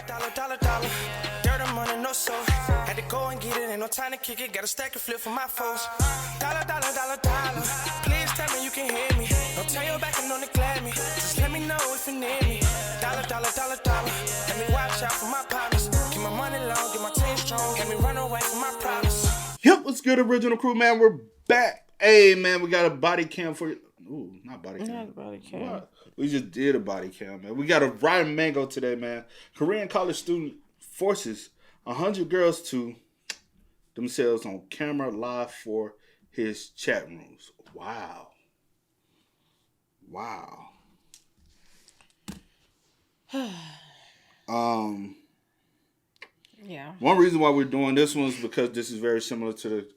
Dollar. Dirt and money, no soul. Had to go and get it, ain't no time to kick it. Got a stack of flip for my foes. Dollar. Please tell me you can hear me. Don't turn your back and don't neglect me. Just let me know if you need me. Dollar. Let me watch out for my partners. Keep my money long, get my team strong. Let me run away from my problems. Yep, what's good, original crew, man? We're back. Hey, man, we got a body cam for you. Ooh, not body cam. Not body cam. What? We just did a body cam, man. We got a Ryan Mango today, man. Korean college student forces 100 girls to themselves on camera live for his chat rooms. Wow. Yeah. One reason why we're doing this one is because this is very similar to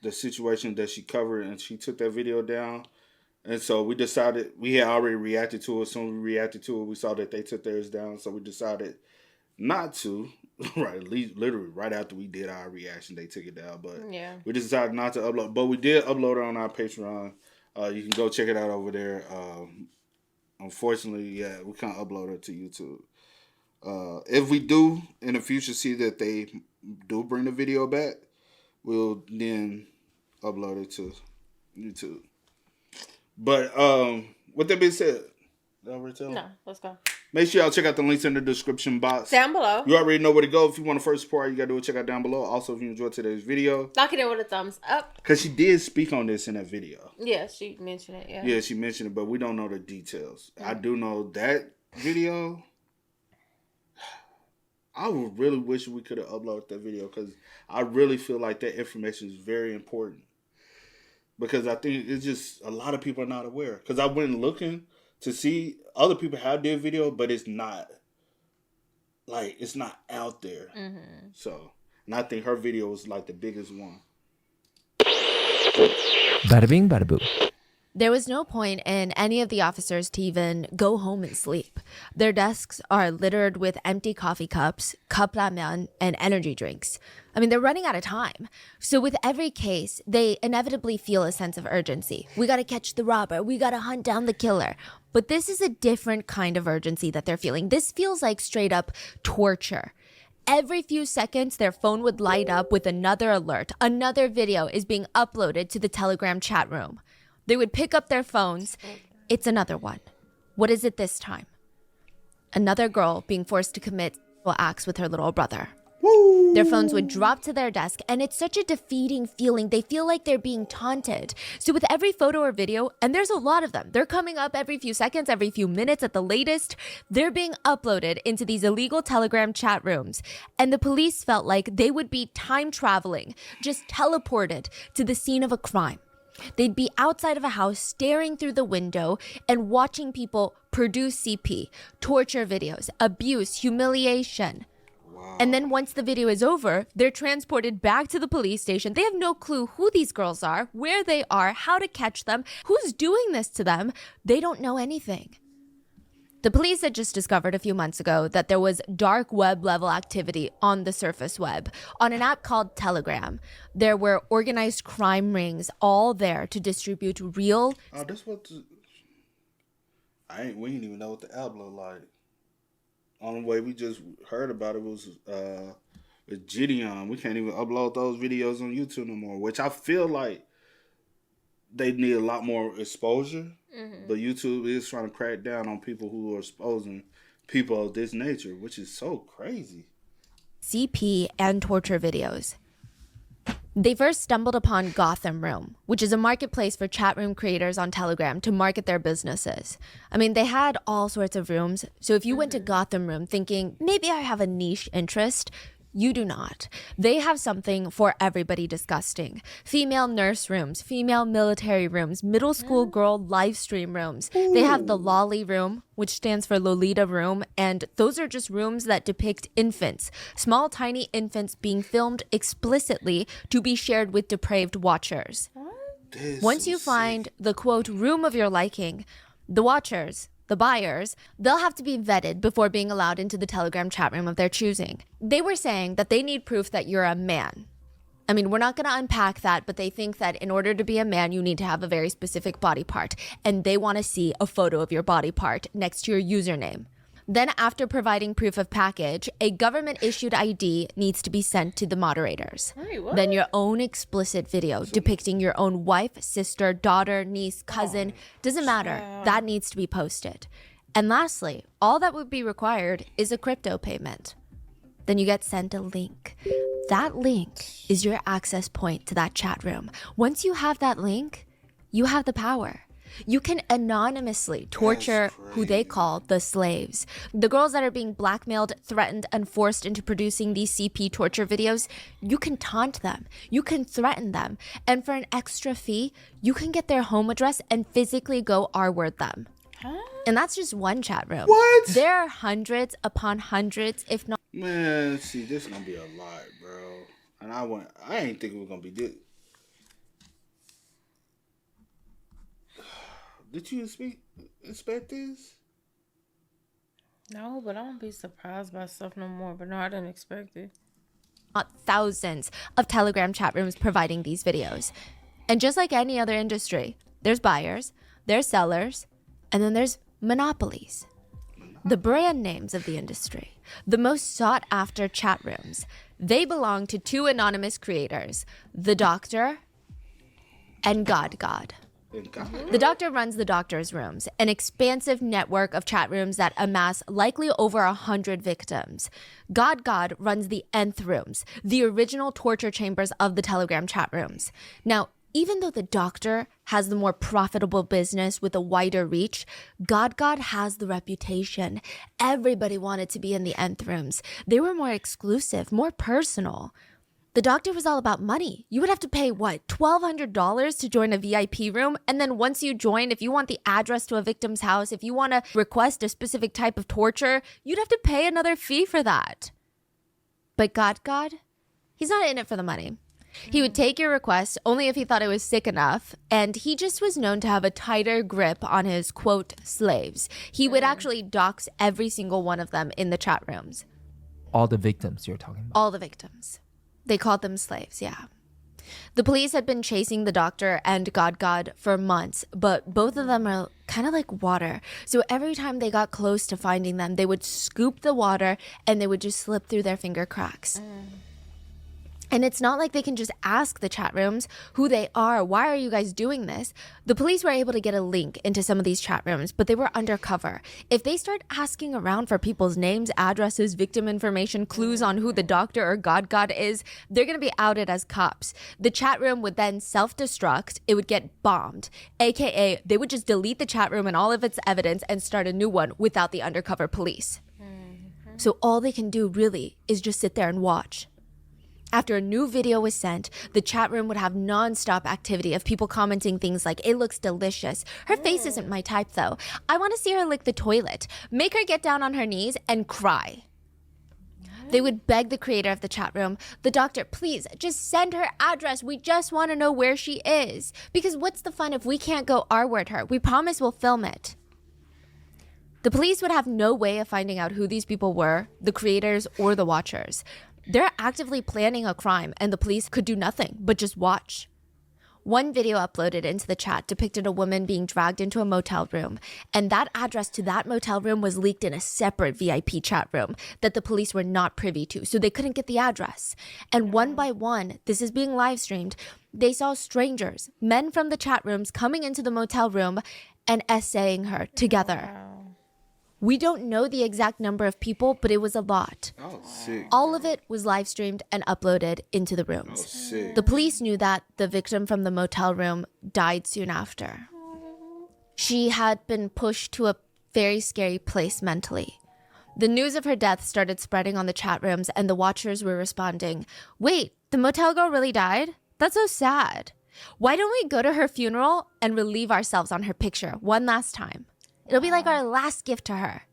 the situation that she covered, and she took that video down. And so we decided, we had already reacted to it. As soon as we reacted to it, we saw that they took theirs down. So we decided not to, literally right after we did our reaction, they took it down. But yeah, we decided not to upload. But we did upload it on our Patreon. You can go check it out over there. Unfortunately, yeah, we can't upload it to YouTube. If we do in the future see that they do bring the video back, we'll then upload it to YouTube. But with that being said, no, let's go. Make sure y'all check out the links in the description box Down below. You already know where to go. If you want to first support, all you gotta do is check out down below. Also, if you enjoyed today's video, knock it in with a thumbs up. Because she did speak on this in that video. Yeah, she mentioned it. Yeah, she mentioned it, but we don't know the details. I do know that video. I would really wish we could have uploaded that video, because I really feel like that information is very important. Because I think it's just a lot of people are not aware. Because I went looking to see other people have their video, but it's not out there. Mm-hmm. So, and I think her video was like the biggest one. Bada bing, bada boo. There was no point in any of the officers to even go home and sleep. Their desks are littered with empty coffee cups, cup ramen, and energy drinks. I mean, they're running out of time. So with every case, they inevitably feel a sense of urgency. We gotta catch the robber. We gotta hunt down the killer. But this is a different kind of urgency that they're feeling. This feels like straight up torture. Every few seconds, their phone would light up with another alert. Another video is being uploaded to the Telegram chat room. They would pick up their phones. It's another one. What is it this time? Another girl being forced to commit sexual acts with her little brother. Woo! Their phones would drop to their desk, and it's such a defeating feeling. They feel like they're being taunted. So with every photo or video, and there's a lot of them, they're coming up every few seconds, every few minutes at the latest, they're being uploaded into these illegal Telegram chat rooms. And the police felt like they would be time traveling, just teleported to the scene of a crime. They'd be outside of a house staring through the window and watching people produce CP, torture videos, abuse, humiliation. Wow. And then once the video is over, they're transported back to the police station. They have no clue who these girls are, where they are, how to catch them, who's doing this to them. They don't know anything. The police had just discovered a few months ago that there was dark web level activity on the surface web. On an app called Telegram, there were organized crime rings all there to distribute real... Oh, that's what... We didn't even know what the app looked like. Only way we just heard about it was with Gideon. We can't even upload those videos on YouTube no more, which I feel like they need a lot more exposure. Mm-hmm. But YouTube is trying to crack down on people who are exposing people of this nature, which is so crazy. CP and torture videos. They first stumbled upon Gotham Room, which is a marketplace for chat room creators on Telegram to market their businesses. I mean, they had all sorts of rooms. So if you went to Gotham Room thinking, maybe I have a niche interest, you do not. They have something for everybody disgusting. Female nurse rooms, female military rooms, middle school girl live stream rooms. Ooh. They have the Lolly Room, which stands for Lolita Room, and those are just rooms that depict infants. Small, tiny infants being filmed explicitly to be shared with depraved watchers. Once you find the, quote, room of your liking, the watchers, the buyers, they'll have to be vetted before being allowed into the Telegram chat room of their choosing. They were saying that they need proof that you're a man. I mean, we're not going to unpack that, but they think that in order to be a man, you need to have a very specific body part. And they want to see a photo of your body part next to your username. Then after providing proof of package, a government-issued ID needs to be sent to the moderators. Wait, what? Then your own explicit video depicting your own wife, sister, daughter, niece, cousin, doesn't matter. That needs to be posted. And lastly, all that would be required is a crypto payment. Then you get sent a link. That link is your access point to that chat room. Once you have that link, you have the power. You can anonymously torture who they call the slaves. The girls that are being blackmailed, threatened, and forced into producing these CP torture videos, you can taunt them. You can threaten them. And for an extra fee, you can get their home address and physically go R-word them. Huh? And that's just one chat room. What? There are hundreds upon hundreds, if not. Man, see, this gonna be a lot, bro. And I ain't think it was gonna be this. Did you expect this? No, but I don't be surprised by stuff no more. But no, I didn't expect it. Not thousands of Telegram chat rooms providing these videos. And just like any other industry, there's buyers, there's sellers, and then there's monopolies. The brand names of the industry, the most sought after chat rooms, they belong to two anonymous creators, The Doctor and God. The Doctor runs The Doctor's Rooms, an expansive network of chat rooms that amass likely over 100 victims. God runs the Nth Rooms, the original torture chambers of the Telegram chat rooms. Now, even though The Doctor has the more profitable business with a wider reach, God has the reputation. Everybody wanted to be in the Nth Rooms. They were more exclusive, more personal. The Doctor was all about money. You would have to pay, what, $1,200 to join a VIP room? And then once you join, if you want the address to a victim's house, if you want to request a specific type of torture, you'd have to pay another fee for that. But God, he's not in it for the money. He would take your request only if he thought it was sick enough, and he just was known to have a tighter grip on his, quote, slaves. He would actually dox every single one of them in the chat rooms. All the victims you're talking about. All the victims. They called them slaves, yeah. The police had been chasing the Doctor and God for months, but both of them are kind of like water. So every time they got close to finding them, they would scoop the water and they would just slip through their finger cracks. And it's not like they can just ask the chat rooms who they are. Why are you guys doing this? The police were able to get a link into some of these chat rooms, but they were undercover. If they start asking around for people's names, addresses, victim information, clues on who the Doctor or God is, they're going to be outed as cops. The chat room would then self-destruct. It would get bombed, aka they would just delete the chat room and all of its evidence and start a new one without the undercover police. So all they can do really is just sit there and watch. After a new video was sent, the chat room would have non-stop activity of people commenting things like, "It looks delicious. Her face isn't my type though. I want to see her lick the toilet. Make her get down on her knees and cry." They would beg the creator of the chat room, "The Doctor, please, just send her address. We just want to know where she is. Because what's the fun if we can't go R-word her? We promise we'll film it." The police would have no way of finding out who these people were, the creators or the watchers. They're actively planning a crime and the police could do nothing but just watch. One video uploaded into the chat depicted a woman being dragged into a motel room, and that address to that motel room was leaked in a separate VIP chat room that the police were not privy to, so they couldn't get the address. And one by one, this is being live streamed, they saw strangers, men from the chat rooms coming into the motel room and essaying her together. We don't know the exact number of people, but it was a lot. Oh, sick. All of it was live streamed and uploaded into the rooms. Oh, sick. The police knew that the victim from the motel room died soon after. She had been pushed to a very scary place mentally. The news of her death started spreading on the chat rooms, and the watchers were responding, "Wait, the motel girl really died? That's so sad. Why don't we go to her funeral and relieve ourselves on her picture one last time? It'll be like our last gift to her.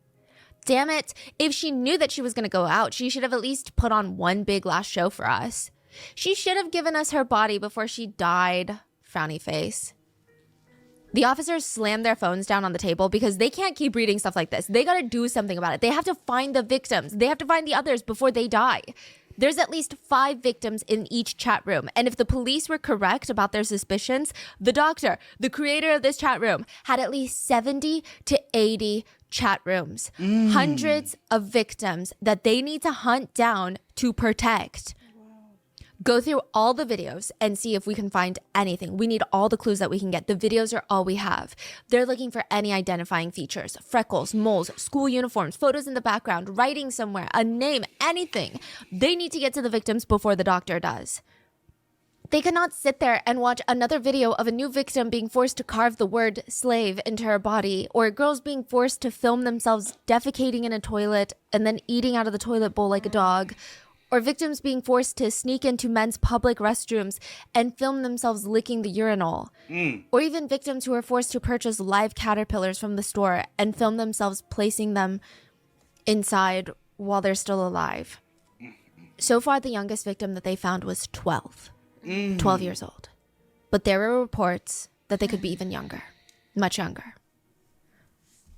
Damn it, if she knew that she was going to go out, she should have at least put on one big last show for us. She should have given us her body before she died." Frowny face. The officers slammed their phones down on the table because they can't keep reading stuff like this. They got to do something about it. They have to find the victims. They have to find the others before they die. There's at least 5 victims in each chat room. And if the police were correct about their suspicions, the Doctor, the creator of this chat room, had at least 70 to 80 chat rooms, hundreds of victims that they need to hunt down to protect. Go through all the videos and see if we can find anything. We need all the clues that we can get. The videos are all we have. They're looking for any identifying features, freckles, moles, school uniforms, photos in the background, writing somewhere, a name, anything. They need to get to the victims before the doctor does. They cannot sit there and watch another video of a new victim being forced to carve the word slave into her body, or girls being forced to film themselves defecating in a toilet and then eating out of the toilet bowl like a dog, or victims being forced to sneak into men's public restrooms and film themselves licking the urinal, or even victims who are forced to purchase live caterpillars from the store and film themselves placing them inside while they're still alive. So far, the youngest victim that they found was 12 years old. But there were reports that they could be even younger, much younger.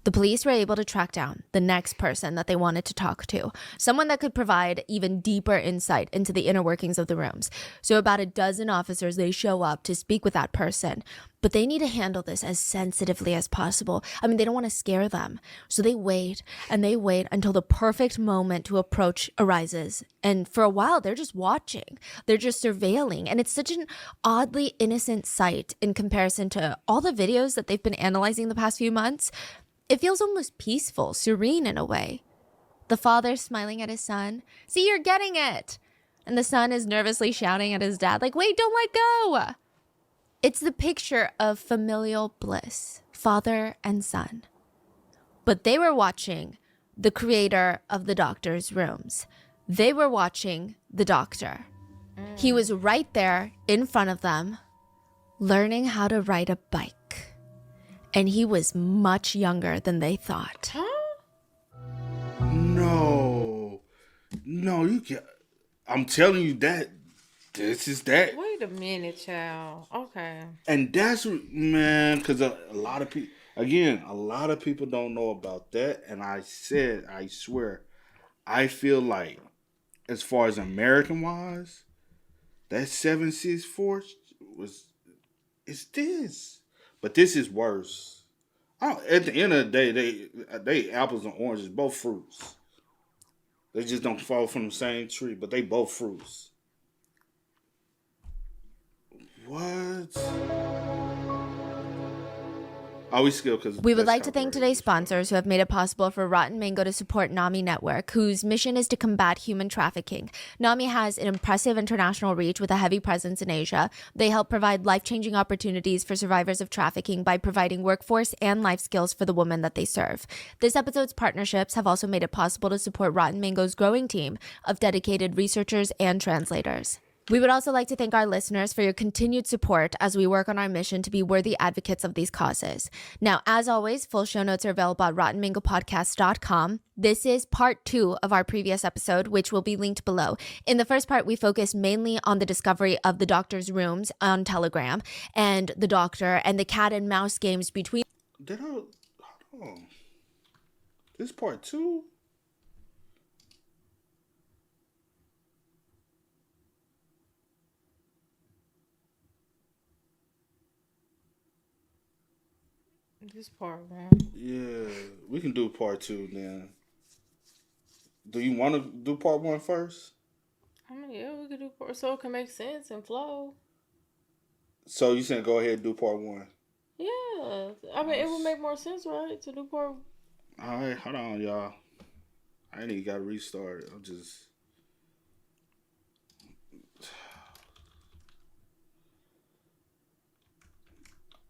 The police were able to track down the next person that they wanted to talk to, someone that could provide even deeper insight into the inner workings of the rooms. So about a dozen officers, they show up to speak with that person, but they need to handle this as sensitively as possible. I mean, they don't want to scare them. So they wait and they wait until the perfect moment to approach arises. And for a while, they're just watching. They're just surveilling. And it's such an oddly innocent sight in comparison to all the videos that they've been analyzing the past few months. It feels almost peaceful, serene in a way. The father smiling at his son. See, you're getting it. And the son is nervously shouting at his dad, like, wait, don't let go. It's the picture of familial bliss, father and son. But they were watching the creator of the doctor's rooms. They were watching the doctor. He was right there in front of them, learning how to ride a bike. And he was much younger than they thought. No, you can't. I'm telling you that this is that. Wait a minute, child. Okay. And that's, man, because a lot of people, again, a lot of people don't know about that. And I swear, I feel like, as far as American-wise, that 764 it's this. But this is worse. At the end of the day, they apples and oranges, both fruits. They just don't fall from the same tree, but they both fruits. What? Are we skilled? We would like to thank today's sponsors who have made it possible for Rotten Mango to support NAMI Network, whose mission is to combat human trafficking. NAMI has an impressive international reach with a heavy presence in Asia. They help provide life-changing opportunities for survivors of trafficking by providing workforce and life skills for the women that they serve. This episode's partnerships have also made it possible to support Rotten Mango's growing team of dedicated researchers and translators. We would also like to thank our listeners for your continued support as we work on our mission to be worthy advocates of these causes. Now, as always, full show notes are available at rottenmangopodcast.com. This is part 2 of our previous episode, which will be linked below. In the first part, we focused mainly on the discovery of the doctor's rooms on Telegram and the doctor and the cat and mouse games between... Hold on. This part 2? This part 1. Yeah, we can do part 2 then. Do you want to do part 1 first? I mean, yeah, we could do part so it can make sense and flow. So you saying go ahead and do part 1? Yeah. I mean, it would make more sense, right, to do part... All right, hold on, y'all. I ain't even got to restart it. I'm just...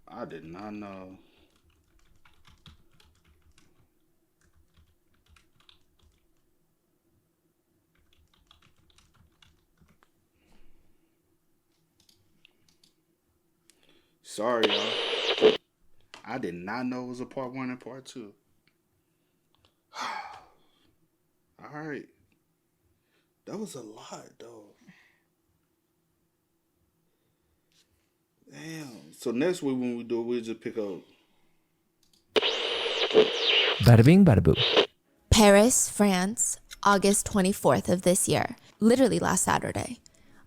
I did not know. Sorry, y'all. I did not know it was a part 1 and part 2. All right. That was a lot, though. Damn. So next week when we do it, we'll just pick up. Bada bing, bada boo. Paris, France, August 24th of this year. Literally last Saturday.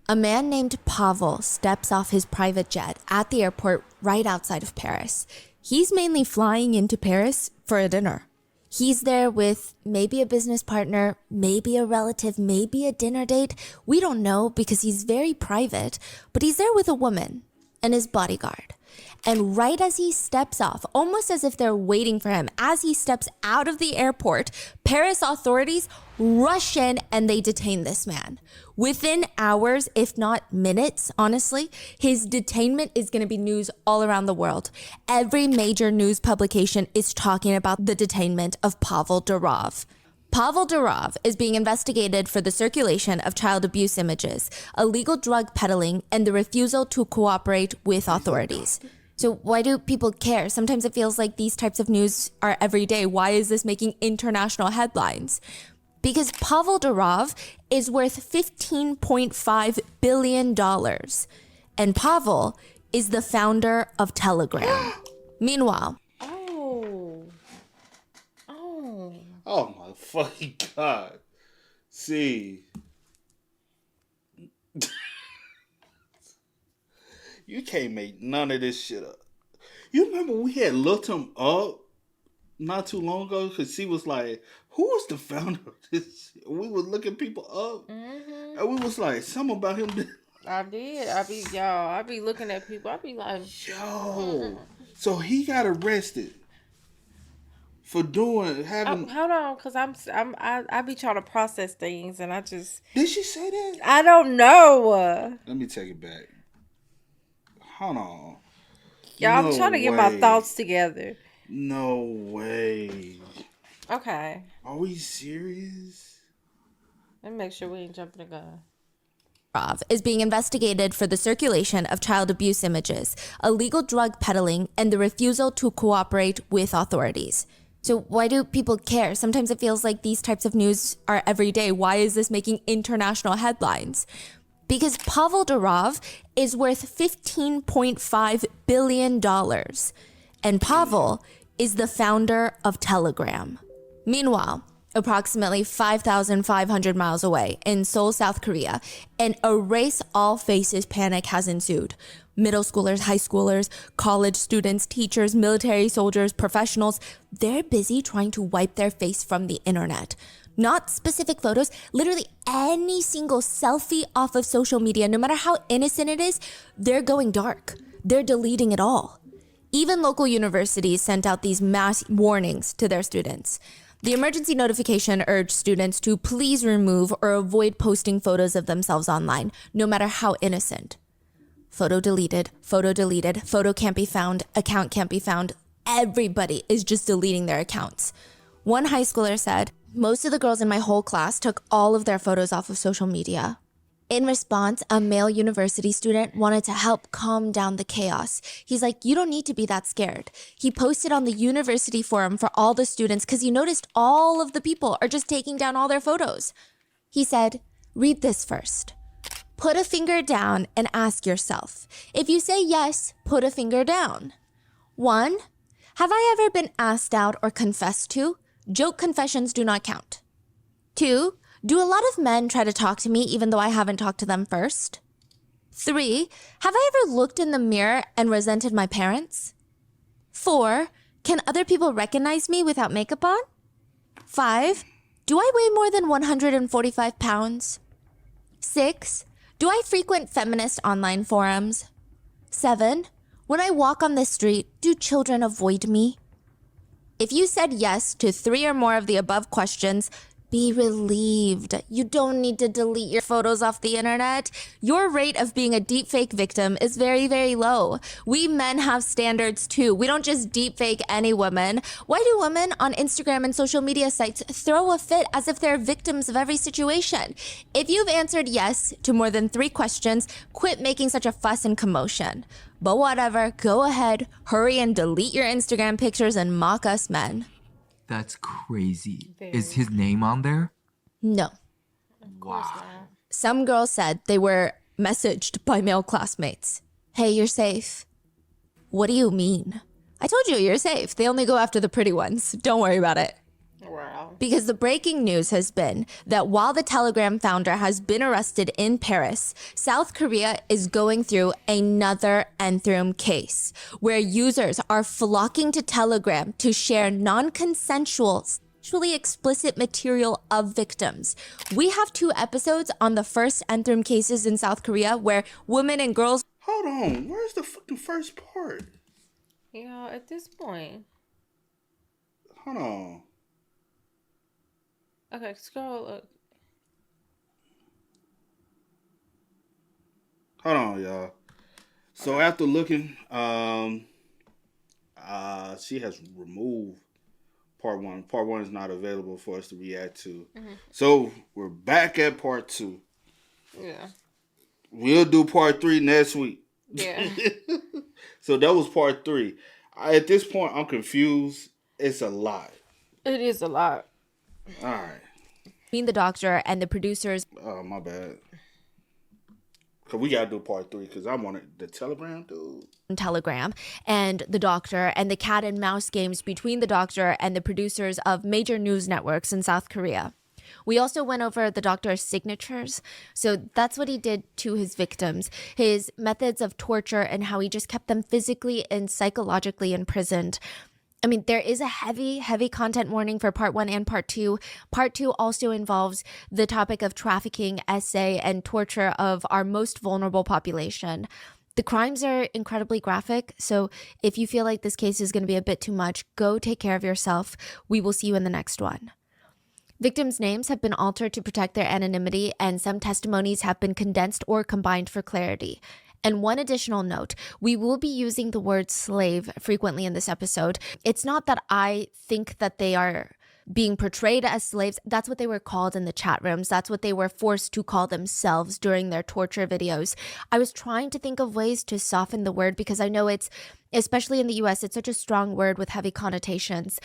A man named Pavel steps off his private jet at the airport right outside of Paris. He's mainly flying into Paris for a dinner. He's there with maybe a business partner, maybe a relative, maybe a dinner date. We don't know because he's very private, but he's there with a woman and his bodyguard. And right as he steps off, almost as if they're waiting for him, as he steps out of the airport, Paris authorities rush in and they detain this man. Within hours, if not minutes, honestly, his detainment is going to be news all around the world. Every major news publication is talking about the detainment of Pavel Durov. Pavel Durov is being investigated for the circulation of child abuse images, illegal drug peddling, and the refusal to cooperate with authorities. So why do people care? Sometimes it feels like these types of news are every day. Why is this making international headlines? Because Pavel Durov is worth $15.5 billion. And Pavel is the founder of Telegram. Meanwhile, Oh my fucking God. See. You can't make none of this shit up. You remember we had looked him up not too long ago because he was like, who was the founder of this shit? We was looking people up. Mm-hmm. And we was like, something about him. I did. I be looking at people. I be like, yo. So he got arrested for having. Hold on, cause I be trying to process things, and I just. Did she say that? I don't know. Let me take it back. Hold on. Yeah, I'm trying to get my thoughts together. No way. Okay. Are we serious? Let me make sure we ain't jumping the gun. Is being investigated for the circulation of child abuse images, illegal drug peddling, and the refusal to cooperate with authorities. So why do people care? Sometimes it feels like these types of news are every day. Why is this making international headlines? Because Pavel Durov is worth $15.5 billion. And Pavel is the founder of Telegram. Meanwhile, approximately 5,500 miles away in Seoul, South Korea, an erase all faces panic has ensued. Middle schoolers, high schoolers, college students, teachers, military soldiers, professionals, they're busy trying to wipe their face from the internet. Not specific photos, literally any single selfie off of social media, no matter how innocent it is, they're going dark. They're deleting it all. Even local universities sent out these mass warnings to their students. The emergency notification urged students to please remove or avoid posting photos of themselves online, no matter how innocent. Photo deleted, photo can't be found, account can't be found. Everybody is just deleting their accounts. One high schooler said, most of the girls in my whole class took all of their photos off of social media. In response, a male university student wanted to help calm down the chaos. He's like, you don't need to be that scared. He posted on the university forum for all the students because he noticed all of the people are just taking down all their photos. He said, read this first. Put a finger down and ask yourself. If you say yes, put a finger down. 1, have I ever been asked out or confessed to? Joke confessions do not count. 2, do a lot of men try to talk to me even though I haven't talked to them first? 3, have I ever looked in the mirror and resented my parents? 4, can other people recognize me without makeup on? 5, do I weigh more than 145 pounds? 6, do I frequent feminist online forums? 7, when I walk on the street, do children avoid me? If you said yes to 3 or more of the above questions, be relieved. You don't need to delete your photos off the internet. Your rate of being a deepfake victim is very, very low. We men have standards too. We don't just deepfake any woman. Why do women on Instagram and social media sites throw a fit as if they're victims of every situation? If you've answered yes to more than 3 questions, quit making such a fuss and commotion. But whatever, go ahead, hurry and delete your Instagram pictures and mock us men. That's crazy. Is his name on there? No. Wow. Some girls said they were messaged by male classmates. Hey, you're safe. What do you mean? I told you you're safe. They only go after the pretty ones. Don't worry about it. Wow. Because the breaking news has been that while the Telegram founder has been arrested in Paris, South Korea is going through another Enthrum case where users are flocking to Telegram to share non-consensual sexually explicit material of victims. We have 2 episodes on the first Antrim cases in South Korea where women and girls. Hold on, where's the fucking first part? Yeah, at this point. Hold on. Okay, scroll up. Hold on, y'all. So after looking, she has removed part 1. Part 1 is not available for us to react to. Mm-hmm. So we're back at part 2. Yeah. We'll do part 3 next week. Yeah. So that was part 3. At this point, I'm confused. It's a lot. It is a lot. All right. Between the doctor and the producers. Oh, my bad. Cause we gotta do part 3 because I wanted the Telegram dude. Telegram and the doctor and the cat and mouse games between the doctor and the producers of major news networks in South Korea. We also went over the doctor's signatures. So that's what he did to his victims, his methods of torture and how he just kept them physically and psychologically imprisoned. I mean, there is a heavy content warning for part 1 and part 2. Part 2 also involves the topic of trafficking, essay, and torture of our most vulnerable population. The crimes are incredibly graphic, so if you feel like this case is going to be a bit too much, go take care of yourself. We will see you in the next one. Victims' names have been altered to protect their anonymity, and some testimonies have been condensed or combined for clarity. And one additional note, we will be using the word slave frequently in this episode. It's not that I think that they are being portrayed as slaves. That's what they were called in the chat rooms. That's what they were forced to call themselves during their torture videos. I was trying to think of ways to soften the word because I know it's, especially in the US, it's such a strong word with heavy connotations.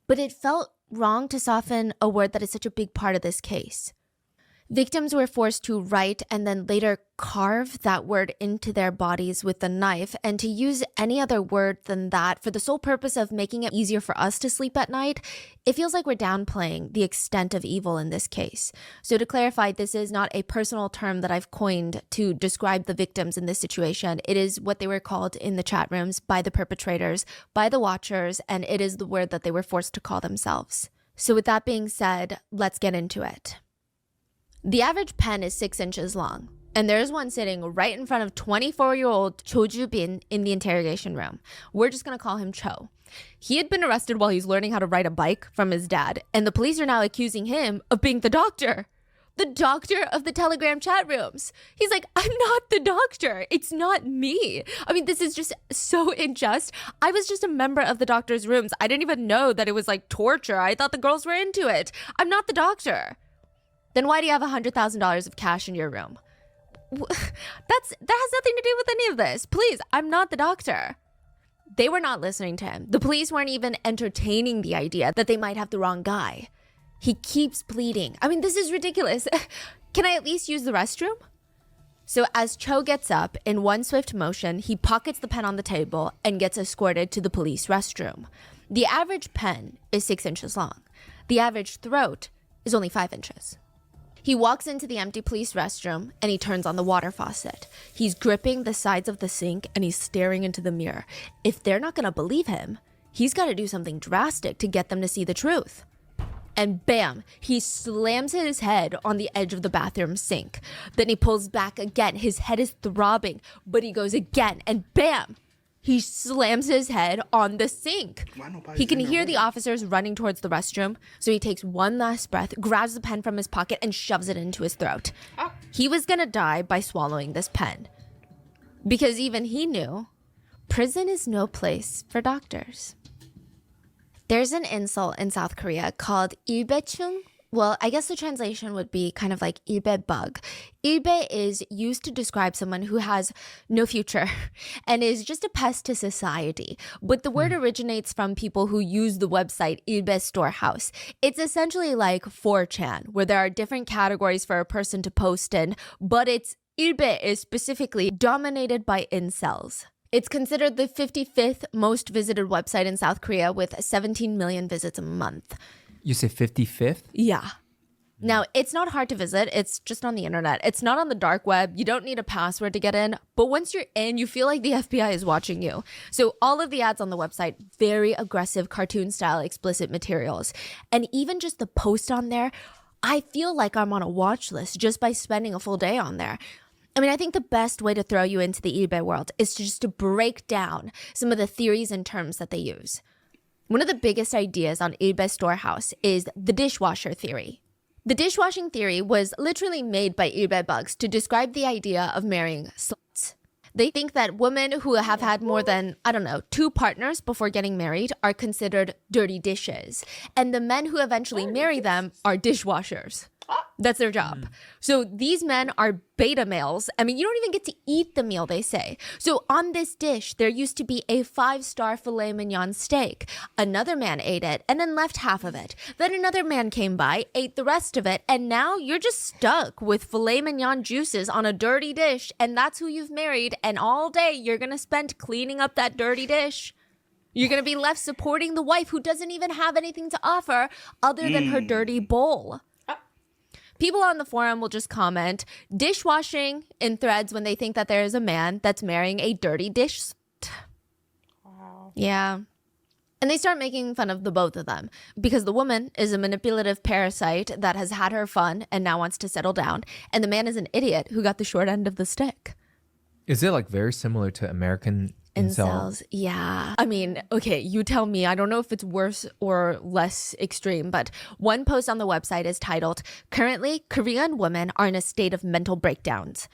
But it felt wrong to soften a word that is such a big part of this case. Victims were forced to write and then later carve that word into their bodies with a knife, and to use any other word than that for the sole purpose of making it easier for us to sleep at night. It feels like we're downplaying the extent of evil in this case. So to clarify, this is not a personal term that I've coined to describe the victims in this situation. It is what they were called in the chat rooms by the perpetrators, by the watchers, and it is the word that they were forced to call themselves. So with that being said, let's get into it. The average pen is 6 inches long, and there's one sitting right in front of 24-year-old Cho Ju-bin in the interrogation room. We're just going to call him Cho. He had been arrested while he was learning how to ride a bike from his dad, and the police are now accusing him of being the doctor of the Telegram chat rooms. He's like, I'm not the doctor. It's not me. I mean, this is just so unjust. I was just a member of the doctor's rooms. I didn't even know that it was like torture. I thought the girls were into it. I'm not the doctor. Then why do you have $100,000 of cash in your room? That has nothing to do with any of this. Please, I'm not the doctor. They were not listening to him. The police weren't even entertaining the idea that they might have the wrong guy. He keeps pleading. I mean, this is ridiculous. Can I at least use the restroom? So as Cho gets up, in one swift motion, he pockets the pen on the table and gets escorted to the police restroom. The average pen is 6 inches long. The average throat is only 5 inches. He walks into the empty police restroom and he turns on the water faucet. He's gripping the sides of the sink and he's staring into the mirror. If they're not going to believe him, he's got to do something drastic to get them to see the truth. And bam, he slams his head on the edge of the bathroom sink. Then he pulls back again. His head is throbbing, but he goes again and bam, he slams his head on the sink. He can hear the officers running towards the restroom, so he takes one last breath, grabs the pen from his pocket, and shoves it into his throat. He was gonna die by swallowing this pen. Because even he knew, prison is no place for doctors. There's an insult in South Korea called 일배충. Well, I guess the translation would be kind of like 일배 bug. 일배 is used to describe someone who has no future and is just a pest to society. But the word originates from people who use the website 일배 Storehouse. It's essentially like 4chan, where there are different categories for a person to post in, but 일배 is specifically dominated by incels. It's considered the 55th most visited website in South Korea with 17 million visits a month. You say 55th? Yeah. Now, it's not hard to visit. It's just on the internet. It's not on the dark web. You don't need a password to get in. But once you're in, you feel like the FBI is watching you. So all of the ads on the website, very aggressive cartoon style explicit materials. And even just the post on there, I feel like I'm on a watch list just by spending a full day on there. I mean, I think the best way to throw you into the eBay world is to break down some of the theories and terms that they use. One of the biggest ideas on eBay Storehouse is the dishwasher theory. The dishwashing theory was literally made by eBay bugs to describe the idea of marrying sluts. They think that women who have had more than, 2 partners before getting married are considered dirty dishes. And the men who eventually marry them are dishwashers. That's their job. So these men are beta males. I mean, you don't even get to eat the meal, they say. So on this dish, there used to be a 5-star filet mignon steak. Another man ate it and then left half of it. Then another man came by, ate the rest of it, and now you're just stuck with filet mignon juices on a dirty dish, and that's who you've married, and all day you're going to spend cleaning up that dirty dish. You're going to be left supporting the wife who doesn't even have anything to offer other than her dirty bowl. People on the forum will just comment dishwashing in threads when they think that there is a man that's marrying a dirty dish. Wow. Yeah. And they start making fun of the both of them because the woman is a manipulative parasite that has had her fun and now wants to settle down. And the man is an idiot who got the short end of the stick. Is it like very similar to American incels? Yeah. I mean, okay, you tell me. I don't know if it's worse or less extreme, but one post on the website is titled, "Currently, Korean women are in a state of mental breakdowns."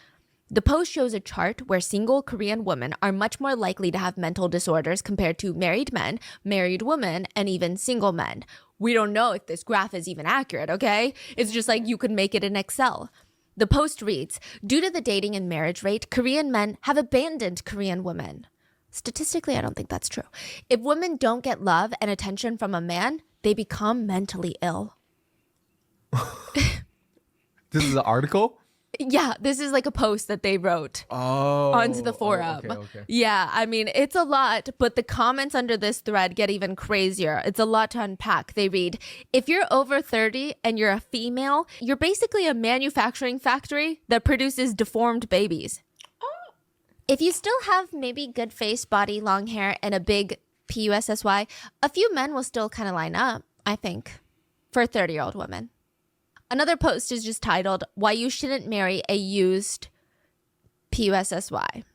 The post shows a chart where single Korean women are much more likely to have mental disorders compared to married men, married women, and even single men. We don't know if this graph is even accurate, okay? It's just like you could make it in Excel. The post reads, "Due to the dating and marriage rate, Korean men have abandoned Korean women." Statistically, I don't think that's true. If women don't get love and attention from a man, they become mentally ill. This is an article? Yeah, this is like a post that they wrote onto the forum. Okay. Yeah, I mean, it's a lot, but the comments under this thread get even crazier. It's a lot to unpack. They read, "If you're over 30 and you're a female, you're basically a manufacturing factory that produces deformed babies. If you still have maybe good face, body, long hair, and a big PUSSY, a few men will still kind of line up, I think, for a 30-year-old woman." Another post is just titled, "Why You Shouldn't Marry a Used PUSSY."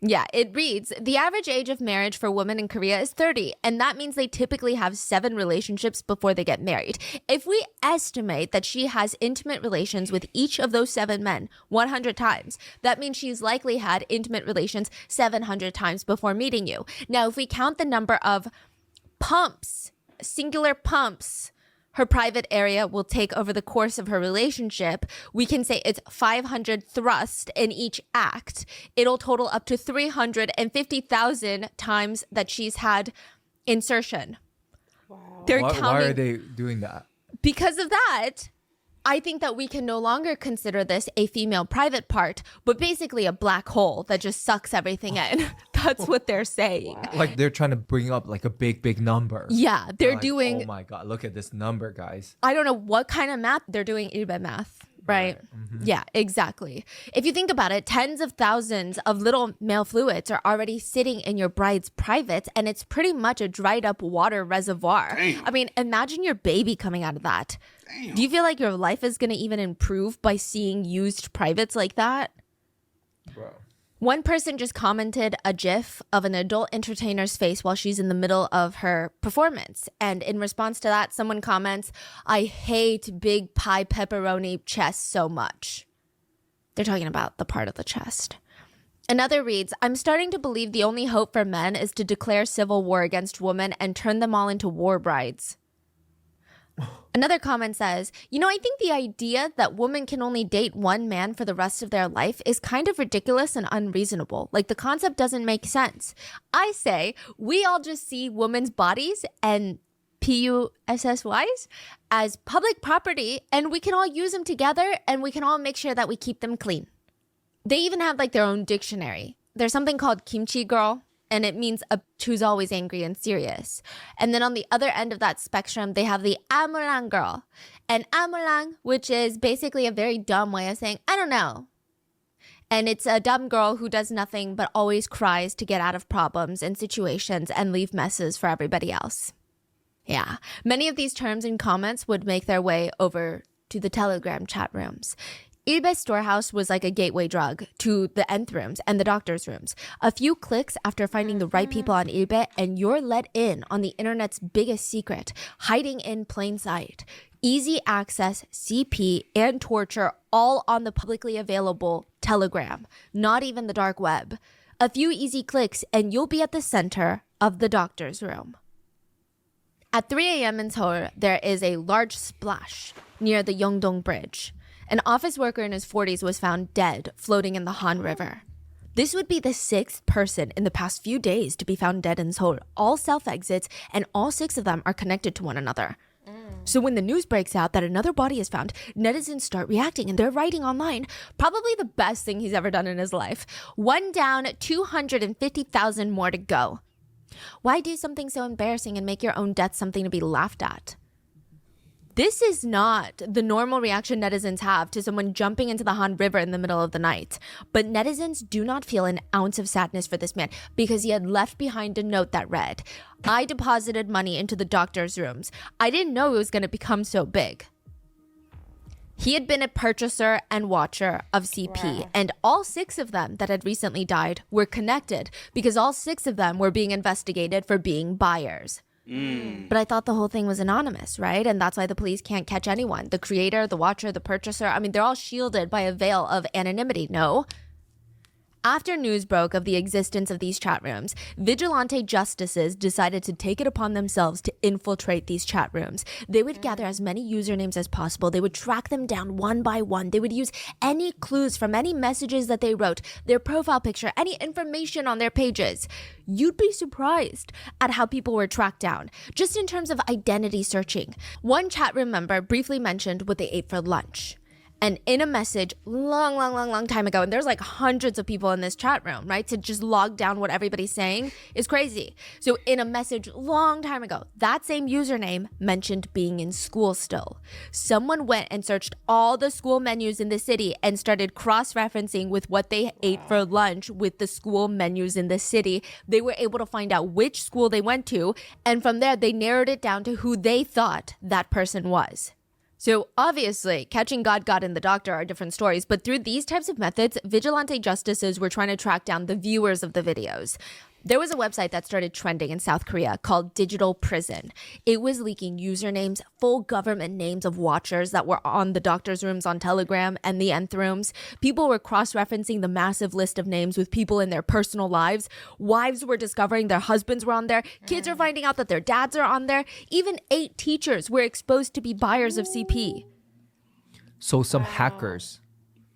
Yeah, it reads, "The average age of marriage for women in Korea is 30, and that means they typically have 7 relationships before they get married. If we estimate that she has intimate relations with each of those 7 men 100 times, that means she's likely had intimate relations 700 times before meeting you. Now, if we count the number of pumps, singular pumps, her private area will take over the course of her relationship, we can say it's 500 thrusts in each act. It'll total up to 350,000 times that she's had insertion." Wow. They're Why counting are they doing that? because of that. I think that we can no longer consider this a female private part, but basically a black hole that just sucks everything in. That's what they're saying. Like they're trying to bring up like a big number. Yeah, they're Like, doing, oh my God, look at this number, guys. I don't know what kind of math they're doing, eBay math, right? Yeah, exactly. If you think about it, tens of thousands of little male fluids are already sitting in your bride's privates, and it's pretty much a dried up water reservoir. Damn. I mean, imagine your baby coming out of that. Damn. Do you feel like your life is going to even improve by seeing used privates like that? Bro. One person just commented a gif of an adult entertainer's face while she's in the middle of her performance. And in response to that, someone comments, "I hate big pie pepperoni chest so much." They're talking about the part of the chest. Another reads, "I'm starting to believe the only hope for men is to declare civil war against women and turn them all into war brides." Another comment says, I think the idea that women can only date one man for the rest of their life is kind of ridiculous and unreasonable. Like, the concept doesn't make sense. I say we all just see women's bodies and PUSSYs as public property, and we can all use them together, and we can all make sure that we keep them clean. They even have like their own dictionary. There's something called kimchi girl. and it means who's always angry and serious. And then on the other end of that spectrum, they have the amulang girl. And amulang, which is basically a very dumb way of saying, I don't know. And it's a dumb girl who does nothing but always cries to get out of problems and situations and leave messes for everybody else. Yeah, many of these terms and comments would make their way over to the Telegram chat rooms. Ilbe's storehouse was like a gateway drug to the nth rooms and the doctor's rooms. A few clicks after finding the right people on Ilbe and you're let in on the internet's biggest secret, hiding in plain sight. Easy access, CP, and torture all on the publicly available Telegram, not even the dark web. A few easy clicks and you'll be at the center of the doctor's room. At 3 a.m. in Seoul, there is a large splash near the Yeongdong Bridge. An office worker in his 40s was found dead, floating in the Han River. This would be the 6th person in the past few days to be found dead in Seoul. All self-exits, and all 6 of them are connected to one another. So when the news breaks out that another body is found, netizens start reacting and they're writing online, probably the best thing he's ever done in his life. 1 down, 250,000 more to go. Why do something so embarrassing and make your own death something to be laughed at? This is not the normal reaction netizens have to someone jumping into the Han River in the middle of the night. But netizens do not feel an ounce of sadness for this man because he had left behind a note that read, I deposited money into the doctor's rooms. I didn't know it was going to become so big. He had been a purchaser and watcher of CP, and all 6 of them that had recently died were connected because all 6 of them were being investigated for being buyers. But I thought the whole thing was anonymous, right? And that's why the police can't catch anyone. The creator, the watcher, the purchaser, I mean, they're all shielded by a veil of anonymity, no? After news broke of the existence of these chat rooms, vigilante justices decided to take it upon themselves to infiltrate these chat rooms. They would gather as many usernames as possible. They would track them down one by one. They would use any clues from any messages that they wrote, their profile picture, any information on their pages. You'd be surprised at how people were tracked down, just in terms of identity searching. One chat room member briefly mentioned what they ate for lunch. And in a message long time ago, and there's like hundreds of people in this chat room, right? To just log down what everybody's saying is crazy. So in a message long time ago, that same username mentioned being in school still. Someone went and searched all the school menus in the city and started cross-referencing with what they ate for lunch with the school menus in the city. They were able to find out which school they went to, and from there, they narrowed it down to who they thought that person was. So obviously, catching God and the doctor are different stories, but through these types of methods, vigilante justices were trying to track down the viewers of the videos. There was a website that started trending in South Korea called Digital Prison. It was leaking usernames, full government names of watchers that were on the doctor's rooms on Telegram and the nth rooms. People were cross-referencing the massive list of names with people in their personal lives. Wives were discovering their husbands were on there. Kids are finding out that their dads are on there. Even 8 teachers were exposed to be buyers of CP. So some hackers.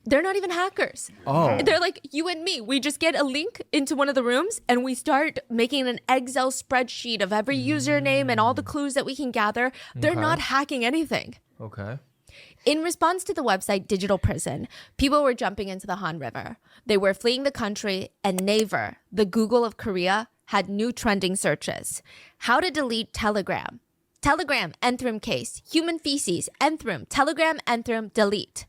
They're not even hackers. Oh. They're like you and me. We just get a link into one of the rooms and we start making an Excel spreadsheet of every username and all the clues that we can gather. They're not hacking anything. Okay. In response to the website Digital Prison, people were jumping into the Han River. They were fleeing the country, and Naver, the Google of Korea, had new trending searches. How to delete Telegram. Telegram, nth room case. Human feces, nth room. Telegram, nth room, delete.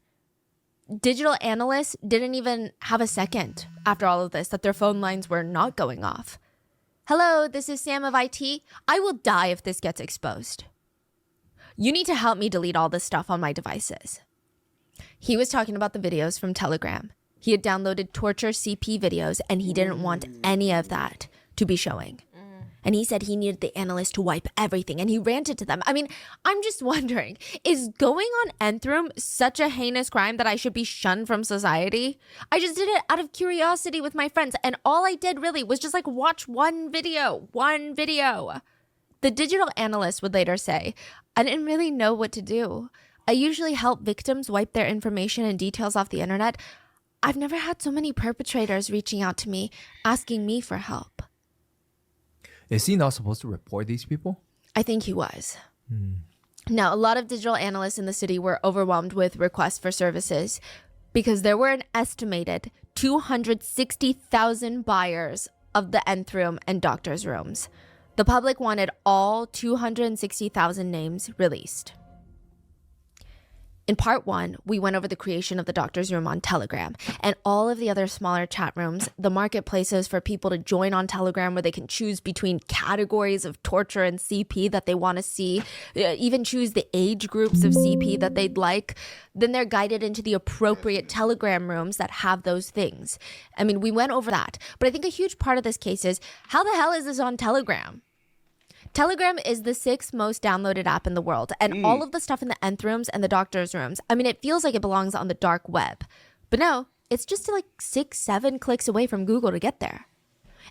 Digital analysts didn't even have a second after all of this that their phone lines were not going off. Hello, this is Sam of IT. I will die if this gets exposed. You need to help me delete all this stuff on my devices. He was talking about the videos from Telegram. He had downloaded torture CP videos and he didn't want any of that to be showing. And he said he needed the analyst to wipe everything, and he ranted to them. I mean, I'm just wondering, is going on nth room such a heinous crime that I should be shunned from society? I just did it out of curiosity with my friends, and all I did really was just like watch one video. The digital analyst would later say, I didn't really know what to do. I usually help victims wipe their information and details off the internet. I've never had so many perpetrators reaching out to me, asking me for help. Is he not supposed to report these people? I think he was. Now, a lot of digital analysts in the city were overwhelmed with requests for services because there were an estimated 260,000 buyers of the nth room and doctor's rooms. The public wanted all 260,000 names released. In part 1, we went over the creation of the doctor's room on Telegram and all of the other smaller chat rooms, the marketplaces for people to join on Telegram where they can choose between categories of torture and CP that they want to see, even choose the age groups of CP that they'd like. Then they're guided into the appropriate Telegram rooms that have those things. I mean, we went over that. But I think a huge part of this case is, how the hell is this on Telegram? Telegram is the 6th most downloaded app in the world, and all of the stuff in the nth rooms and the doctor's rooms, I mean, it feels like it belongs on the dark web. But no, it's just like 6-7 clicks away from Google to get there.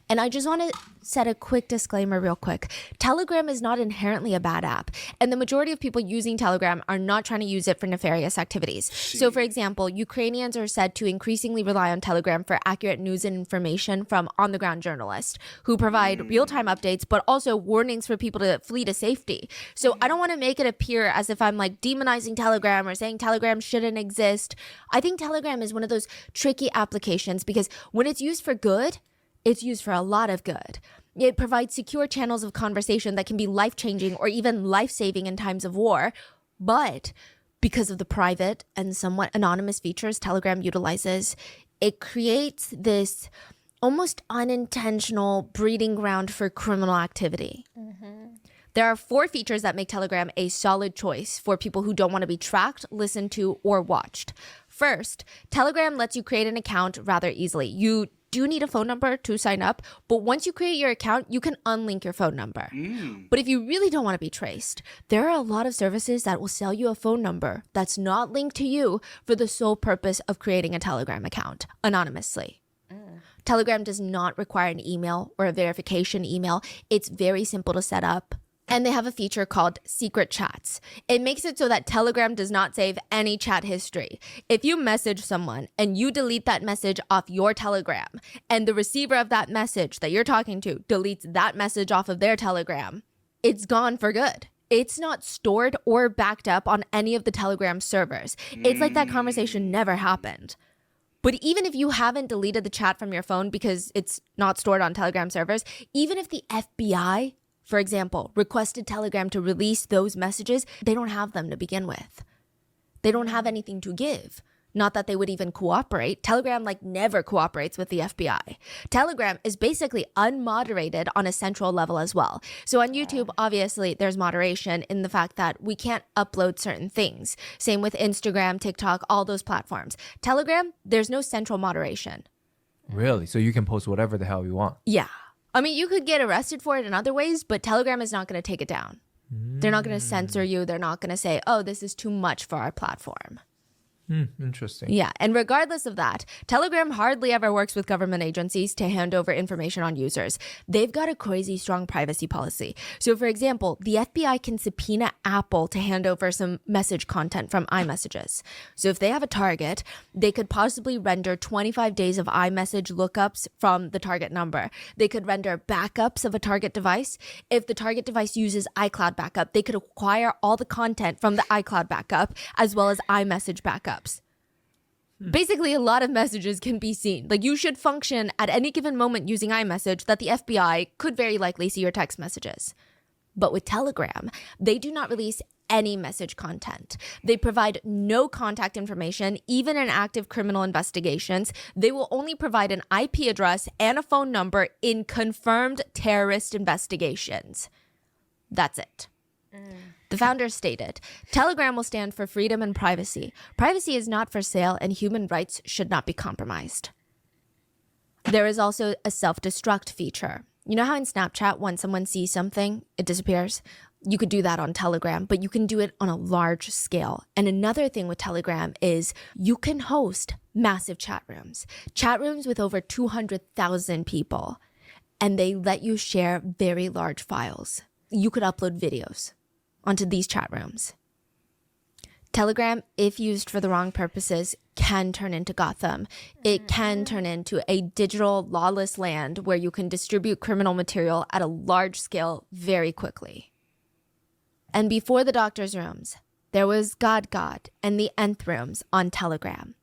And I just want to set a quick disclaimer real quick. Telegram is not inherently a bad app, and the majority of people using Telegram are not trying to use it for nefarious activities. So, for example, Ukrainians are said to increasingly rely on Telegram for accurate news and information from on-the-ground journalists who provide real-time updates, but also warnings for people to flee to safety. So I don't want to make it appear as if I'm like demonizing Telegram or saying Telegram shouldn't exist. I think Telegram is one of those tricky applications because when it's used for good, it's used for a lot of good. It provides secure channels of conversation that can be life-changing or even life-saving in times of war. But because of the private and somewhat anonymous features Telegram utilizes, it creates this almost unintentional breeding ground for criminal activity. There are 4 features that make Telegram a solid choice for people who don't want to be tracked, listened to, or watched. First, Telegram lets you create an account rather easily. You do need a phone number to sign up, but once you create your account, you can unlink your phone number. But if you really don't want to be traced, there are a lot of services that will sell you a phone number that's not linked to you for the sole purpose of creating a Telegram account anonymously. Telegram does not require an email or a verification email. It's very simple to set up. And they have a feature called secret chats. It makes it so that Telegram does not save any chat history. If you message someone and you delete that message off your Telegram, and the receiver of that message that you're talking to deletes that message off of their Telegram, it's gone for good. It's not stored or backed up on any of the Telegram servers. It's like that conversation never happened. But even if you haven't deleted the chat from your phone because it's not stored on Telegram servers, even if the FBI, for example, requested Telegram to release those messages, they don't have them to begin with. They don't have anything to give. Not that they would even cooperate. Telegram never cooperates with the FBI. Telegram is basically unmoderated on a central level as well. So on YouTube, obviously, there's moderation in the fact that we can't upload certain things. Same with Instagram, TikTok, all those platforms. Telegram, there's no central moderation. Really? So you can post whatever the hell you want? Yeah. I mean, you could get arrested for it in other ways, but Telegram is not going to take it down. They're not going to censor you. They're not going to say, oh, this is too much for our platform. Interesting. Yeah, and regardless of that, Telegram hardly ever works with government agencies to hand over information on users. They've got a crazy strong privacy policy. So for example, the FBI can subpoena Apple to hand over some message content from iMessages. So if they have a target, they could possibly render 25 days of iMessage lookups from the target number. They could render backups of a target device. If the target device uses iCloud backup, they could acquire all the content from the iCloud backup as well as iMessage backup. Basically, a lot of messages can be seen. You should function at any given moment using iMessage that the FBI could very likely see your text messages. But with Telegram, they do not release any message content. They provide no contact information, even in active criminal investigations. They will only provide an IP address and a phone number in confirmed terrorist investigations. That's it. The founders stated, Telegram will stand for freedom and privacy. Privacy is not for sale and human rights should not be compromised. There is also a self-destruct feature. You know how in Snapchat, when someone sees something, it disappears? You could do that on Telegram, but you can do it on a large scale. And another thing with Telegram is you can host massive chat rooms with over 200,000 people, and they let you share very large files. You could upload videos onto these chat rooms. Telegram, if used for the wrong purposes, can turn into Gotham. It can turn into a digital lawless land where you can distribute criminal material at a large scale very quickly. And before the doctor's rooms, there was God and the nth rooms on Telegram.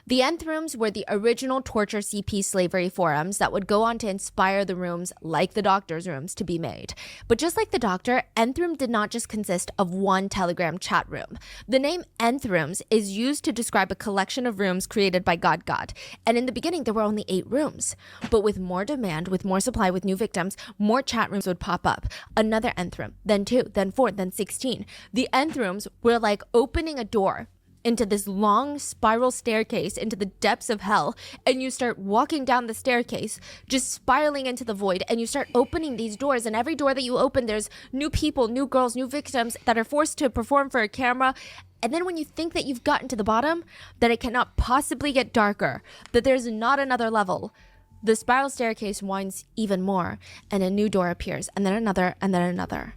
The nth rooms were the original torture CP slavery forums that would go on to inspire the rooms like the doctor's rooms to be made. But just like the doctor, nth room did not just consist of one Telegram chat room. The name nth rooms is used to describe a collection of rooms created by God. And in the beginning, there were only 8 rooms. But with more demand, with more supply, with new victims, more chat rooms would pop up. Another nth room, then 2, then 4, then 16. The nth rooms were like opening a door into this long spiral staircase into the depths of hell, and you start walking down the staircase, just spiraling into the void, and you start opening these doors, and every door that you open, there's new people, new girls, new victims that are forced to perform for a camera. And then when you think that you've gotten to the bottom, that it cannot possibly get darker, that there's not another level, the spiral staircase winds even more, and a new door appears, and then another, and then another.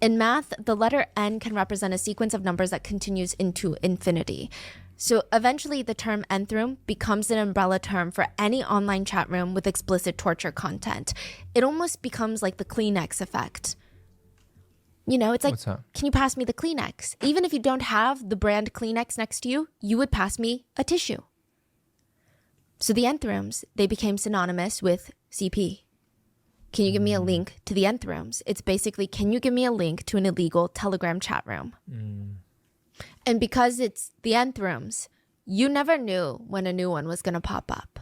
In math, the letter N can represent a sequence of numbers that continues into infinity. So eventually the term nth room becomes an umbrella term for any online chat room with explicit torture content. It almost becomes like the Kleenex effect. You know, it's like, can you pass me the Kleenex? Even if you don't have the brand Kleenex next to you, you would pass me a tissue. So the nth rooms, they became synonymous with CP. Can you give me a link to the nth rooms? It's basically, can you give me a link to an illegal Telegram chat room? And because it's the nth rooms, you never knew when a new one was going to pop up.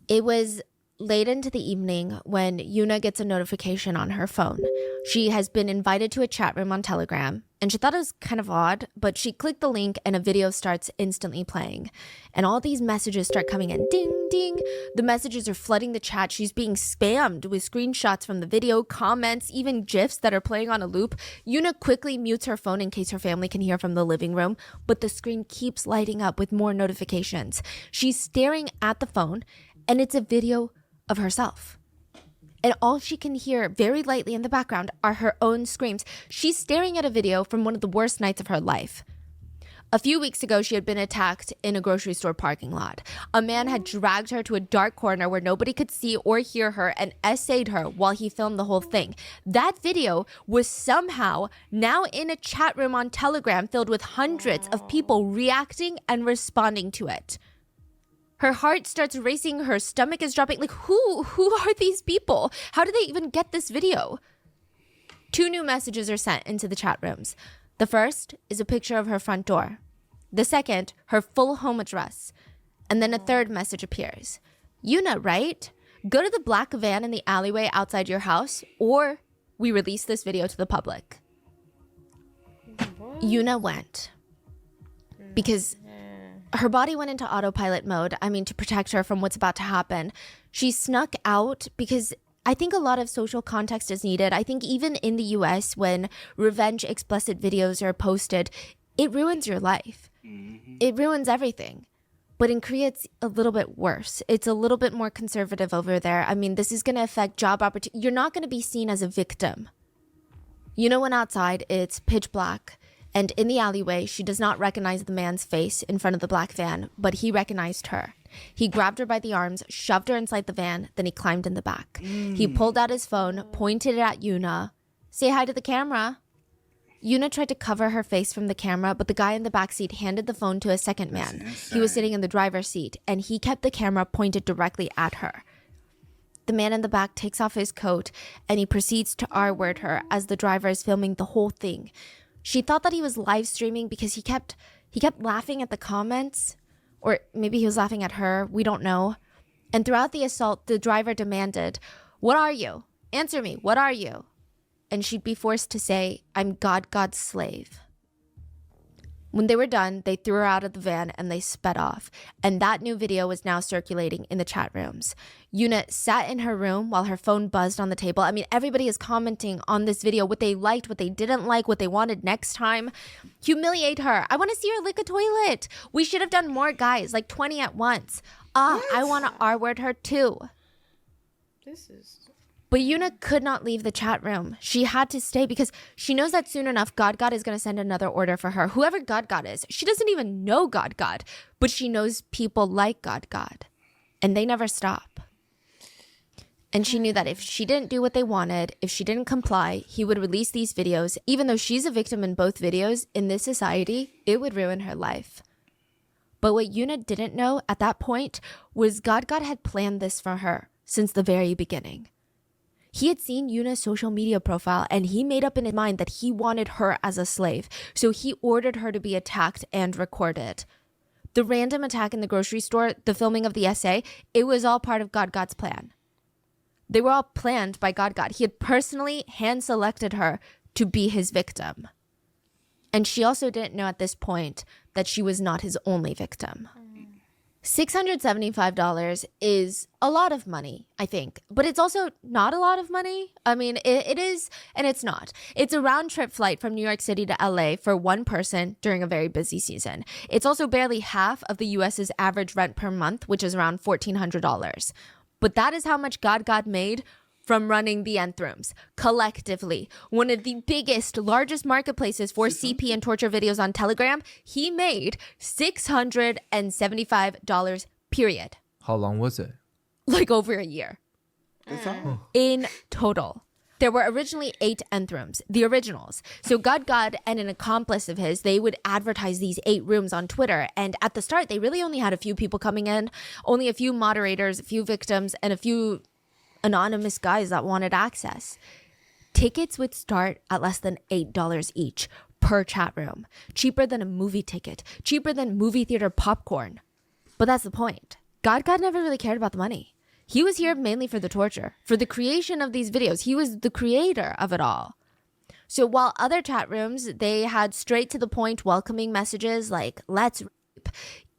It was late into the evening when Yuna gets a notification on her phone. She has been invited to a chat room on Telegram, and she thought it was kind of odd, but she clicked the link and a video starts instantly playing. And all these messages start coming in. Ding, ding. The messages are flooding the chat. She's being spammed with screenshots from the video, comments, even GIFs that are playing on a loop. Yuna quickly mutes her phone in case her family can hear from the living room, but the screen keeps lighting up with more notifications. She's staring at the phone, and it's a video of herself. And all she can hear very lightly in the background are her own screams. She's staring at a video from one of the worst nights of her life. A few weeks ago, she had been attacked in a grocery store parking lot. A man had dragged her to a dark corner where nobody could see or hear her and essayed her while he filmed the whole thing. That video was somehow now in a chat room on Telegram filled with hundreds of people reacting and responding to it. Her heart starts racing, her stomach is dropping. Like, who are these people? How did they even get this video? 2 new messages are sent into the chat rooms. The first is a picture of her front door. The second, her full home address. And then a third message appears. Yuna, right? Go to the black van in the alleyway outside your house, or we release this video to the public. Yuna went. Because her body went into autopilot mode, to protect her from what's about to happen. She snuck out because I think a lot of social context is needed. I think even in the US, when revenge explicit videos are posted, it ruins your life. It ruins everything. But in Korea, it's a little bit worse. It's a little bit more conservative over there. This is going to affect job opportunities. You're not going to be seen as a victim. Yuna went outside, it's pitch black. And in the alleyway, she does not recognize the man's face in front of the black van, but he recognized her. He grabbed her by the arms, shoved her inside the van, then he climbed in the back. He pulled out his phone, pointed it at Yuna. Say hi to the camera. Yuna tried to cover her face from the camera, but the guy in the backseat handed the phone to a second man. He was sitting in the driver's seat, and he kept the camera pointed directly at her. The man in the back takes off his coat, and he proceeds to R-word her as the driver is filming the whole thing. She thought that he was live streaming because he kept laughing at the comments, or maybe he was laughing at her. We don't know. And throughout the assault, the driver demanded, "What are you? Answer me. What are you?" And she'd be forced to say, "I'm God's slave." When they were done, they threw her out of the van and they sped off. And that new video was now circulating in the chat rooms. Yuna sat in her room while her phone buzzed on the table. Everybody is commenting on this video, what they liked, what they didn't like, what they wanted next time. Humiliate her. I want to see her lick a toilet. We should have done more, guys, like 20 at once. I want to R-word her too. But Yuna could not leave the chat room. She had to stay because she knows that soon enough, God is going to send another order for her. Whoever God is. She doesn't even know God, but she knows people like God. And they never stop. And she knew that if she didn't do what they wanted, if she didn't comply, he would release these videos. Even though she's a victim in both videos, in this society, it would ruin her life. But what Yuna didn't know at that point was God had planned this for her since the very beginning. He had seen Yuna's social media profile and he made up in his mind that he wanted her as a slave. So he ordered her to be attacked and recorded. The random attack in the grocery store, the filming of the essay, it was all part of God's plan. They were all planned by God. He had personally hand-selected her to be his victim. And she also didn't know at this point that she was not his only victim. $675 is a lot of money, I think. But it's also not a lot of money. I mean, it is and it's not. It's a round-trip flight from New York City to LA for one person during a very busy season. It's also barely half of the US's average rent per month, which is around $1,400. But that is how much God made from running the Nth Rooms collectively. One of the biggest, largest marketplaces for CP and torture videos on Telegram. He made $675, period. How long was it? Like over a year. In total. There were originally 8 Nth Rooms, the originals. So God and an accomplice of his, they would advertise these 8 rooms on Twitter. And at the start, they really only had a few people coming in, only a few moderators, a few victims, and a few anonymous guys that wanted access. Tickets would start at less than $8 each per chat room. Cheaper than a movie ticket. Cheaper than movie theater popcorn. But that's the point. God never really cared about the money. He was here mainly for the torture, for the creation of these videos. He was the creator of it all. So while other chat rooms, they had straight to the point welcoming messages like, let's rape.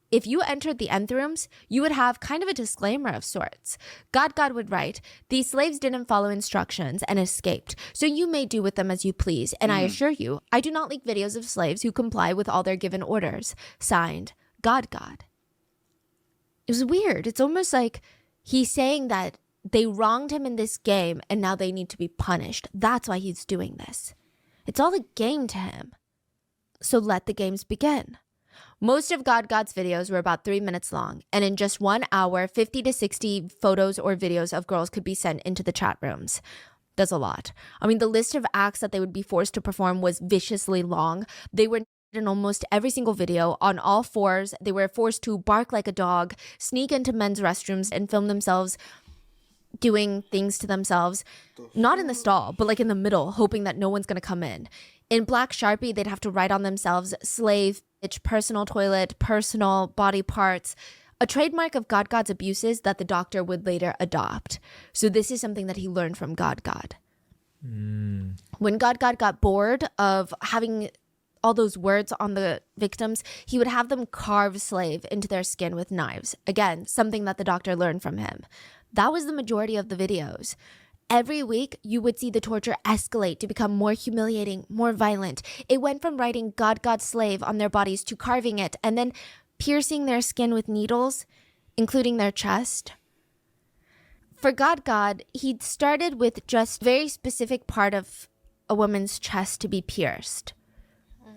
If you entered the Nth Rooms, you would have kind of a disclaimer of sorts. God would write, these slaves didn't follow instructions and escaped, so you may do with them as you please. And I assure you, I do not leak videos of slaves who comply with all their given orders. Signed, God. It was weird. It's almost like he's saying that they wronged him in this game and now they need to be punished. That's why he's doing this. It's all a game to him. So let the games begin. Most of God's videos were about 3 minutes long, and in just 1 hour, 50 to 60 photos or videos of girls could be sent into the chat rooms. That's a lot. I mean, the list of acts that they would be forced to perform was viciously long. They were in almost every single video on all fours. They were forced to bark like a dog, sneak into men's restrooms, and film themselves doing things to themselves. Not in the stall, but like in the middle, hoping that no one's going to come in. In black Sharpie, they'd have to write on themselves, slave, bitch, personal toilet, personal body parts, a trademark of God's abuses that the doctor would later adopt. So this is something that he learned from God. When God got bored of having all those words on the victims, he would have them carve slave into their skin with knives. Again, something that the doctor learned from him. That was the majority of the videos. Every week, you would see the torture escalate to become more humiliating, more violent. It went from writing God slave on their bodies to carving it and then piercing their skin with needles, including their chest. For God, he'd started with just a very specific part of a woman's chest to be pierced.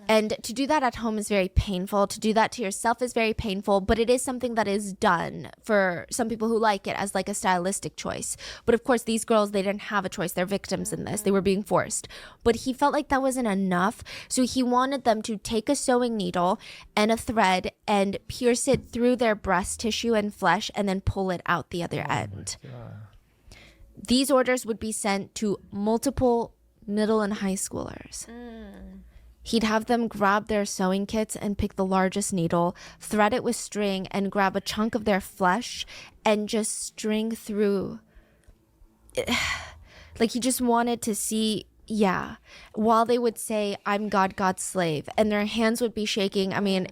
And to do that at home is very painful. To do that to yourself is very painful, but it is something that is done for some people who like it as like a stylistic choice. But of course, these girls, they didn't have a choice. They're victims in this. They were being forced. But he felt like that wasn't enough. So he wanted them to take a sewing needle and a thread and pierce it through their breast tissue and flesh and then pull it out the other end. These orders would be sent to multiple middle and high schoolers. He'd have them grab their sewing kits and pick the largest needle, thread it with string, and grab a chunk of their flesh and just string through. Like he just wanted to see, while they would say, I'm God's slave, and their hands would be shaking. I mean,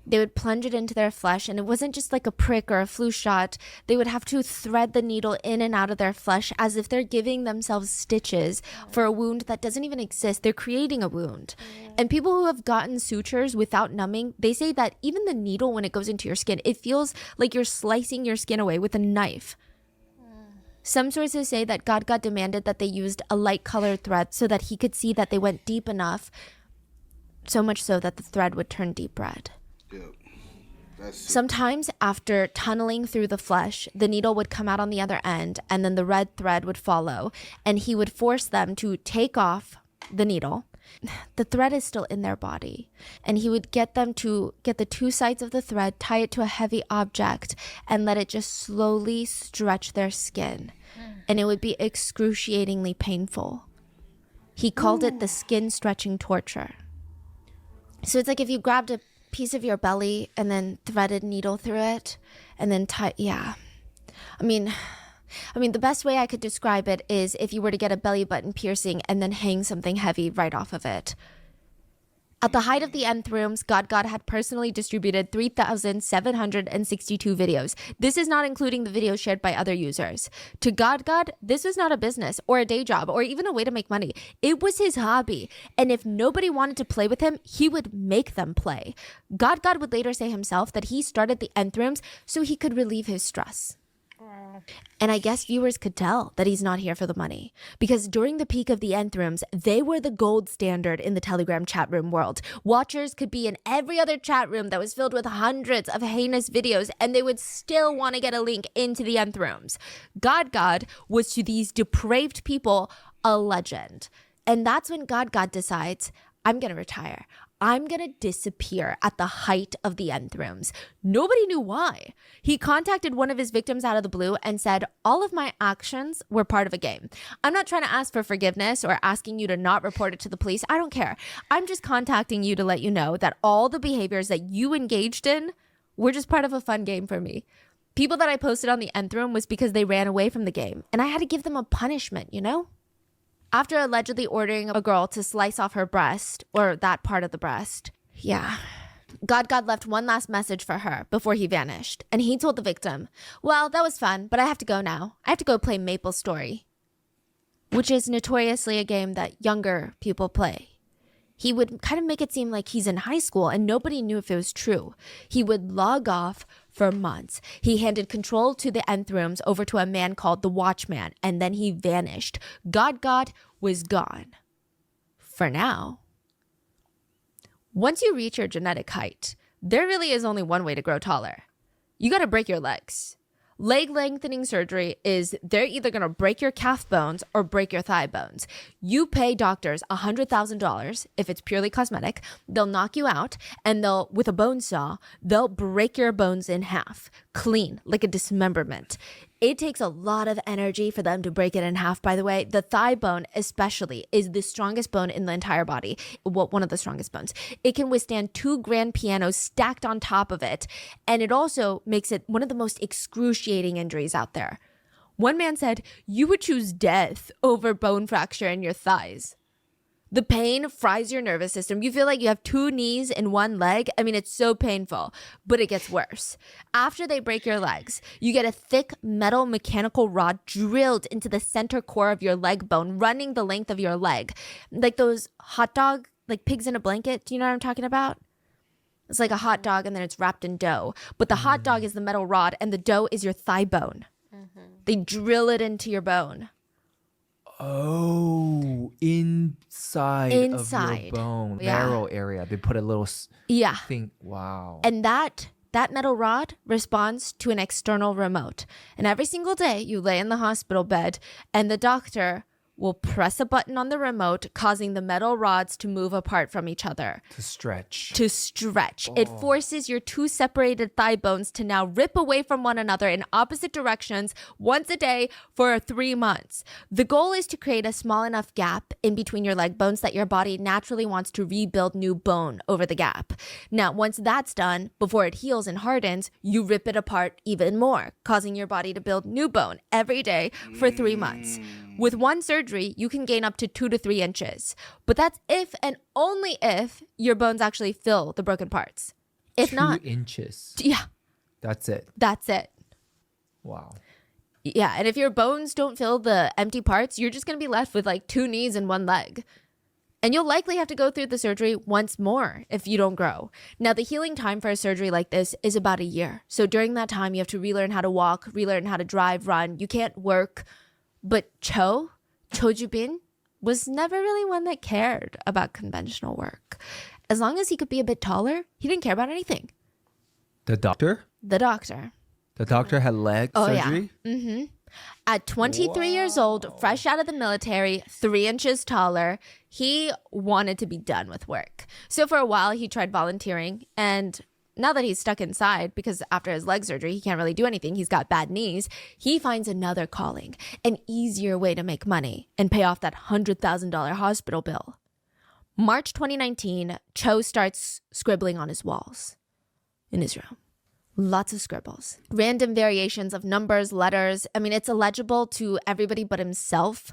they would plunge it into their flesh, and it wasn't just like a prick or a flu shot. They would have to thread the needle in and out of their flesh as if they're giving themselves stitches for a wound that doesn't even exist. They're creating a wound. And people who have gotten sutures without numbing, they say that even the needle, when it goes into your skin, it feels like you're slicing your skin away with a knife. Some sources say that God demanded that they used a light colored thread so that he could see that they went deep enough, so much so that the thread would turn deep red. Sometimes after tunneling through the flesh, the needle would come out on the other end and then the red thread would follow, and he would force them to take off the needle, The thread is still in their body. And he would get them to get the two sides of the thread, tie it to a heavy object, and let it just slowly stretch their skin. And it would be excruciatingly painful. He called it the skin stretching torture. So it's like if you grabbed a piece of your belly and then threaded needle through it and then yeah. I mean, the best way I could describe it is if you were to get a belly button piercing and then hang something heavy right off of it. At the height of the nth rooms, God had personally distributed 3,762 videos. This is not including the videos shared by other users. To God, this was not a business or a day job or even a way to make money. It was his hobby. And if nobody wanted to play with him, he would make them play. God would later say himself that he started the nth rooms so he could relieve his stress. And I guess viewers could tell that he's not here for the money, because during the peak of the nth rooms, they were the gold standard in the Telegram chat room world. Watchers could be in every other chat room that was filled with hundreds of heinous videos, and they would still want to get a link into the nth rooms. God was to these depraved people a legend. And that's when God decides, I'm going to retire. I'm going to disappear at the height of the nth rooms. Nobody knew why. He contacted one of his victims out of the blue and said, all of my actions were part of a game. I'm not trying to ask for forgiveness or asking you to not report it to the police. I don't care. I'm just contacting you to let you know that all the behaviors that you engaged in were just part of a fun game for me. People that I posted on the nth room was because they ran away from the game, and I had to give them a punishment, you know? After allegedly ordering a girl to slice off her breast, or that part of the breast, yeah. God left one last message for her before he vanished. And he told the victim, well, that was fun, but I have to go now. I have to go play Maple Story, which is notoriously a game that younger people play. He would kind of make it seem like he's in high school and nobody knew if it was true. He would log off for months. He handed control to the nth rooms over to a man called the Watchman, and then he vanished. God was gone. For now. Once you reach your genetic height, there really is only one way to grow taller. You gotta break your legs. Leg lengthening surgery is they're either going to break your calf bones or break your thigh bones. You pay doctors $100,000 if it's purely cosmetic. They'll knock you out and with a bone saw, they'll break your bones in half, clean, like a dismemberment. It takes a lot of energy for them to break it in half, by the way. The thigh bone especially is the strongest bone in the entire body. Well, one of the strongest bones. It can withstand 2 grand pianos stacked on top of it. And it also makes it one of the most excruciating injuries out there. One man said, you would choose death over bone fracture in your thighs. The pain fries your nervous system. You feel like you have 2 knees and 1 leg. I mean, it's so painful, but it gets worse. After they break your legs, you get a thick metal mechanical rod drilled into the center core of your leg bone, running the length of your leg. Like those hot dog, like pigs in a blanket. Do you know what I'm talking about? It's like a hot dog and then it's wrapped in dough. But the hot dog is the metal rod and the dough is your thigh bone. They drill it into your bone. Oh, inside of your bone, marrow area. They put a little thing. Wow. And that metal rod responds to an external remote. And every single day you lay in the hospital bed and the doctor will press a button on the remote, causing the metal rods to move apart from each other. To stretch. Oh. It forces your 2 separated thigh bones to now rip away from one another in opposite directions once a day for 3 months. The goal is to create a small enough gap in between your leg bones that your body naturally wants to rebuild new bone over the gap. Now, once that's done, before it heals and hardens, you rip it apart even more, causing your body to build new bone every day for 3 months. With one surgery, you can gain up to 2 to 3 inches. But that's if and only if your bones actually fill the broken parts. If not... 2 inches. Yeah. That's it. Wow. Yeah, and if your bones don't fill the empty parts, you're just going to be left with like 2 knees and 1 leg. And you'll likely have to go through the surgery once more if you don't grow. Now, the healing time for a surgery like this is about a year. So during that time, you have to relearn how to walk, relearn how to drive, run. You can't work. But Cho Ju-bin, was never really one that cared about conventional work. As long as he could be a bit taller, he didn't care about anything. The doctor? The doctor. The doctor had leg surgery? Yeah. At 23 years old, fresh out of the military, 3 inches taller, he wanted to be done with work. So for a while, he tried volunteering. And now that he's stuck inside, because after his leg surgery, he can't really do anything, he's got bad knees, he finds another calling, an easier way to make money and pay off that $100,000 hospital bill. March 2019, Cho starts scribbling on his walls in his room. Lots of scribbles. Random variations of numbers, letters. I mean, it's illegible to everybody but himself.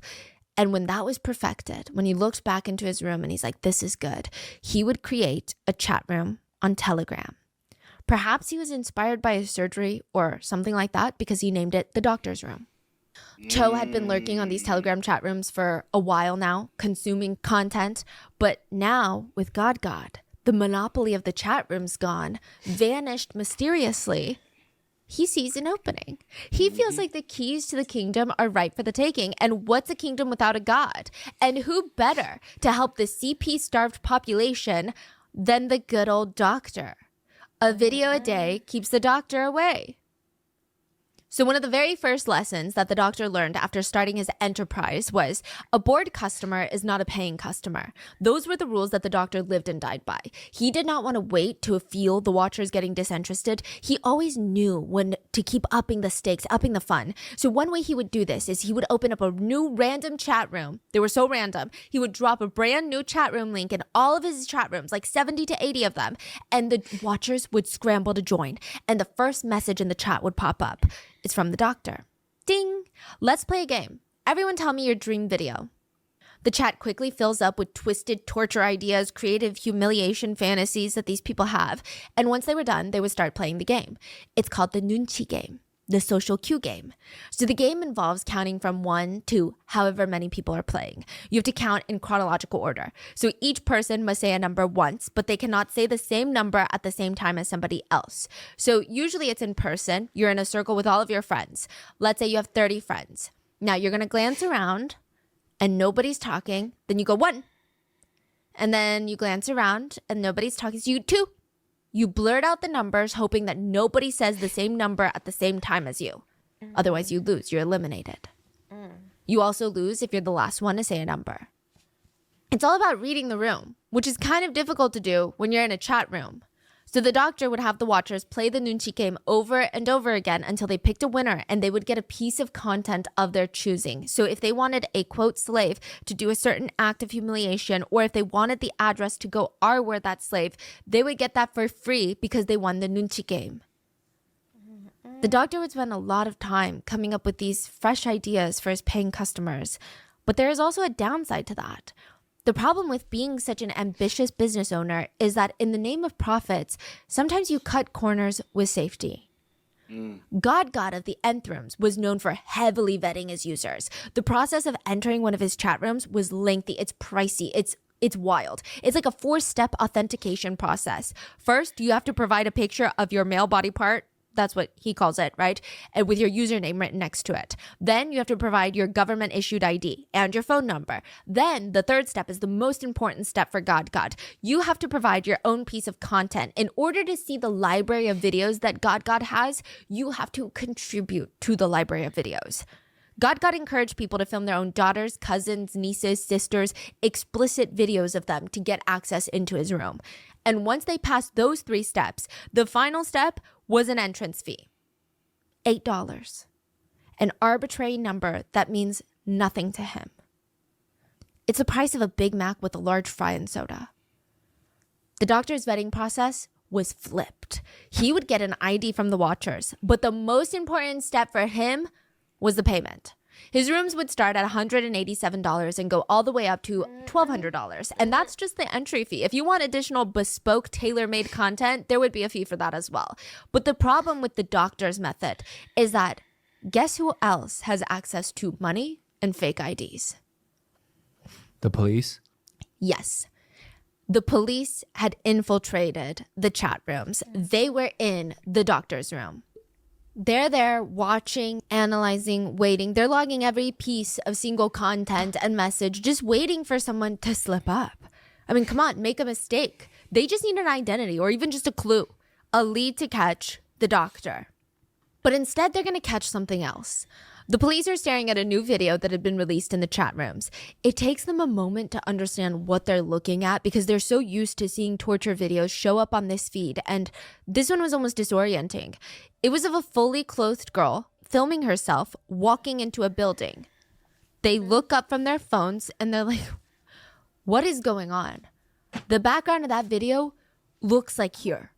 And when that was perfected, when he looked back into his room and he's like, this is good, he would create a chat room on Telegram. Perhaps he was inspired by his surgery or something like that because he named it the doctor's room. Cho had been lurking on these Telegram chat rooms for a while now, consuming content. But now, with God, the monopoly of the chat room's gone, vanished mysteriously. He sees an opening. He feels like the keys to the kingdom are ripe for the taking. And what's a kingdom without a God? And who better to help the CP-starved population than the good old doctor? A video a day keeps the doctor away. So one of the very first lessons that the doctor learned after starting his enterprise was a bored customer is not a paying customer. Those were the rules that the doctor lived and died by. He did not want to wait to feel the watchers getting disinterested. He always knew when to keep upping the stakes, upping the fun. So one way he would do this is he would open up a new random chat room. They were so random. He would drop a brand new chat room link in all of his chat rooms, like 70 to 80 of them. And the watchers would scramble to join. And the first message in the chat would pop up. It's from the doctor. Ding! Let's play a game. Everyone tell me your dream video. The chat quickly fills up with twisted torture ideas, creative humiliation fantasies that these people have. And once they were done, they would start playing the game. It's called the Nunchi game, the social cue game. So the game involves counting from 1 to however many people are playing. You have to count in chronological order. So each person must say a number once, but they cannot say the same number at the same time as somebody else. So usually it's in person. You're in a circle with all of your friends. Let's say you have 30 friends. Now you're going to glance around and nobody's talking. Then you go 1. And then you glance around and nobody's talking. So you 2. You blurt out the numbers, hoping that nobody says the same number at the same time as you. Otherwise, you lose. You're eliminated. You also lose if you're the last one to say a number. It's all about reading the room, which is kind of difficult to do when you're in a chat room. So the doctor would have the watchers play the Nunchi game over and over again until they picked a winner, and they would get a piece of content of their choosing. So if they wanted a, quote, slave to do a certain act of humiliation, or if they wanted the address to go where that slave, they would get that for free because they won the Nunchi game. The doctor would spend a lot of time coming up with these fresh ideas for his paying customers. But there is also a downside to that. The problem with being such an ambitious business owner is that in the name of profits, sometimes you cut corners with safety. God of the Nth Rooms was known for heavily vetting his users. The process of entering one of his chat rooms was lengthy, it's pricey, it's wild. It's like a 4-step authentication process. First, you have to provide a picture of your male body part. That's what he calls it, right? And with your username written next to it. Then you have to provide your government issued ID and your phone number. Then the third step is the most important step for God. You have to provide your own piece of content. In order to see the library of videos that God has, you have to contribute to the library of videos. God encouraged people to film their own daughters, cousins, nieces, sisters, explicit videos of them to get access into his room. And once they passed those 3 steps, the final step was an entrance fee. $8. An arbitrary number that means nothing to him. It's the price of a Big Mac with a large fry and soda. The doctor's vetting process was flipped. He would get an ID from the watchers, but the most important step for him was the payment. His rooms would start at $187 and go all the way up to $1,200. And that's just the entry fee. If you want additional bespoke, tailor-made content, there would be a fee for that as well. But the problem with the doctor's method is that guess who else has access to money and fake IDs? The police? Yes. The police had infiltrated the chat rooms. They were in the doctor's room. They're there watching, analyzing, waiting. They're logging every piece of single content and message, just waiting for someone to slip up. I mean, come on, make a mistake. They just need an identity or even just a clue, a lead to catch the doctor. But instead, they're going to catch something else. The police are staring at a new video that had been released in the chat rooms. It takes them a moment to understand what they're looking at because they're so used to seeing torture videos show up on this feed, and this one was almost disorienting. It was of a fully clothed girl filming herself walking into a building. They look up from their phones and they're like, what is going on? The background of that video looks like here.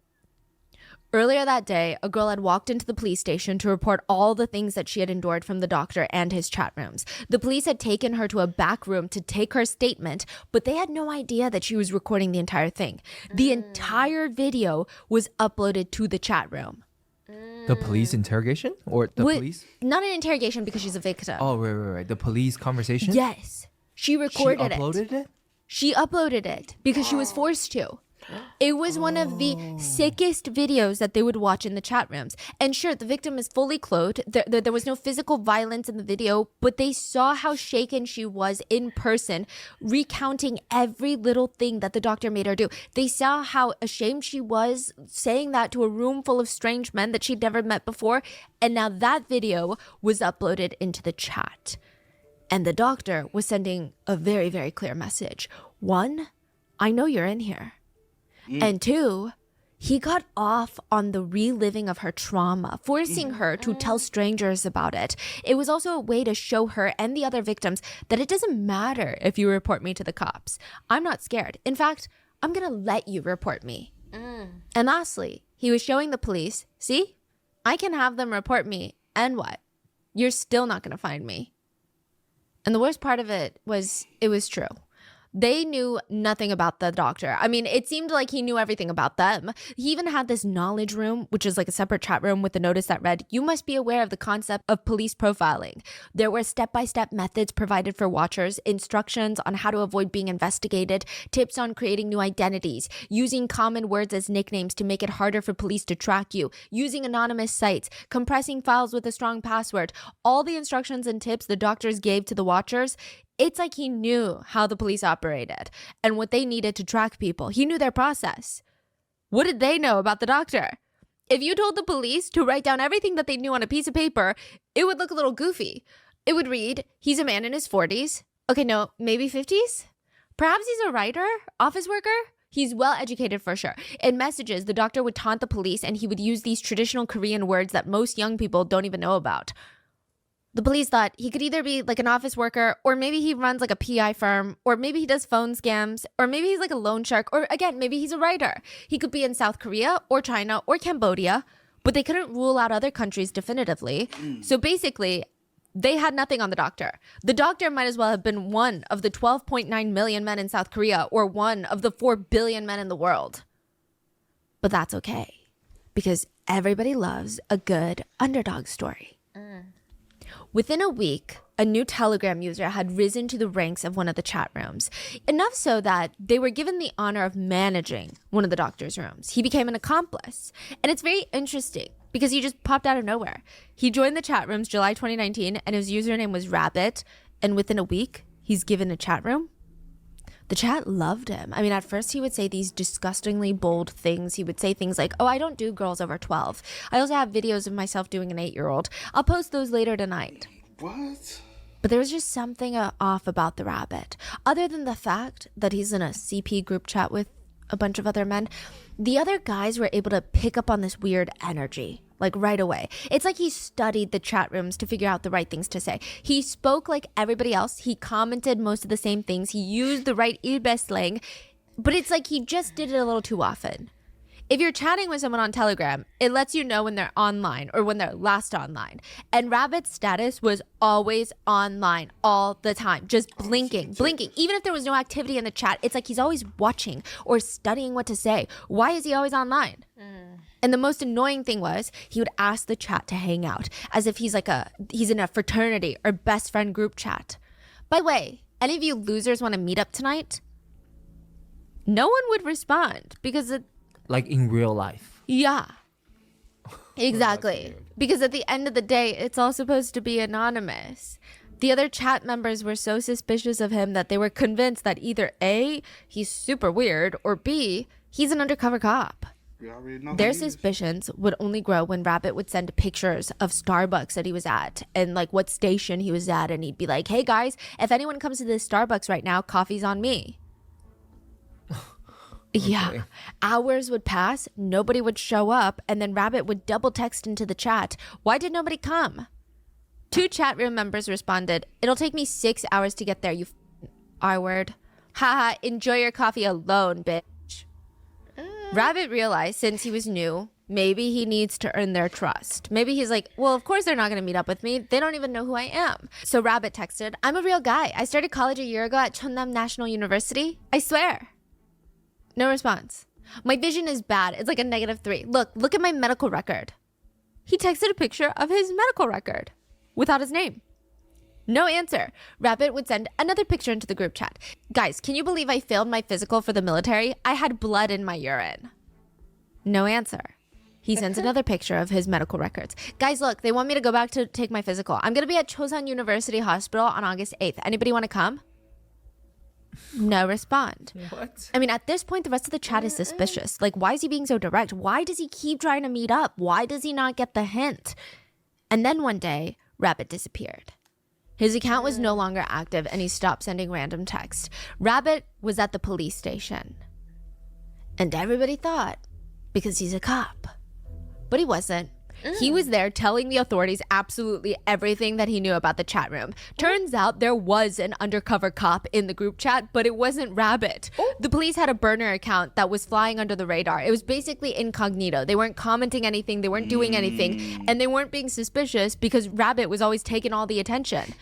Earlier that day, a girl had walked into the police station to report all the things that she had endured from the doctor and his chat rooms. The police had taken her to a back room to take her statement, but they had no idea that she was recording the entire thing. The entire video was uploaded to the chat room. The police interrogation? Or the police? Not an interrogation because she's a victim. Oh, right. The police conversation? Yes. She recorded it. She uploaded it? She uploaded it because she was forced to. It was one of the sickest videos that they would watch in the chat rooms. And sure, the victim is fully clothed. There was no physical violence in the video, but they saw how shaken she was in person, recounting every little thing that the doctor made her do. They saw how ashamed she was saying that to a room full of strange men that she'd never met before. And now that video was uploaded into the chat. And the doctor was sending a very, very clear message. 1, I know you're in here. And 2, he got off on the reliving of her trauma, forcing her to tell strangers about it. It was also a way to show her and the other victims that it doesn't matter if you report me to the cops. I'm not scared. In fact, I'm going to let you report me. And lastly, he was showing the police, see, I can have them report me, and what? You're still not going to find me. And the worst part of it was true. They knew nothing about the doctor. I mean, it seemed like he knew everything about them. He even had this knowledge room, which is like a separate chat room with a notice that read, you must be aware of the concept of police profiling. There were step-by-step methods provided for watchers, instructions on how to avoid being investigated, tips on creating new identities, using common words as nicknames to make it harder for police to track you, using anonymous sites, compressing files with a strong password. All the instructions and tips the doctors gave to the watchers, it's like he knew how the police operated and what they needed to track people. He knew their process. What did they know about the doctor? If you told the police to write down everything that they knew on a piece of paper, it would look a little goofy. It would read, he's a man in his 40s. Okay, no, maybe 50s? Perhaps he's a writer, office worker? He's well educated for sure. In messages, the doctor would taunt the police and he would use these traditional Korean words that most young people don't even know about. The police thought he could either be like an office worker, or maybe he runs like a PI firm, or maybe he does phone scams, or maybe he's like a loan shark, or again, maybe he's a writer. He could be in South Korea or China or Cambodia, but they couldn't rule out other countries definitively. So basically, they had nothing on the doctor. The doctor might as well have been one of the 12.9 million men in South Korea or one of the 4 billion men in the world. But that's okay, because everybody loves a good underdog story. Within a week, a new Telegram user had risen to the ranks of one of the chat rooms, enough so that they were given the honor of managing one of the doctor's rooms. He became an accomplice. And it's very interesting because he just popped out of nowhere. He joined the chat rooms July 2019 and his username was Rabbit. And within a week, he's given a chat room. The chat loved him. I mean, at first he would say these disgustingly bold things. He would say things like, oh, I don't do girls over 12. I also have videos of myself doing an 8-year-old. I'll post those later tonight. What? But there was just something off about the Rabbit. Other than the fact that he's in a CP group chat with a bunch of other men, the other guys were able to pick up on this weird energy, like right away. It's like he studied the chat rooms to figure out the right things to say. He spoke like everybody else. He commented most of the same things. He used the right Ilbe slang, but it's like he just did it a little too often. If you're chatting with someone on Telegram, it lets you know when they're online or when they're last online. And Rabbit's status was always online all the time, just blinking. Even if there was no activity in the chat, it's like he's always watching or studying what to say. Why is he always online? And the most annoying thing was he would ask the chat to hang out as if he's in a fraternity or best friend group chat. By the way, any of you losers want to meet up tonight? No one would respond because like in real life. Yeah, exactly. Because at the end of the day, it's all supposed to be anonymous. The other chat members were so suspicious of him that they were convinced that either A, he's super weird, or B, he's an undercover cop. You already know Their who he is. suspicions would only grow when Rabbit would send pictures of Starbucks that he was at and like what station he was at. And he'd be like, hey guys, if anyone comes to this Starbucks right now, coffee's on me. Yeah. Hours would pass, nobody would show up, and then Rabbit would double text into the chat, why did nobody come? 2 chat room members responded, it'll take me 6 hours to get there, you R-word. Haha, enjoy your coffee alone, bitch. Rabbit realized since he was new, maybe he needs to earn their trust. Maybe he's like, well, of course they're not going to meet up with me. They don't even know who I am. So Rabbit texted, I'm a real guy. I started college a year ago at Cheonnam National University. I swear. No response. My vision is bad. It's like a -3. Look at my medical record. He texted a picture of his medical record without his name. No answer. Rabbit would send another picture into the group chat. Guys, can you believe I failed my physical for the military? I had blood in my urine. No answer. He sends another picture of his medical records. Guys, look, they want me to go back to take my physical. I'm going to be at Chosun University Hospital on August 8th. Anybody want to come? No respond. What? I mean, at this point, the rest of the chat is suspicious. Like, why is he being so direct? Why does he keep trying to meet up? Why does he not get the hint? And then one day, Rabbit disappeared. His account was no longer active and he stopped sending random texts. Rabbit was at the police station. And everybody thought, because he's a cop. But he wasn't. He was there telling the authorities absolutely everything that he knew about the chat room. Turns out there was an undercover cop in the group chat, but it wasn't Rabbit. The police had a burner account that was flying under the radar. It was basically incognito. They weren't commenting anything. They weren't doing anything. And they weren't being suspicious because Rabbit was always taking all the attention.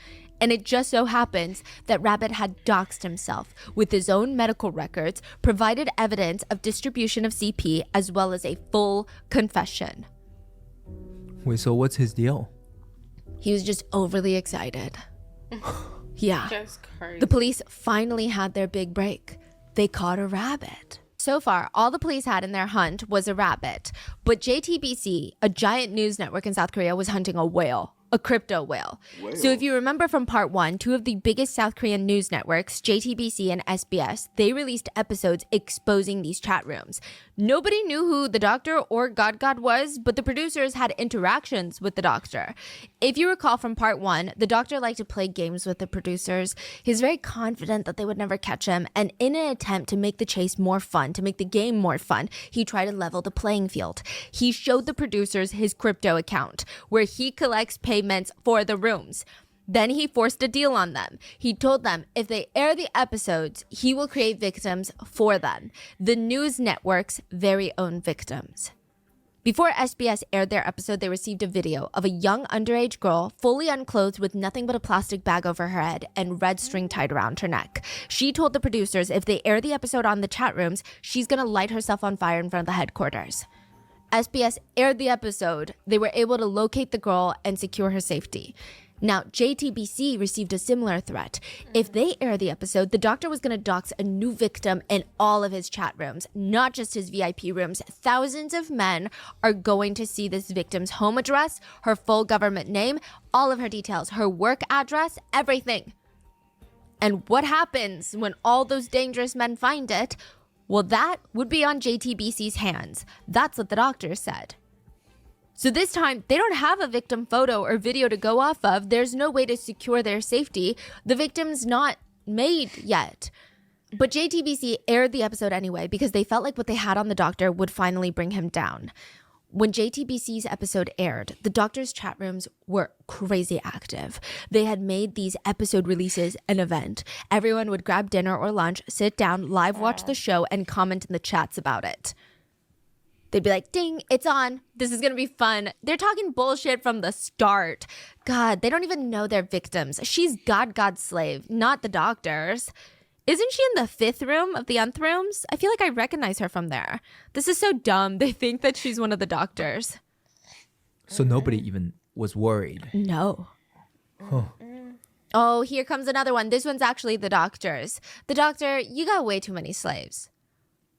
And it just so happens that Rabbit had doxed himself with his own medical records, provided evidence of distribution of CP, as well as a full confession. Wait, so what's his deal? He was just overly excited. Yeah. That's crazy. The police finally had their big break. They caught a rabbit. So far, all the police had in their hunt was a rabbit. But JTBC, a giant news network in South Korea, was hunting a whale. A crypto whale. So if you remember from part 1, 2 of the biggest South Korean news networks, JTBC and SBS, they released episodes exposing these chat rooms. Nobody knew who the doctor or God was, but the producers had interactions with the doctor. If you recall from part 1, the doctor liked to play games with the producers. He was very confident that they would never catch him, and in an attempt to make the chase more fun, to make the game more fun, he tried to level the playing field. He showed the producers his crypto account, where he collects payments for the rooms. Then he forced a deal on them. He told them if they air the episodes, he will create victims for them. The news network's very own victims. Before SBS aired their episode, they received a video of a young underage girl fully unclothed with nothing but a plastic bag over her head and red string tied around her neck. She told the producers if they air the episode on the chat rooms, she's gonna light herself on fire in front of the headquarters. SBS aired the episode. They were able to locate the girl and secure her safety. Now, JTBC received a similar threat. If they air the episode, the doctor was going to dox a new victim in all of his chat rooms, not just his VIP rooms. Thousands of men are going to see this victim's home address, her full government name, all of her details, her work address, everything. And what happens when all those dangerous men find it? Well, that would be on JTBC's hands. That's what the doctor said. So this time, they don't have a victim photo or video to go off of. There's no way to secure their safety. The victim's not made yet. But JTBC aired the episode anyway because they felt like what they had on the doctor would finally bring him down. When JTBC's episode aired, the doctor's chat rooms were crazy active. They had made these episode releases an event. Everyone would grab dinner or lunch, sit down, live watch the show, and comment in the chats about it. They'd be like, ding, it's on. This is going to be fun. They're talking bullshit from the start. God, they don't even know they're victims. She's God's slave, not the doctors. Isn't she in the 5th room of the nth rooms? I feel like I recognize her from there. This is so dumb. They think that she's one of the doctors. So nobody even was worried. No. Huh. Oh, here comes another one. This one's actually the doctor's. The doctor, you got way too many slaves.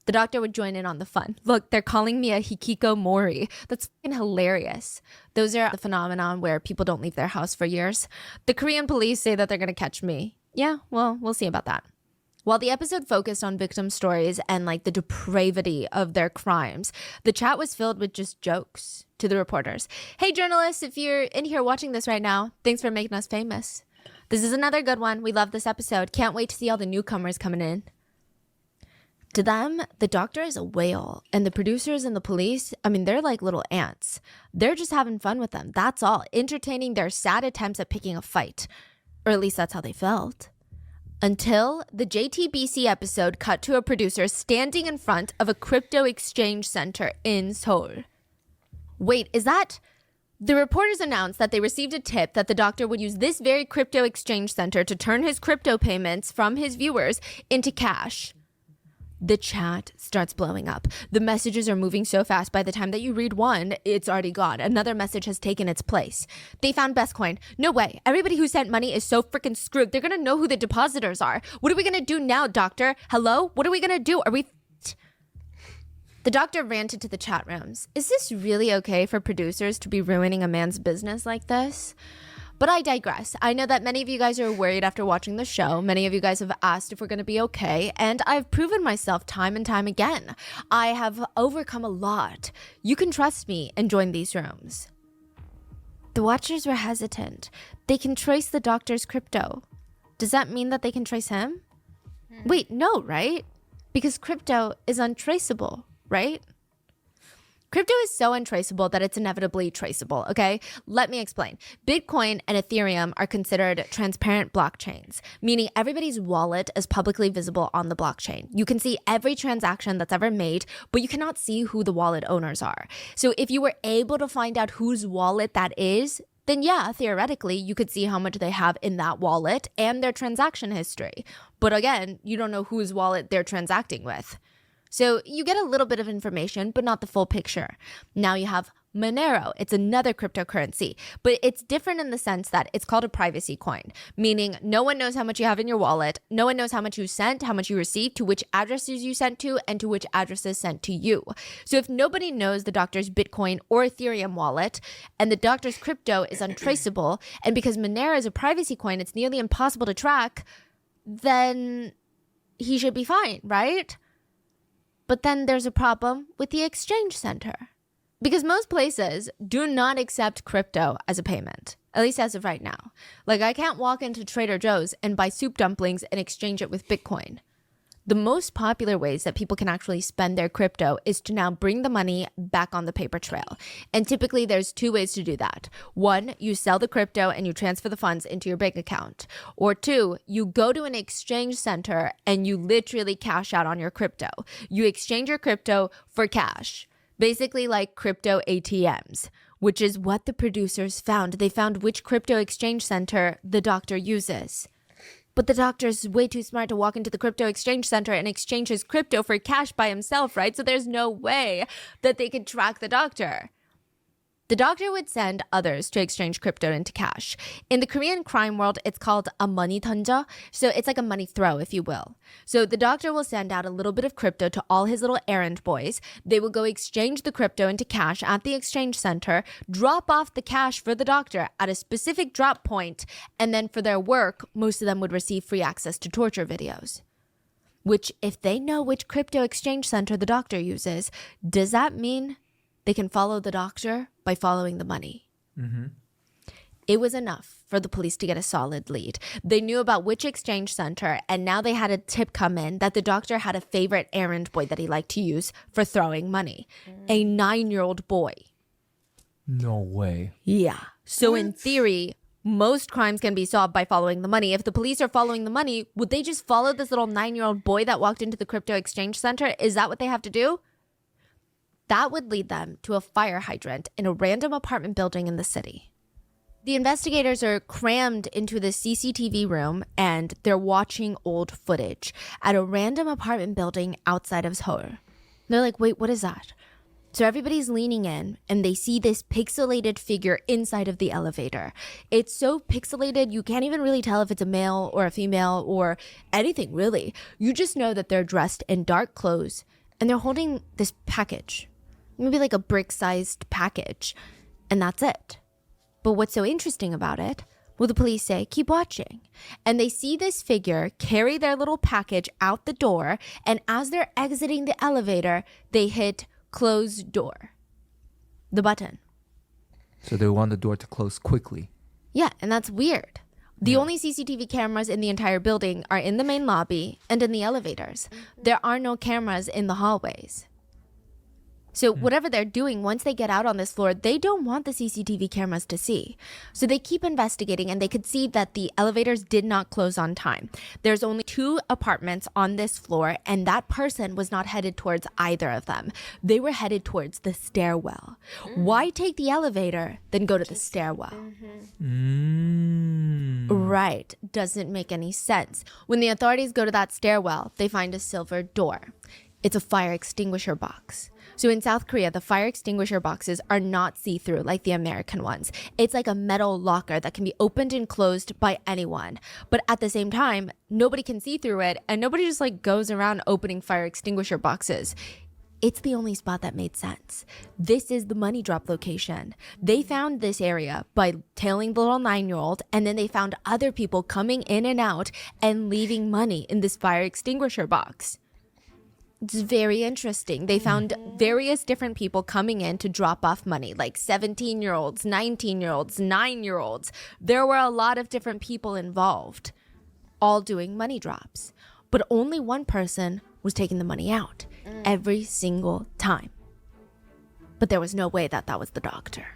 The doctor would join in on the fun. Look, they're calling me a hikikomori. That's fucking hilarious. Those are the phenomenon where people don't leave their house for years. The Korean police say that they're going to catch me. Yeah, well, we'll see about that. While the episode focused on victim stories and like the depravity of their crimes, the chat was filled with just jokes to the reporters. Hey, journalists, if you're in here watching this right now, thanks for making us famous. This is another good one. We love this episode. Can't wait to see all the newcomers coming in. To them, the doctor is a whale, and the producers and the police, I mean, they're like little ants. They're just having fun with them. That's all. Entertaining their sad attempts at picking a fight. Or at least that's how they felt. Until the JTBC episode cut to a producer standing in front of a crypto exchange center in Seoul. Wait, is that... The reporters announced that they received a tip that the doctor would use this very crypto exchange center to turn his crypto payments from his viewers into cash. The chat starts blowing up. The messages are moving so fast by the time that you read one, it's already gone. Another message has taken its place. They found best coin. No way. Everybody who sent money is so freaking screwed. They're gonna know who the depositors are. What are we gonna do now, doctor? Hello? What are we gonna do? Are we... The doctor ranted to the chat rooms. Is this really okay for producers to be ruining a man's business like this? But I digress. I know that many of you guys are worried after watching the show. Many of you guys have asked if we're going to be okay. And I've proven myself time and time again. I have overcome a lot. You can trust me and join these rooms. The watchers were hesitant. They can trace the doctor's crypto. Does that mean that they can trace him? Wait, no, right? Because crypto is untraceable, right? Crypto is so untraceable that it's inevitably traceable, okay? Let me explain. Bitcoin and Ethereum are considered transparent blockchains, meaning everybody's wallet is publicly visible on the blockchain. You can see every transaction that's ever made, but you cannot see who the wallet owners are. So if you were able to find out whose wallet that is, then yeah, theoretically, you could see how much they have in that wallet and their transaction history. But again, you don't know whose wallet they're transacting with. So you get a little bit of information, but not the full picture. Now you have Monero. It's another cryptocurrency, but it's different in the sense that it's called a privacy coin, meaning no one knows how much you have in your wallet. No one knows how much you sent, how much you received, to which addresses you sent to, and to which addresses sent to you. So if nobody knows the doctor's Bitcoin or Ethereum wallet, and the doctor's crypto is untraceable, and because Monero is a privacy coin, it's nearly impossible to track, then he should be fine, right? But then there's a problem with the exchange center. Because most places do not accept crypto as a payment, at least as of right now. Like, I can't walk into Trader Joe's and buy soup dumplings and exchange it with Bitcoin. The most popular ways that people can actually spend their crypto is to now bring the money back on the paper trail. And typically there's two ways to do that. One, you sell the crypto and you transfer the funds into your bank account. Or two, you go to an exchange center and you literally cash out on your crypto. You exchange your crypto for cash. Basically like crypto ATMs, which is what the producers found. They found which crypto exchange center the doctor uses. But the doctor's way too smart to walk into the crypto exchange center and exchange his crypto for cash by himself, right? So there's no way that they could track the doctor. The doctor would send others to exchange crypto into cash. In the Korean crime world, it's called a money 던져. So it's like a money throw, if you will. So the doctor will send out a little bit of crypto to all his little errand boys. They will go exchange the crypto into cash at the exchange center, drop off the cash for the doctor at a specific drop point, and then for their work, most of them would receive free access to torture videos. Which, if they know which crypto exchange center the doctor uses, does that mean they can follow the doctor by following the money? Mm-hmm. It was enough for the police to get a solid lead. They knew about which exchange center, and now they had a tip come in that the doctor had a favorite errand boy that he liked to use for throwing money. A 9-year-old boy. No way. Yeah. So in theory, most crimes can be solved by following the money. If the police are following the money, would they just follow this little 9-year-old boy that walked into the crypto exchange center? Is that what they have to do? That would lead them to a fire hydrant in a random apartment building in the city. The investigators are crammed into the CCTV room and they're watching old footage at a random apartment building outside of Seoul. They're like, wait, what is that? So everybody's leaning in and they see this pixelated figure inside of the elevator. It's so pixelated, you can't even really tell if it's a male or a female or anything really. You just know that they're dressed in dark clothes and they're holding this package. Maybe like a brick-sized package, and that's it. But what's so interesting about it, Well, the police say, keep watching. And they see this figure carry their little package out the door. And as they're exiting the elevator, they hit close door. The button. So they want the door to close quickly. Yeah, and that's weird. The only CCTV cameras in the entire building are in the main lobby and in the elevators. There are no cameras in the hallways. So whatever they're doing, once they get out on this floor, they don't want the CCTV cameras to see. So they keep investigating, and they could see that the elevators did not close on time. There's only 2 apartments on this floor, and that person was not headed towards either of them. They were headed towards the stairwell. Why take the elevator, then go to the stairwell? Right. Doesn't make any sense. When the authorities go to that stairwell, they find a silver door. It's a fire extinguisher box. So in South Korea, the fire extinguisher boxes are not see-through like the American ones. It's like a metal locker that can be opened and closed by anyone. But at the same time, nobody can see through it, and nobody just like goes around opening fire extinguisher boxes. It's the only spot that made sense. This is the money drop location. They found this area by tailing the little 9-year-old, and then they found other people coming in and out and leaving money in this fire extinguisher box. It's very interesting. They found various different people coming in to drop off money, like 17-year-olds, 19-year-olds, 9-year-olds. There were a lot of different people involved, all doing money drops. But only one person was taking the money out every single time. But there was no way that that was the doctor.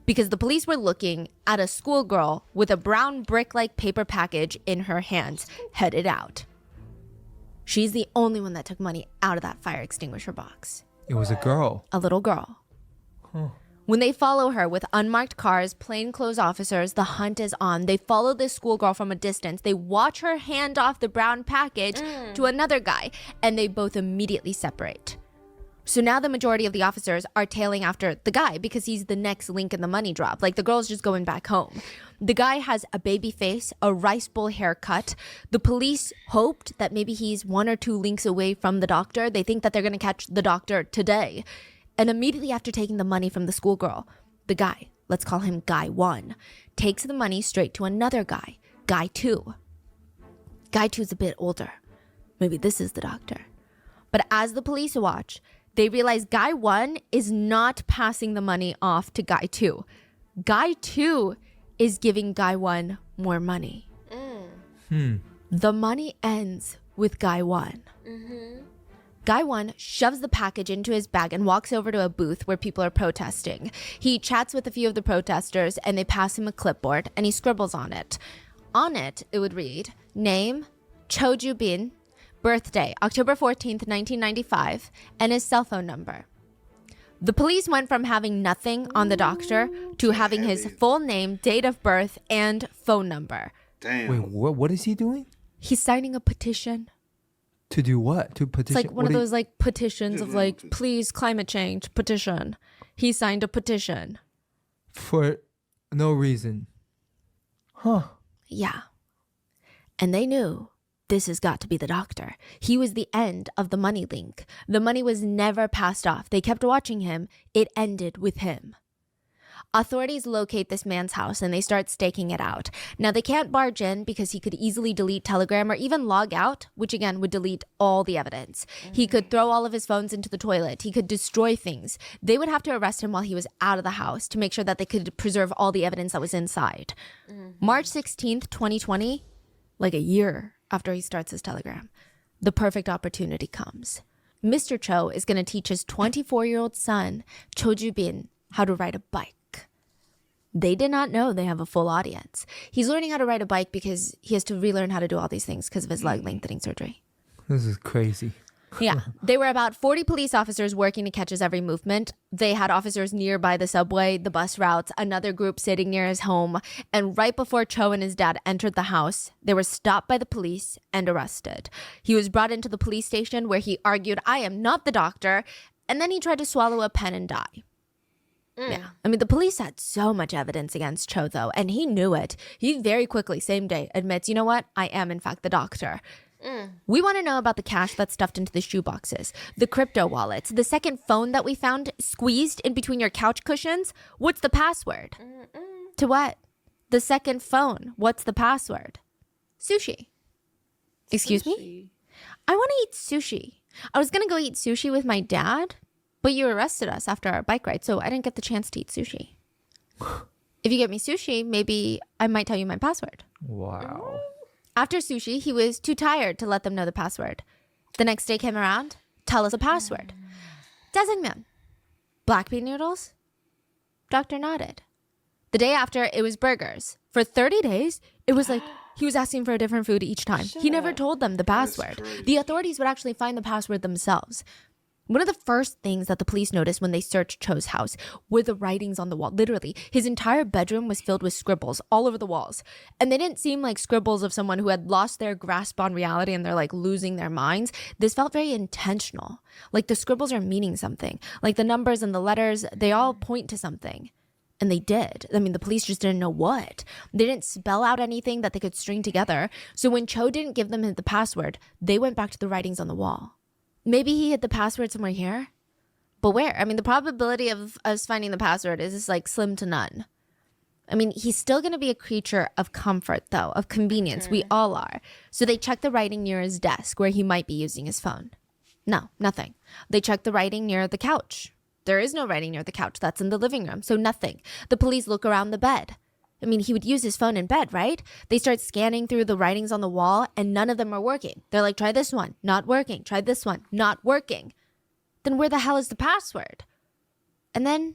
Because the police were looking at a schoolgirl with a brown brick-like paper package in her hands, headed out. She's the only one that took money out of that fire extinguisher box. It was a girl. A little girl. When they follow her with unmarked cars, plainclothes officers, the hunt is on. They follow this schoolgirl from a distance. They watch her hand off the brown package to another guy, and they both immediately separate. So now the majority of the officers are tailing after the guy because he's the next link in the money drop. Like, the girl's just going back home. The guy has a baby face, a rice bowl haircut. The police hoped that maybe he's 1 or 2 links away from the doctor. They think that they're going to catch the doctor today. And immediately after taking the money from the schoolgirl, the guy, let's call him Guy 1, takes the money straight to another guy, Guy 2. Guy 2's a bit older. Maybe this is the doctor. But as the police watch, they realize Guy 1 is not passing the money off to Guy 2. Guy 2 is giving Guy 1 more money. The money ends with Guy 1. Guy 1 shoves the package into his bag and walks over to a booth where people are protesting. He chats with a few of the protesters, and they pass him a clipboard, and he scribbles on it. On it, it would read, name, Cho Ju-bin, birthday, October 14th, 1995, and his cell phone number. The police went from having nothing on the doctor to having his full name, date of birth, and phone number. Damn. Wait, what is he doing? He's signing a petition. To do what? To petition? It's like one of those like petitions of like, please climate change, petition. He signed a petition. For no reason. Huh. Yeah. And they knew this has got to be the doctor. He was the end of the money link. The money was never passed off. They kept watching him. It ended with him. Authorities locate this man's house and they start staking it out. Now, they can't barge in because he could easily delete Telegram or even log out, which again would delete all the evidence. He could throw all of his phones into the toilet. He could destroy things. They would have to arrest him while he was out of the house to make sure that they could preserve all the evidence that was inside. March 16th, 2020, like a year after he starts his Telegram, the perfect opportunity comes. Mr. Cho is going to teach his 24-year-old son, Cho Ju-bin, how to ride a bike. They did not know they have a full audience. He's learning how to ride a bike because he has to relearn how to do all these things because of his leg lengthening surgery. This is crazy. Yeah. There were about 40 police officers working to catch his every movement. They had officers nearby the subway, the bus routes, another group sitting near his home. And right before Cho and his dad entered the house, they were stopped by the police and arrested. He was brought into the police station where he argued, I am not the doctor. And then he tried to swallow a pen and die. Yeah. I mean, the police had so much evidence against Cho, though, and he knew it. He very quickly, same day, admits, you know what? I am, in fact, the doctor. We want to know about the cash that's stuffed into the shoe boxes, the crypto wallets, the second phone that we found squeezed in between your couch cushions. What's the password? To what? The second phone, what's the password? Sushi. Excuse me? I want to eat sushi. I was going to go eat sushi with my dad, but you arrested us after our bike ride, so I didn't get the chance to eat sushi. If you get me sushi, maybe I might tell you my password. Wow. After sushi, he was too tired to let them know the password. The next day came around. Tell us a password. 짜장면. Black bean noodles? Doctor nodded. The day after, it was burgers. For 30 days, it was like he was asking for a different food each time. He never told them the password. The authorities would actually find the password themselves. One of the first things that the police noticed when they searched Cho's house were the writings on the wall. Literally, his entire bedroom was filled with scribbles all over the walls. And they didn't seem like scribbles of someone who had lost their grasp on reality and they're like losing their minds. This felt very intentional. Like the scribbles are meaning something. Like the numbers and the letters, they all point to something. And they did. I mean, the police just didn't know what. They didn't spell out anything that they could string together. So when Cho didn't give them the password, they went back to the writings on the wall. Maybe he hid the password somewhere here. But where? I mean, the probability of us finding the password is just like slim to none. I mean, he's still going to be a creature of comfort, though, of convenience. We all are. So they checked the writing near his desk where he might be using his phone. No, nothing. They checked the writing near the couch. There is no writing near the couch. That's in the living room. So nothing. The police look around the bed. I mean, he would use his phone in bed, right? They start scanning through the writings on the wall and none of them are working. They're like, try this one, not working. Try this one, not working. Then where the hell is the password? And then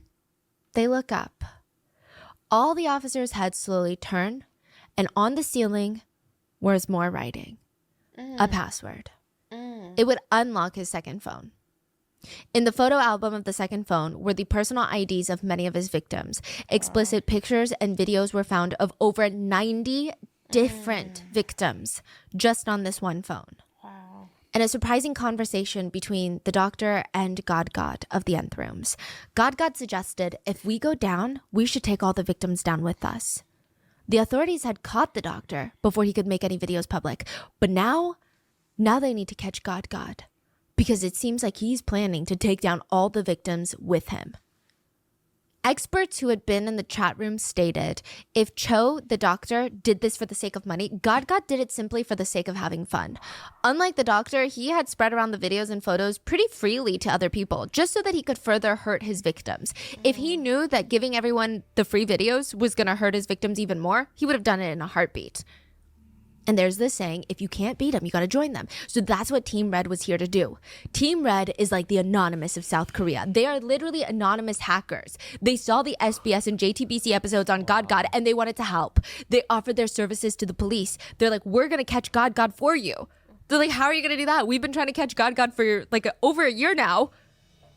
they look up. All the officers' heads slowly turn and on the ceiling was more writing. A password. It would unlock his second phone. In the photo album of the second phone were the personal IDs of many of his victims. Explicit pictures and videos were found of over 90 different victims just on this one phone. Wow. And a surprising conversation between the doctor and God of the Nth Rooms. God suggested if we go down, we should take all the victims down with us. The authorities had caught the doctor before he could make any videos public. But now they need to catch God. Because it seems like he's planning to take down all the victims with him. Experts who had been in the chat room stated, if Cho, the doctor, did this for the sake of money, God did it simply for the sake of having fun. Unlike the doctor, he had spread around the videos and photos pretty freely to other people, just so that he could further hurt his victims. If he knew that giving everyone the free videos was going to hurt his victims even more, he would have done it in a heartbeat. And there's this saying, if you can't beat them, you got to join them. So that's what Team Red was here to do. Team Red is like the Anonymous of South Korea. They are literally anonymous hackers. They saw the SBS and JTBC episodes on God, and they wanted to help. They offered their services to the police. They're like, we're going to catch God for you. They're like, how are you going to do that? We've been trying to catch God for like over a year now.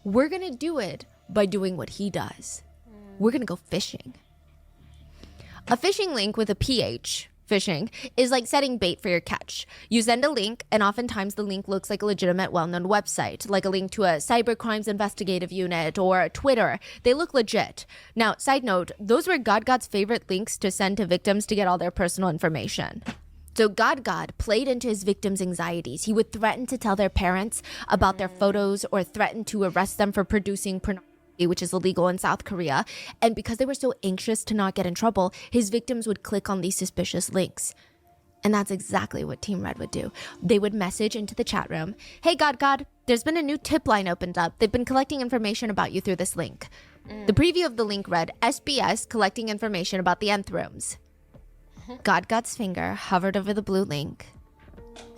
We're going to do it by doing what he does. We're going to go fishing. A fishing link with a PH, fishing, is like setting bait for your catch. You send a link, and oftentimes the link looks like a legitimate, well-known website, like a link to a cybercrimes investigative unit or Twitter. They look legit. Now, side note, those were God's favorite links to send to victims to get all their personal information. So God played into his victims' anxieties. He would threaten to tell their parents about their photos or threaten to arrest them for producing pornography, which is illegal in South Korea. And because they were so anxious to not get in trouble, his victims would click on these suspicious links. And that's exactly what Team Red would do. They would message into the chat room, hey, God, there's been a new tip line opened up. They've been collecting information about you through this link. The preview of the link read, SBS collecting information about the Nth Rooms. God's finger hovered over the blue link,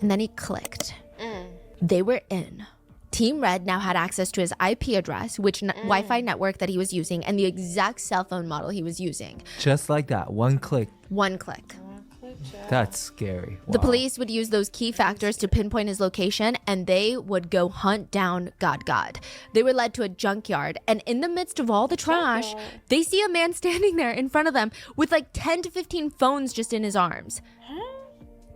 and then he clicked. They were in. Team Red now had access to his IP address, which Wi-Fi network that he was using, and the exact cell phone model he was using. Just like that, one click. One click. That's scary. Wow. The police would use those key factors to pinpoint his location, and they would go hunt down God. They were led to a junkyard, and in the midst of all the trash, they see a man standing there in front of them with like 10 to 15 phones just in his arms.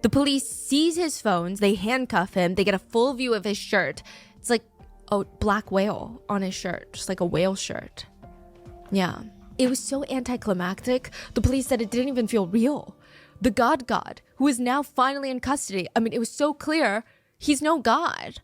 The police seize his phones, they handcuff him, they get a full view of his shirt. It's like a black whale on his shirt, just like a whale shirt. Yeah. It was so anticlimactic, the police said it didn't even feel real. The God, who is now finally in custody, I mean, it was so clear he's no God.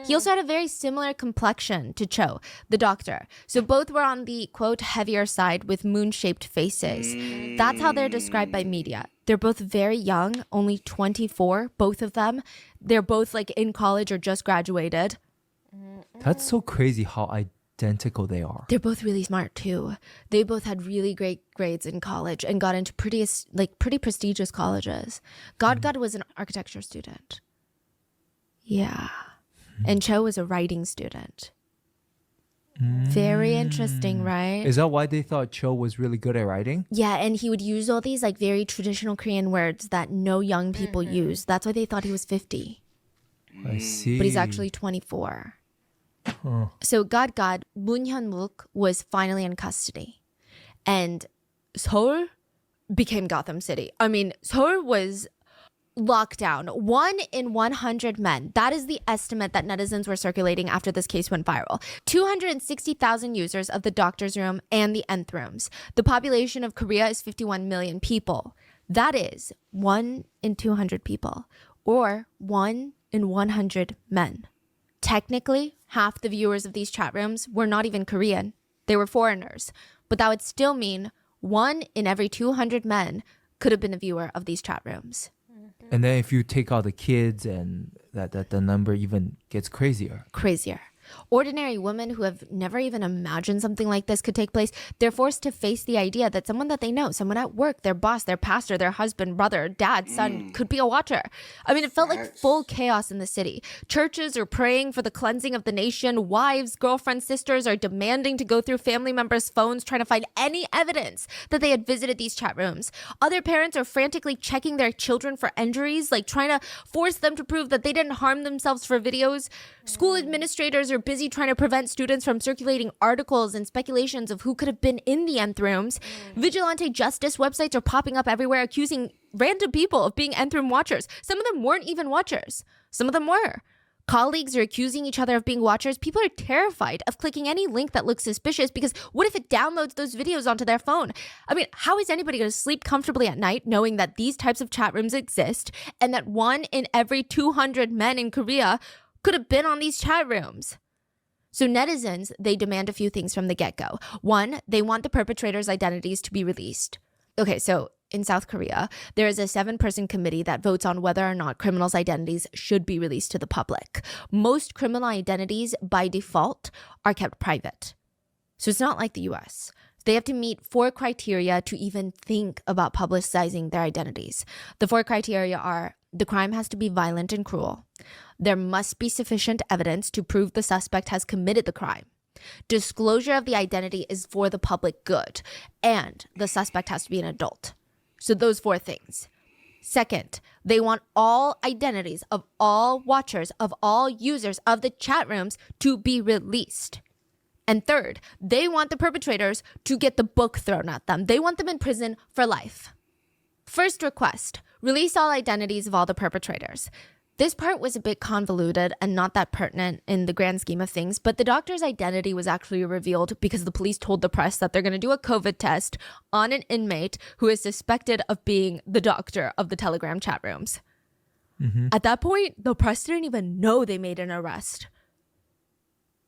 He also had a very similar complexion to Cho, the doctor. So both were on the, quote, heavier side with moon-shaped faces. That's how they're described by media. They're both very young, only 24, both of them. They're both like in college or just graduated. That's so crazy how identical they are. They're both really smart too. They both had really great grades in college and got into pretty prestigious colleges. God was an architecture student. Yeah. And Cho was a writing student. Very interesting, right? Is that why they thought Cho was really good at writing? Yeah, and he would use all these like very traditional Korean words that no young people use. That's why they thought he was 50. I see. But he's actually 24. So God, Moon Hyun-wook was finally in custody. And Seoul became Gotham City. I mean, Seoul was lockdown. 1 in 100 men. That is the estimate that netizens were circulating after this case went viral. 260,000 users of the doctor's room and the nth rooms. The population of Korea is 51 million people. That is 1 in 200 people, or 1 in 100 men. Technically, half the viewers of these chat rooms were not even Korean. They were foreigners. But that would still mean 1 in every 200 men could have been a viewer of these chat rooms. And then if you take out the kids, and that the number even gets crazier. Ordinary women who have never even imagined something like this could take place, they're forced to face the idea that someone that they know, someone at work, their boss, their pastor, their husband, brother, dad, son, could be a watcher. I mean, it felt like full chaos in the city. Churches are praying for the cleansing of the nation. Wives, girlfriends, sisters are demanding to go through family members' phones trying to find any evidence that they had visited these chat rooms. Other parents are frantically checking their children for injuries, like trying to force them to prove that they didn't harm themselves for videos. School administrators are busy trying to prevent students from circulating articles and speculations of who could have been in the nth rooms. Vigilante justice websites are popping up everywhere accusing random people of being nth room watchers. Some of them weren't even watchers. Some of them were. Colleagues are accusing each other of being watchers. People are terrified of clicking any link that looks suspicious because what if it downloads those videos onto their phone? I mean, how is anybody going to sleep comfortably at night knowing that these types of chat rooms exist and that 1 in every 200 men in Korea could have been on these chat rooms? So netizens, they demand a few things from the get-go. 1, they want the perpetrators' identities to be released. Okay, so in South Korea, there is a 7-person committee that votes on whether or not criminals' identities should be released to the public. Most criminal identities, by default, are kept private. So it's not like the US. They have to meet 4 criteria to even think about publicizing their identities. The 4 criteria are: the crime has to be violent and cruel. There must be sufficient evidence to prove the suspect has committed the crime. Disclosure of the identity is for the public good. And the suspect has to be an adult. So those 4 things. Second, they want all identities of all watchers, of all users of the chat rooms to be released. And third, they want the perpetrators to get the book thrown at them. They want them in prison for life. First request, release all identities of all the perpetrators. This part was a bit convoluted and not that pertinent in the grand scheme of things, but the doctor's identity was actually revealed because the police told the press that they're going to do a COVID test on an inmate who is suspected of being the doctor of the Telegram chat rooms. At that point, the press didn't even know they made an arrest.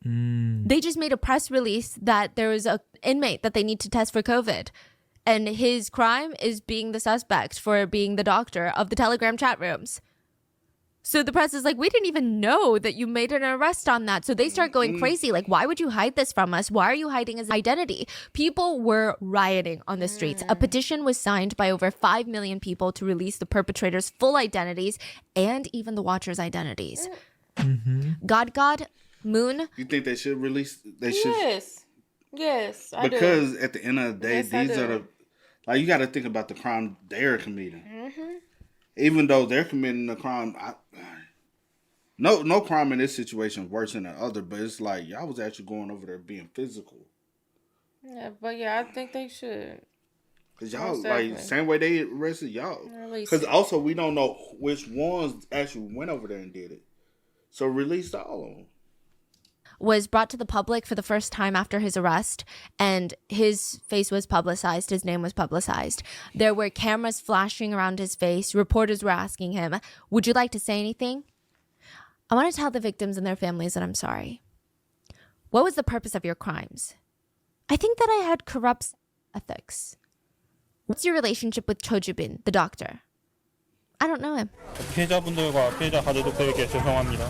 They just made a press release that there was an inmate that they need to test for COVID. And his crime is being the suspect for being the doctor of the Telegram chat rooms. So the press is like, we didn't even know that you made an arrest on that. So they start going crazy. Like, why would you hide this from us? Why are you hiding his identity? People were rioting on the streets. A petition was signed by over 5 million people to release the perpetrators' full identities and even the watchers' identities. God, Moon. You think they should release? They should. Yes, I do. Because at the end of the day, Yes, these are the, like, you got to think about the crime they're committing. Even though they're committing the crime, no crime in this situation is worse than the other. But it's like y'all was actually going over there being physical. Yeah, but yeah, I think they should. Cause y'all like same way they arrested y'all. Cause also we don't know which ones actually went over there and did it. So release all of them. Was brought to the public for the first time after his arrest, and his face was publicized, his name was publicized. There were cameras flashing around his face. Reporters were asking him, would you like to say anything? I want to tell the victims and their families that I'm sorry. What was the purpose of your crimes? I think that I had corrupt ethics. What's your relationship with Cho Ju-bin, the doctor? I don't know him. 피해자분들과 피해자 가족들에게 죄송합니다.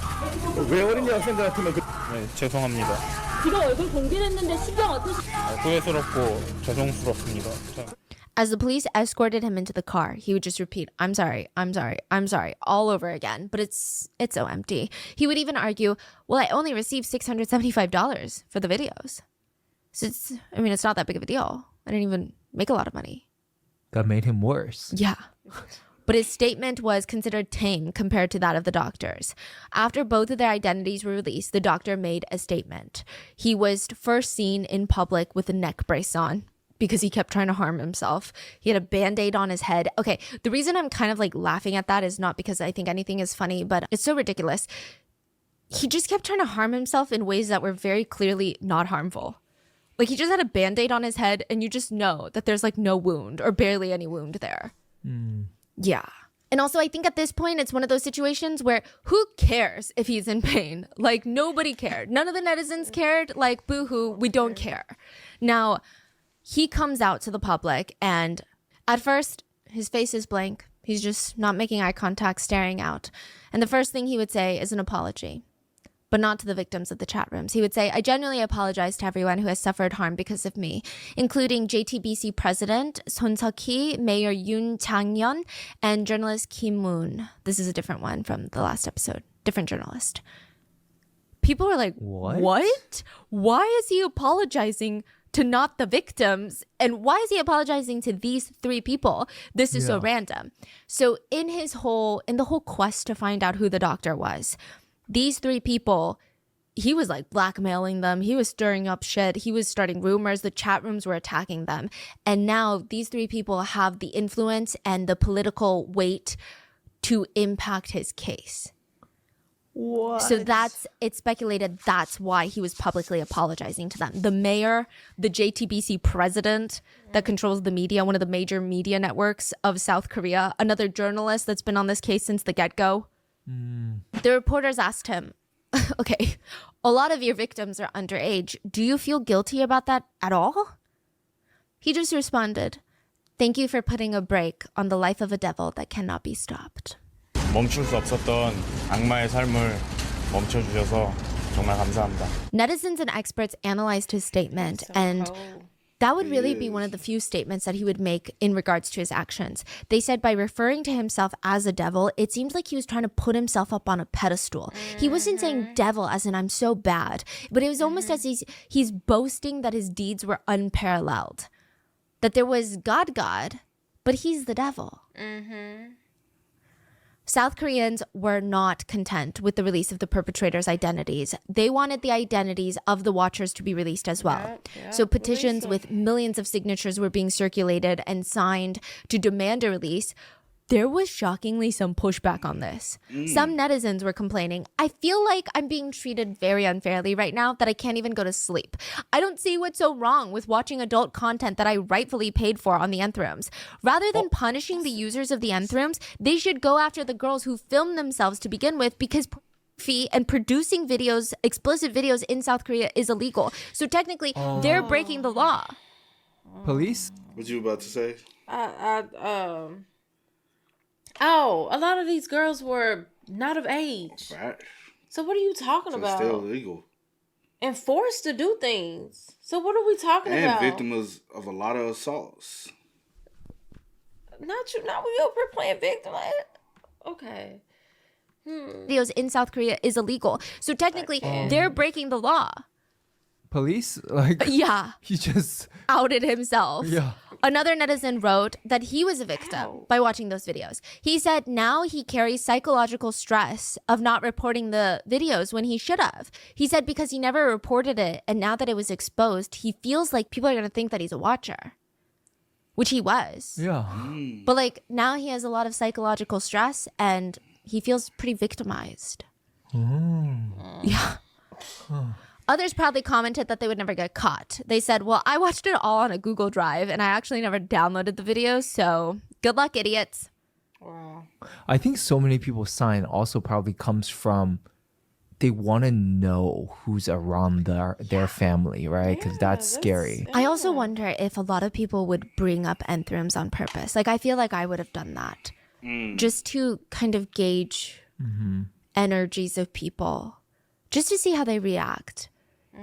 왜 어린이 학생들한테만 네, 죄송합니다. 지금 얼굴 공개했는데 신경 어떠시? 후회스럽고 죄송스럽습니다. As the police escorted him into the car, he would just repeat, I'm sorry, I'm sorry, I'm sorry, all over again. But it's so empty. He would even argue, well, I only received $675 for the videos. So it's not that big of a deal. I didn't even make a lot of money. That made him worse. Yeah. But his statement was considered tame compared to that of the doctors. After both of their identities were released, the doctor made a statement. He was first seen in public with a neck brace on because he kept trying to harm himself. He had a Band-Aid on his head. Okay, the reason I'm kind of like laughing at that is not because I think anything is funny, but it's so ridiculous. He just kept trying to harm himself in ways that were very clearly not harmful. Like he just had a Band-Aid on his head and you just know that there's like no wound or barely any wound there. Yeah. And also, I think at this point, it's one of those situations where who cares if he's in pain? Like, nobody cared. None of the netizens cared. Like, boo-hoo, we don't care. Now, he comes out to the public, and at first, his face is blank. He's just not making eye contact, staring out. And the first thing he would say is an apology. But not to the victims of the chat rooms. He would say, I genuinely apologize to everyone who has suffered harm because of me, including JTBC President Son Seok-hee, Mayor Yoon Chang-yeon, and journalist Kim Moon. This is a different one from the last episode. Different journalist. People were like, what? Why is he apologizing to not the victims? And why is he apologizing to these three people? This is so random. So in the whole quest to find out who the doctor was, these three people, he was like blackmailing them. He was stirring up shit. He was starting rumors. The chat rooms were attacking them. And now these three people have the influence and the political weight to impact his case. What? So it's speculated that's why he was publicly apologizing to them. The mayor, the JTBC president that controls the media, one of the major media networks of South Korea, another journalist that's been on this case since the get-go. The reporters asked him, okay, a lot of your victims are underage. Do you feel guilty about that at all? He just responded, thank you for putting a brake on the life of a devil that cannot be stopped. 멈출 수 없었던 악마의 삶을 멈춰주셔서 정말 감사합니다. Netizens and experts analyzed his statement, and that would really be one of the few statements that he would make in regards to his actions. They said by referring to himself as a devil, it seems like he was trying to put himself up on a pedestal. He wasn't saying devil as in I'm so bad, but it was almost as he's boasting that his deeds were unparalleled. That there was God, but he's the devil. South Koreans were not content with the release of the perpetrators' identities. They wanted the identities of the watchers to be released as well. So petitions with millions of signatures were being circulated and signed to demand a release. There was shockingly some pushback on this. Some netizens were complaining, I feel like I'm being treated very unfairly right now that I can't even go to sleep. I don't see what's so wrong with watching adult content that I rightfully paid for on the nth rooms. Rather than punishing the users of the nth rooms, they should go after the girls who filmed themselves to begin with because pornography and producing videos, explicit videos in South Korea is illegal. So technically, they're breaking the law. Police? What you about to say? A lot of these girls were not of age. Right. So what are you talking So it's about? still illegal. And forced to do things. So what are we talking about? And victims of a lot of assaults. Not you. Not we over here playing victim. Okay. Videos in South Korea is illegal. So technically, they're breaking the law. Police? Like, Yeah. he just... Outed himself. Yeah. Another netizen wrote that he was a victim by watching those videos. He said now he carries psychological stress of not reporting the videos when he should have. He said because he never reported it, and now that it was exposed, he feels like people are going to think that he's a watcher, which he was. Yeah. But like now he has a lot of psychological stress, and he feels pretty victimized. Yeah. Others proudly commented that they would never get caught. They said, well, I watched it all on a Google Drive and I actually never downloaded the videos, so good luck, idiots. Wow. I think so many people sign also probably comes from they want to know who's around their family, right? Because that's scary. I also wonder if a lot of people would bring up Enthrooms on purpose. Like, I feel like I would have done that just to kind of gauge energies of people, just to see how they react.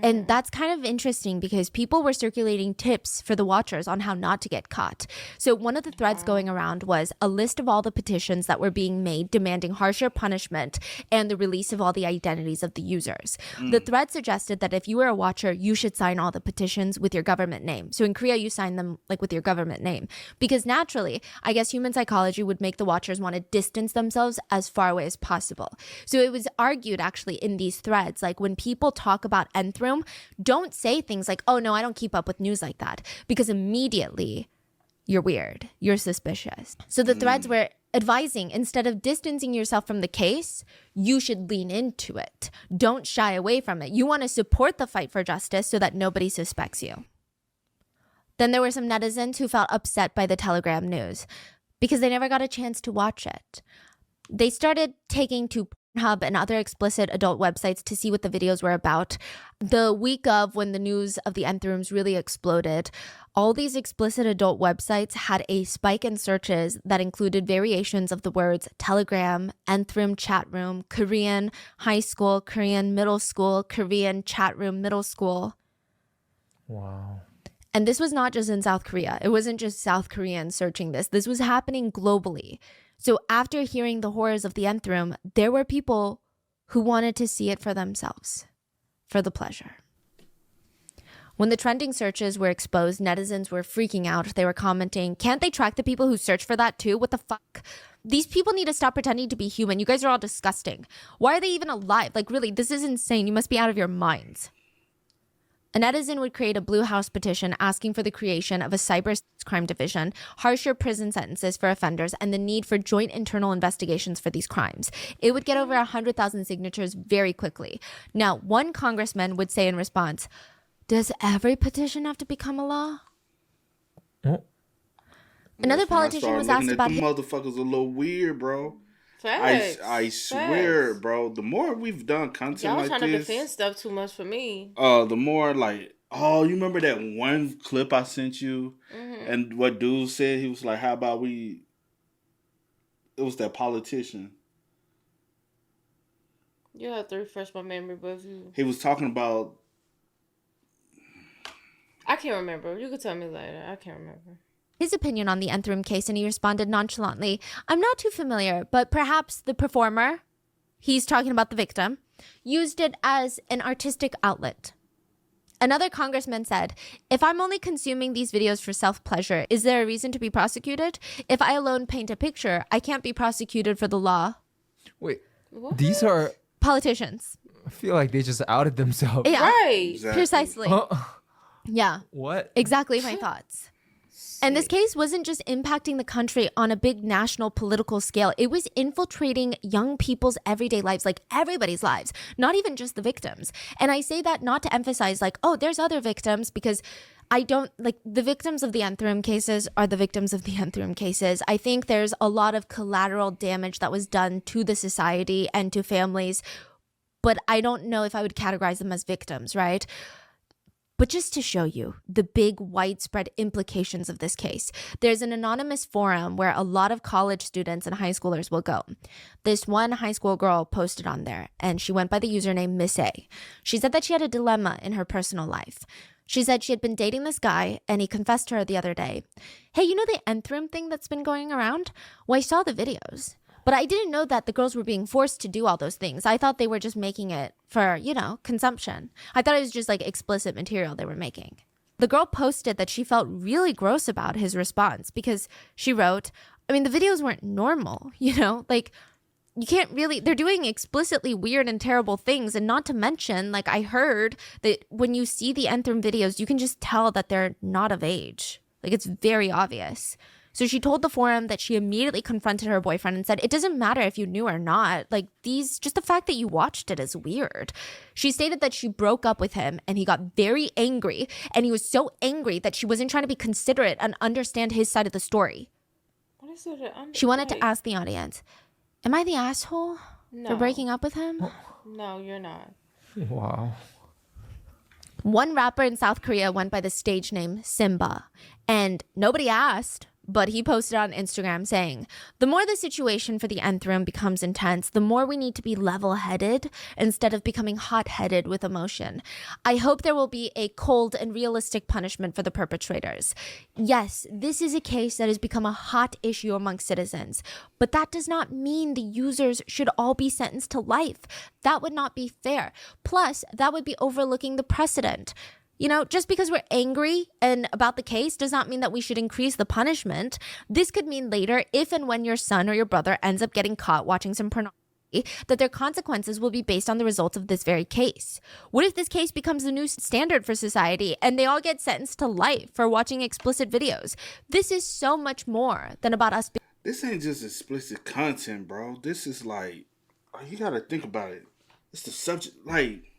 And that's kind of interesting because people were circulating tips for the watchers on how not to get caught. So one of the threads going around was a list of all the petitions that were being made demanding harsher punishment and the release of all the identities of the users. The thread suggested that if you were a watcher, you should sign all the petitions with your government name. So in Korea, you sign them like with your government name. Because naturally, I guess human psychology would make the watchers want to distance themselves as far away as possible. So it was argued actually in these threads, like when people talk about Nthroom, don't say things like, oh no, I don't keep up with news like that, because immediately you're weird, you're suspicious. So the threads were advising, instead of distancing yourself from the case, you should lean into it. Don't shy away from it. You want to support the fight for justice so that nobody suspects you. Then there were some netizens who felt upset by the Telegram news because they never got a chance to watch it. They started taking to Pornhub and other explicit adult websites to see what the videos were about. The week of when the news of the Enthrooms really exploded, all these explicit adult websites had a spike in searches that included variations of the words Telegram, Enthroom chat room, Korean high school, Korean middle school, Korean chat room middle school. Wow. And this was not just in South Korea. It wasn't just South Koreans searching this. This was happening globally. So after hearing the horrors of the Enthroom, there were people who wanted to see it for themselves, for the pleasure. When the trending searches were exposed, netizens were freaking out. They were commenting, can't they track the people who search for that too? What the fuck? These people need to stop pretending to be human. You guys are all disgusting. Why are they even alive? Like, really, this is insane. You must be out of your minds. A netizen would create a Blue House petition asking for the creation of a cybercrime division, harsher prison sentences for offenders, and the need for joint internal investigations for these crimes. It would get over 100,000 signatures very quickly. Now, one congressman would say in response, does every petition have to become a law? Another politician was asked about... Motherfuckers a little weird, bro. I swear, Facts. bro, the more we've done content Y'all like trying this, to defend stuff too much for me. The more like, oh, you remember that one clip I sent you? And what dude said, he was like, how about we... It was that politician. You have to refresh my memory, but He was talking about... I can't remember. You could tell me later. I can't remember his opinion on the Enthroom case, and he responded nonchalantly, I'm not too familiar, but perhaps the performer, he's talking about the victim, used it as an artistic outlet. Another congressman said, if I'm only consuming these videos for self-pleasure, is there a reason to be prosecuted? If I alone paint a picture, I can't be prosecuted for the law. Wait, What? these are... Politicians. I feel like they just outed themselves. Yeah, Right. Exactly. precisely. Yeah, What? exactly my thoughts. And this case wasn't just impacting the country on a big national political scale. It was infiltrating young people's everyday lives, like everybody's lives, not even just the victims. And I say that not to emphasize like, oh, there's other victims, because I don't like the victims of the Enthroom cases are the victims of the Enthroom cases. I think there's a lot of collateral damage that was done to the society and to families, but I don't know if I would categorize them as victims, right? But just to show you the big widespread implications of this case, there's an anonymous forum where a lot of college students and high schoolers will go. This one high school girl posted on there, and she went by the username Miss A. She said that she had a dilemma in her personal life. She said she had been dating this guy, and he confessed to her the other day, hey, you know the Enthroom thing that's been going around? Well, I saw the videos. But I didn't know that the girls were being forced to do all those things. I thought they were just making it for, consumption. I thought it was just like explicit material they were making. The girl posted that she felt really gross about his response because she wrote, the videos weren't normal, like you can't really, they're doing explicitly weird and terrible things. And not to mention, like I heard that when you see the Enthroom videos, you can just tell that they're not of age. Like it's very obvious. So she told the forum that she immediately confronted her boyfriend and said, it doesn't matter if you knew or not. Like just the fact that you watched it is weird. She stated that she broke up with him and he got very angry. And he was so angry that she wasn't trying to be considerate and understand his side of the story. What is it? She wanted to ask the audience, am I the asshole for breaking up with him? No, you're not. Wow. One rapper in South Korea went by the stage name Simba, and nobody asked, but he posted on Instagram saying, "The more the situation for the nth room becomes intense, the more we need to be level-headed instead of becoming hot-headed with emotion. I hope there will be a cold and realistic punishment for the perpetrators. Yes, this is a case that has become a hot issue among citizens, but that does not mean the users should all be sentenced to life. That would not be fair. Plus, that would be overlooking the precedent. You know, just because we're angry and about the case does not mean that we should increase the punishment. This could mean later, if and when your son or your brother ends up getting caught watching some pornography, that their consequences will be based on the results of this very case. What if this case becomes the new standard for society and they all get sentenced to life for watching explicit videos? This is so much more than about us being..." This ain't just explicit content, bro. This is like, you gotta think about it. It's the subject, like...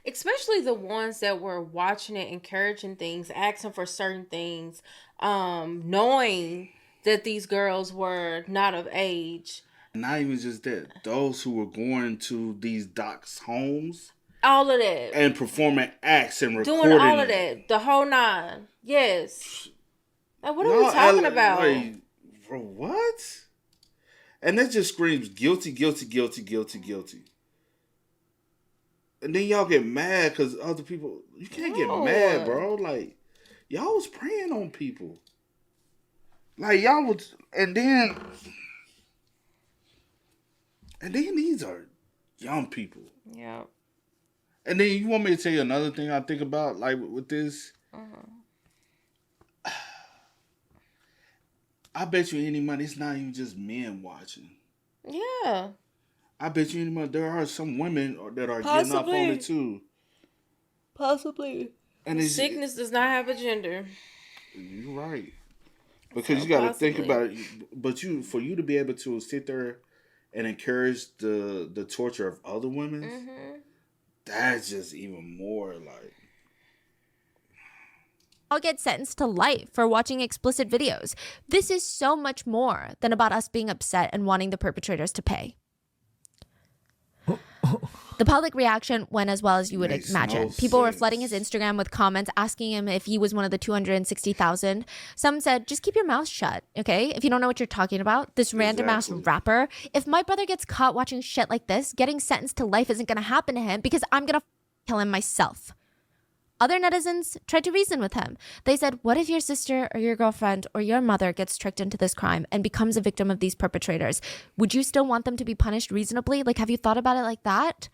Especially the ones that were watching it, encouraging things, asking for certain things, knowing that these girls were not of age. Not even just that. Those who were going to these docs' homes. All of that. And performing acts and recording doing all of that. The whole nine. Yes. Like, what are we talking about? Like, bro, what? And that just screams guilty, guilty, guilty, guilty, guilty. And then y'all get mad because other people... You can't get mad, bro. Like, y'all was preying on people. Like, y'all was... And then these are young people. Yeah. And then you want me to tell you another thing I think about, like, with this? I bet you any money it's not even just men watching. Yeah. I bet you any money there are some women that are getting off on it too. Possibly. And sickness does not have a gender. You're right. Because you got to think about it. But for you to be able to sit there and encourage the torture of other women, that's just even more like... I'll get sentenced to life for watching explicit videos. This is so much more than about us being upset and wanting the perpetrators to pay. The public reaction went as well as you would imagine. People were flooding his Instagram with comments asking him if he was one of the 260,000. Some said, just keep your mouth shut, okay? If you don't know what you're talking about, this random ass rapper. If my brother gets caught watching shit like this, getting sentenced to life isn't going to happen to him because I'm going to kill him myself. Other netizens tried to reason with him. They said, what if your sister or your girlfriend or your mother gets tricked into this crime and becomes a victim of these perpetrators? Would you still want them to be punished reasonably? Like, have you thought about it like that?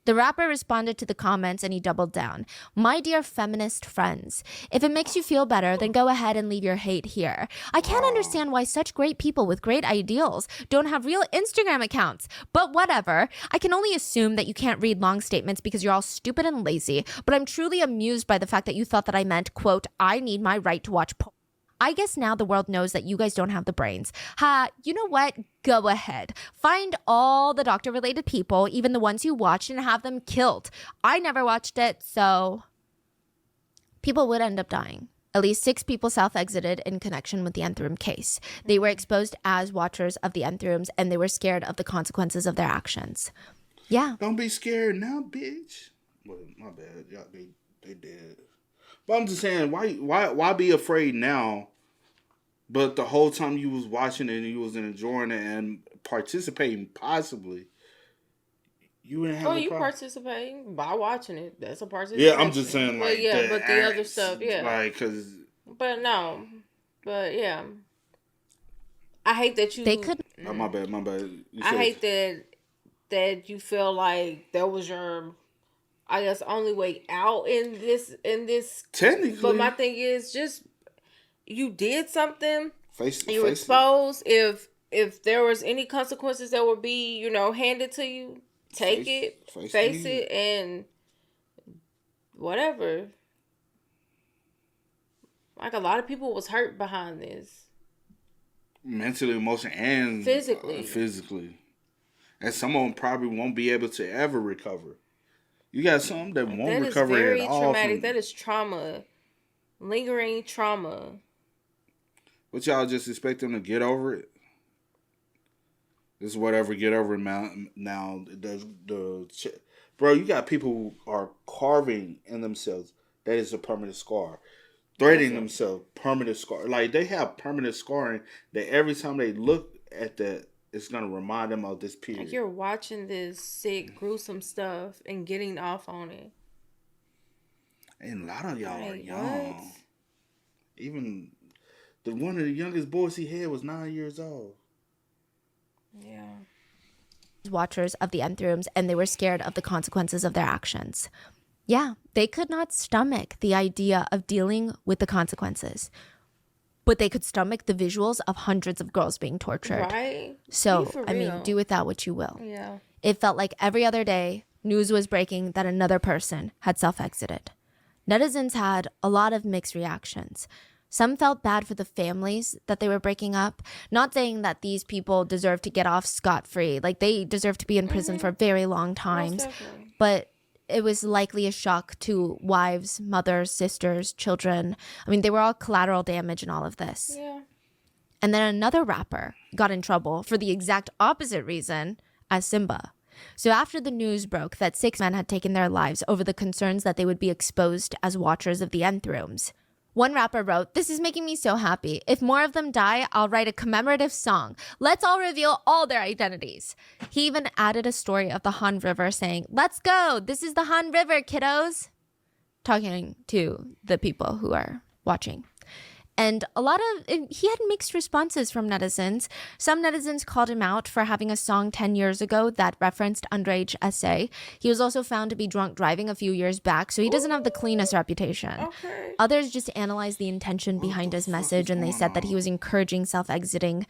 The rapper responded to the comments and he doubled down. My dear feminist friends, if it makes you feel better, then go ahead and leave your hate here. I can't understand why such great people with great ideals don't have real Instagram accounts. But whatever. I can only assume that you can't read long statements because you're all stupid and lazy. But I'm truly amused by the fact that you thought that I meant, quote, I need my right to watch porn. I guess now the world knows that you guys don't have the brains. You know what? Go ahead. Find all the doctor-related people, even the ones you watched, and have them killed. I never watched it, so... People would end up dying. At least 6 people self-exited in connection with the nth room case. They were exposed as watchers of the nth rooms, and they were scared of the consequences of their actions. Yeah. Don't be scared now, bitch. Well, my bad. Y'all, they did. But I'm just saying, why be afraid now? But the whole time you was watching it and you was enjoying it and participating, possibly, you wouldn't have. Oh, you participating by watching it? That's a participation. Yeah, I'm just saying, like, but the other stuff, yeah, like, cause. But no, but yeah, I hate that you. They could. Oh, my bad. I hate that you feel like that was your, I guess, only way out in this. Technically, but my thing is just. You did something. You were exposed. It. If there was any consequences that would be, handed to you, take it, face it, and whatever. Like, a lot of people was hurt behind this. Mentally, emotionally, and physically. And some of them probably won't be able to ever recover. You got some that won't recover at all. That is very traumatic. That is trauma. Lingering trauma. But y'all just expect them to get over it? This is whatever, get over it now. Bro, you got people who are carving in themselves. That is a permanent scar. Threading themselves, permanent scar. Like, they have permanent scarring that every time they look at that, it's going to remind them of this period. Like, you're watching this sick, gruesome stuff and getting off on it. And a lot of y'all are young. What? Even one of the youngest boys he had was 9 years old. Yeah. Watchers of the nth rooms, and they were scared of the consequences of their actions. Yeah, they could not stomach the idea of dealing with the consequences, but they could stomach the visuals of hundreds of girls being tortured. Right? So, I mean, do with that what you will. Yeah. It felt like every other day, news was breaking that another person had self-exited. Netizens had a lot of mixed reactions. Some felt bad for the families that they were breaking up, not saying that these people deserve to get off scot-free. Like, they deserve to be in prison for very long times. But it was likely a shock to wives, mothers, sisters, children. I mean, they were all collateral damage in all of this. Yeah. And then another rapper got in trouble for the exact opposite reason as Simba. So after the news broke that 6 men had taken their lives over the concerns that they would be exposed as watchers of the nth rooms, one rapper wrote, "This is making me so happy. If more of them die, I'll write a commemorative song. Let's all reveal all their identities." He even added a story of the Han River saying, "Let's go. This is the Han River, kiddos." Talking to the people who are watching. And he had mixed responses from netizens. Some netizens called him out for having a song 10 years ago that referenced underage SA. He was also found to be drunk driving a few years back, so he doesn't have the cleanest reputation. Okay. Others just analyzed the intention behind his message, and they said that he was encouraging self-exiting.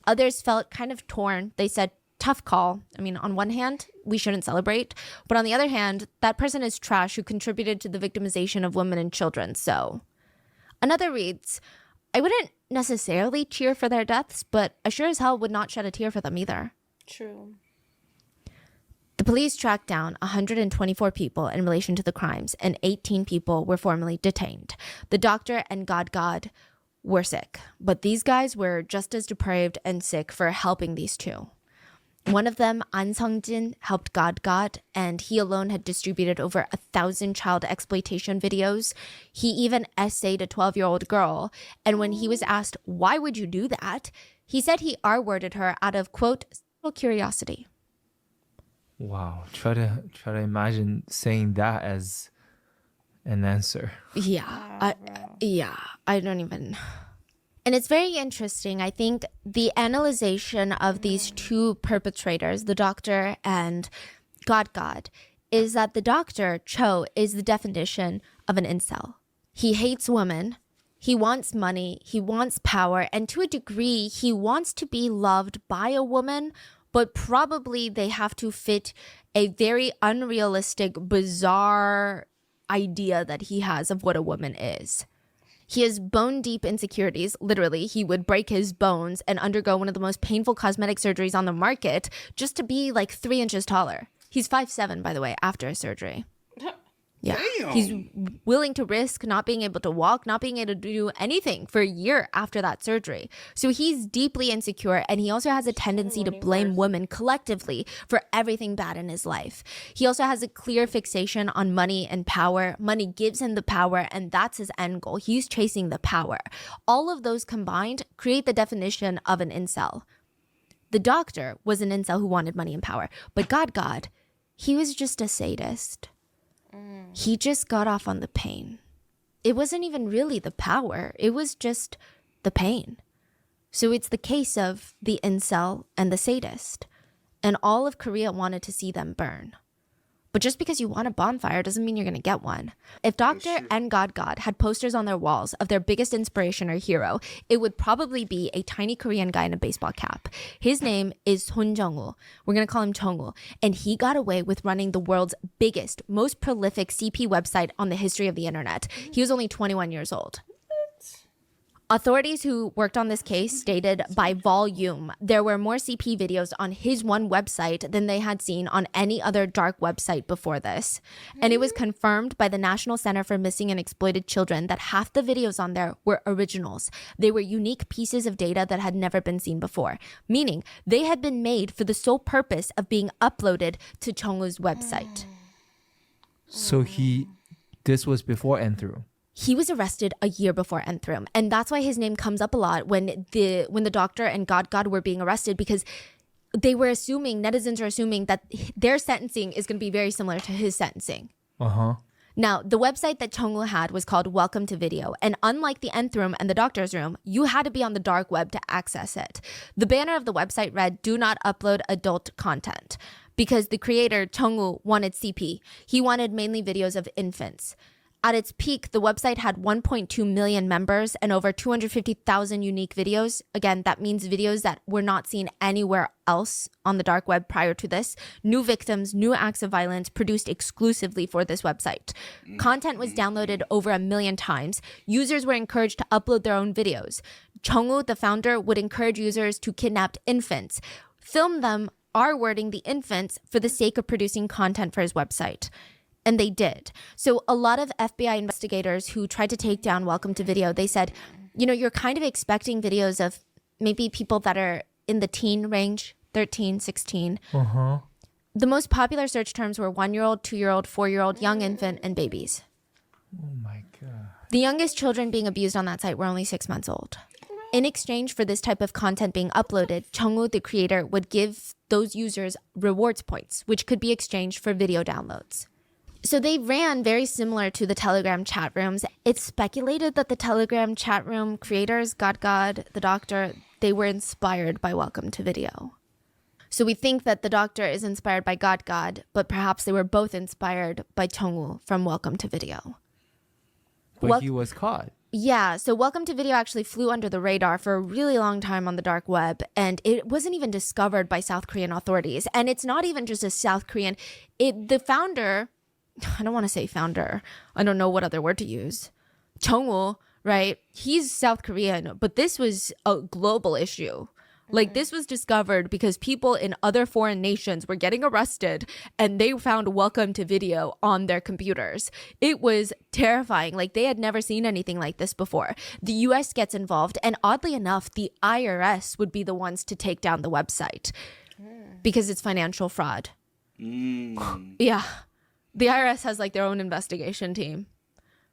Others felt kind of torn. They said, tough call. I mean, on one hand, we shouldn't celebrate. But on the other hand, that person is trash who contributed to the victimization of women and children, so... Another reads, "I wouldn't necessarily cheer for their deaths, but I sure as hell would not shed a tear for them either." True. The police tracked down 124 people in relation to the crimes, and 18 people were formally detained. The doctor and God were sick, but these guys were just as depraved and sick for helping these two. One of them, An Sung-jin, helped God, and he alone had distributed over 1,000 child exploitation videos. He even essayed a 12-year-old girl, and when he was asked, "Why would you do that?" he said he R-worded her out of, quote, "curiosity." Wow. Try to imagine saying that as an answer. Yeah. I don't even... And it's very interesting. I think the analyzation of these two perpetrators, the doctor and God, is that the doctor, Cho, is the definition of an incel. He hates women. He wants money. He wants power. And to a degree, he wants to be loved by a woman, but probably they have to fit a very unrealistic, bizarre idea that he has of what a woman is. He has bone-deep insecurities. Literally, he would break his bones and undergo one of the most painful cosmetic surgeries on the market just to be like 3 inches taller. He's 5'7", by the way, after a surgery. Yeah. Damn. He's willing to risk not being able to walk, not being able to do anything for a year after that surgery. So he's deeply insecure, and he also has a tendency to blame women collectively for everything bad in his life. He also has a clear fixation on money and power. Money gives him the power, and that's his end goal. He's chasing the power. All of those combined create the definition of an incel. The doctor was an incel who wanted money and power, but God, he was just a sadist. He just got off on the pain. It wasn't even really the power. It was just the pain. So it's the case of the incel and the sadist. And all of Korea wanted to see them burn. But just because you want a bonfire doesn't mean you're going to get one. If Doctor and God had posters on their walls of their biggest inspiration or hero, it would probably be a tiny Korean guy in a baseball cap. His name is Son Jung-woo. We're going to call him Jung-woo. And he got away with running the world's biggest, most prolific CP website on the history of the internet. He was only 21 years old. Authorities who worked on this case stated by volume there were more CP videos on his one website than they had seen on any other dark website before this. And it was confirmed by the National Center for Missing and Exploited Children that half the videos on there were originals. They were unique pieces of data that had never been seen before, meaning they had been made for the sole purpose of being uploaded to Chongwoo's website. So this was before and through. He was arrested a year before Nthrum, and that's why his name comes up a lot when the doctor and God were being arrested, because they were assuming, netizens are assuming that their sentencing is going to be very similar to his sentencing. Now, the website that Chongwoo had was called Welcome to Video, and unlike the Nth Room and the doctor's room, you had to be on the dark web to access it. The banner of the website read, "Do not upload adult content," because the creator, Chongwoo, wanted CP. He wanted mainly videos of infants. At its peak, the website had 1.2 million members and over 250,000 unique videos. Again, that means videos that were not seen anywhere else on the dark web prior to this. New victims, new acts of violence produced exclusively for this website. Content was downloaded over 1 million times. Users were encouraged to upload their own videos. Chongwoo, the founder, would encourage users to kidnap infants, film them, R-wording the infants for the sake of producing content for his website. And they did. So a lot of FBI investigators who tried to take down Welcome to Video, they said, you're kind of expecting videos of maybe people that are in the teen range, 13, 16. The most popular search terms were 1-year-old, 2-year-old, 4-year-old, young infant, and babies. Oh my God. The youngest children being abused on that site were only 6 months old. In exchange for this type of content being uploaded, Chongwoo, the creator, would give those users rewards points, which could be exchanged for video downloads. So they ran very similar to the Telegram chat rooms. It's speculated that the Telegram chat room creators, God, the doctor, they were inspired by Welcome to Video. So we think that the doctor is inspired by God, but perhaps they were both inspired by Chongwoo from Welcome to Video. But he was caught. Yeah, so Welcome to Video actually flew under the radar for a really long time on the dark web, and it wasn't even discovered by South Korean authorities. And it's not even just a South Korean. The founder... I don't want to say founder. I don't know what other word to use. Chongwoo, right? He's South Korean, but this was a global issue. Like, this was discovered because people in other foreign nations were getting arrested and they found Welcome to Video on their computers. It was terrifying. Like, they had never seen anything like this before. The US gets involved, and oddly enough, the IRS would be the ones to take down the website because it's financial fraud. Yeah. The IRS has like their own investigation team.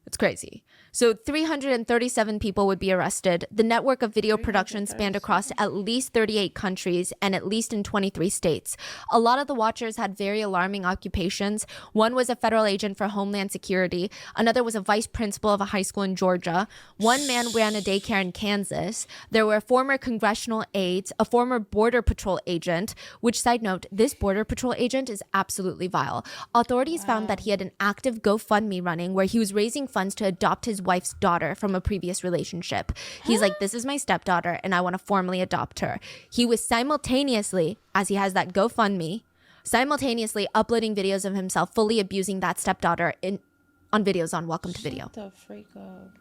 It's crazy. So 337 people would be arrested. The network of video production spanned across at least 38 countries and at least in 23 states. A lot of the watchers had very alarming occupations. One was a federal agent for Homeland Security. Another was a vice principal of a high school in Georgia. One man ran a daycare in Kansas. There were former congressional aides, a former Border Patrol agent, which, side note, this Border Patrol agent is absolutely vile. Authorities found that he had an active GoFundMe running where he was raising funds to adopt his wife's daughter from a previous relationship. He's like, this is my stepdaughter and I want to formally adopt her. He was simultaneously, as he has that GoFundMe, simultaneously uploading videos of himself fully abusing that stepdaughter on videos on Welcome to Video. Shut the freak up.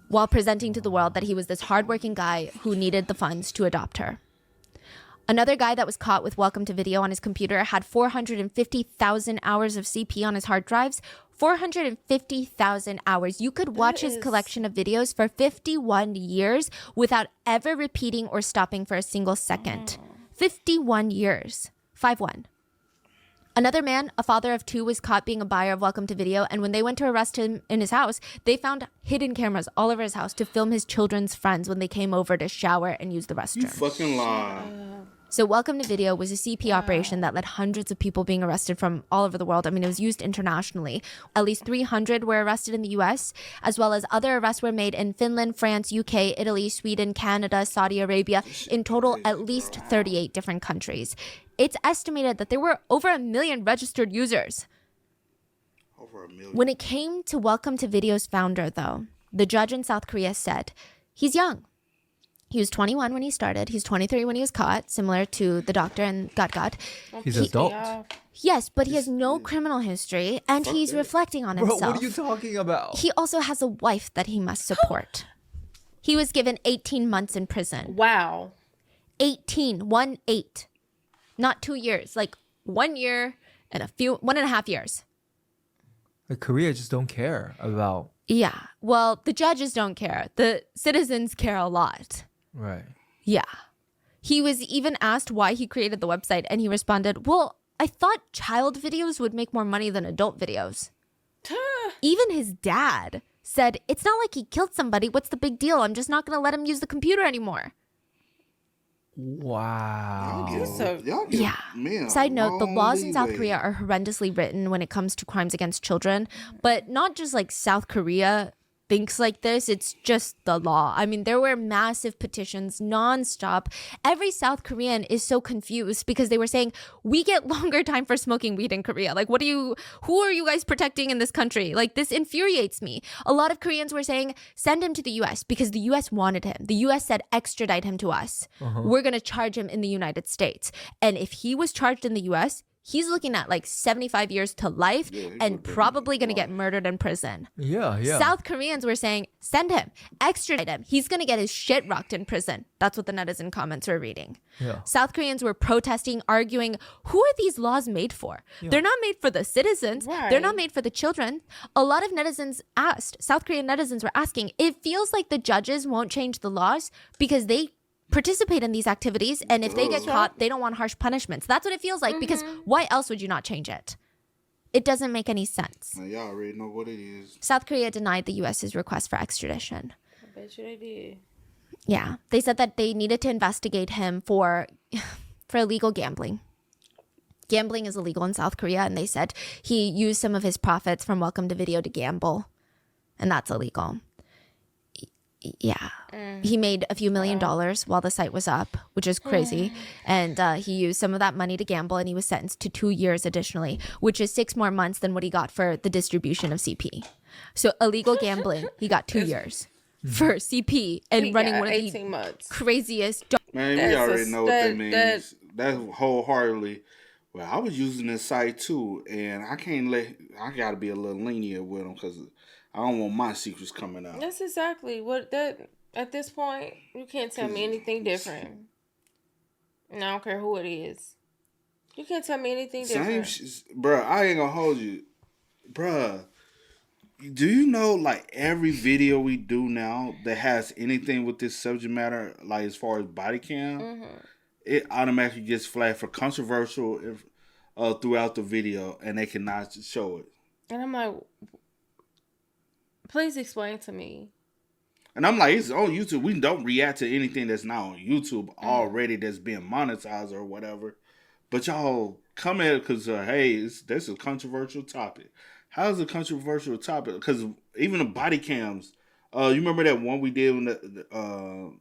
While presenting to the world that he was this hardworking guy who needed the funds to adopt her. Another guy that was caught with Welcome to Video on his computer had 450,000 hours of CP on his hard drives. 450,000 hours. You could watch his collection of videos for 51 years without ever repeating or stopping for a single second. 51 years. 5-1. Another man, a father of 2, was caught being a buyer of Welcome to Video, and when they went to arrest him in his house, they found hidden cameras all over his house to film his children's friends when they came over to shower and use the restroom. You fucking lying. So Welcome to Video was a CP operation that led hundreds of people being arrested from all over the world. I mean, it was used internationally. At least 300 were arrested in the US, as well as other arrests were made in Finland, France, UK, Italy, Sweden, Canada, Saudi Arabia. In total, at least 38 different countries. It's estimated that there were over 1 million registered users. Over 1 million. When it came to Welcome to Video's founder, though, the judge in South Korea said, he's young. He was 21 when he started. He's 23 when he was caught, similar to the doctor and God. He's adult. Yes, but he has no criminal history, and he's reflecting on himself. Bro, what are you talking about? He also has a wife that he must support. He was given 18 months in prison. Wow. 18, 1-8. Not 2 years, like 1 year and 1.5 years. Like Korea just don't care about. Yeah. Well, the judges don't care. The citizens care a lot. Right. Yeah. He was even asked why he created the website, and he responded, well, I thought child videos would make more money than adult videos. Even his dad said, it's not like he killed somebody. What's the big deal? I'm just not going to let him use the computer anymore. Wow. Yeah. Side note, the laws in South Korea are horrendously written when it comes to crimes against children, but not just like South Korea thinks like this. It's just the law. I mean, there were massive petitions nonstop. Every South Korean is so confused because they were saying, we get longer time for smoking weed in Korea. Like, who are you guys protecting in this country? Like, this infuriates me. A lot of Koreans were saying, send him to the US because the US wanted him. The US said, extradite him to us. We're going to charge him in the United States. And if he was charged in the US, he's looking at like 75 years to life and probably going to get murdered in prison. Yeah. South Koreans were saying, send him, extradite him. He's going to get his shit rocked in prison. That's what the netizen comments were reading. Yeah. South Koreans were protesting, arguing, who are these laws made for? Yeah. They're not made for the citizens. Right. They're not made for the children. A lot of netizens asked, South Korean netizens were asking, it feels like the judges won't change the laws because they participate in these activities, and if they get caught, they don't want harsh punishments. That's what it feels like, because why else would you not change it? It doesn't make any sense. Man, y'all already know what it is. South Korea denied the U.S.'s request for extradition. I bet you they did. Yeah. They said that they needed to investigate him for illegal gambling. Gambling is illegal in South Korea, and they said he used some of his profits from Welcome to Video to gamble, and that's illegal. Yeah. He made a few $1 million while the site was up, which is crazy. And he used some of that money to gamble, and he was sentenced to 2 years additionally, which is 6 more months than what he got for the distribution of CP. So illegal gambling, he got 2 years for CP and running one of the months. craziest. Man, we already know what that means. That's wholeheartedly. Well, I was using this site too, and I got to be a little lenient with them because I don't want my secrets coming out. That's exactly what that. At this point, you can't tell me anything different. And I don't care who it is. You can't tell me anything different. Bruh, I ain't gonna hold you. Bruh, do you know, like, every video we do now that has anything with this subject matter, like, as far as body cam, it automatically gets flagged for controversial throughout the video, and they cannot show it. And I'm like, please explain to me. And I'm like, it's on YouTube. We don't react to anything that's not on YouTube already that's being monetized or whatever. But y'all come at it because, hey, this is a controversial topic. How is it a controversial topic? Because even the body cams, you remember that one we did when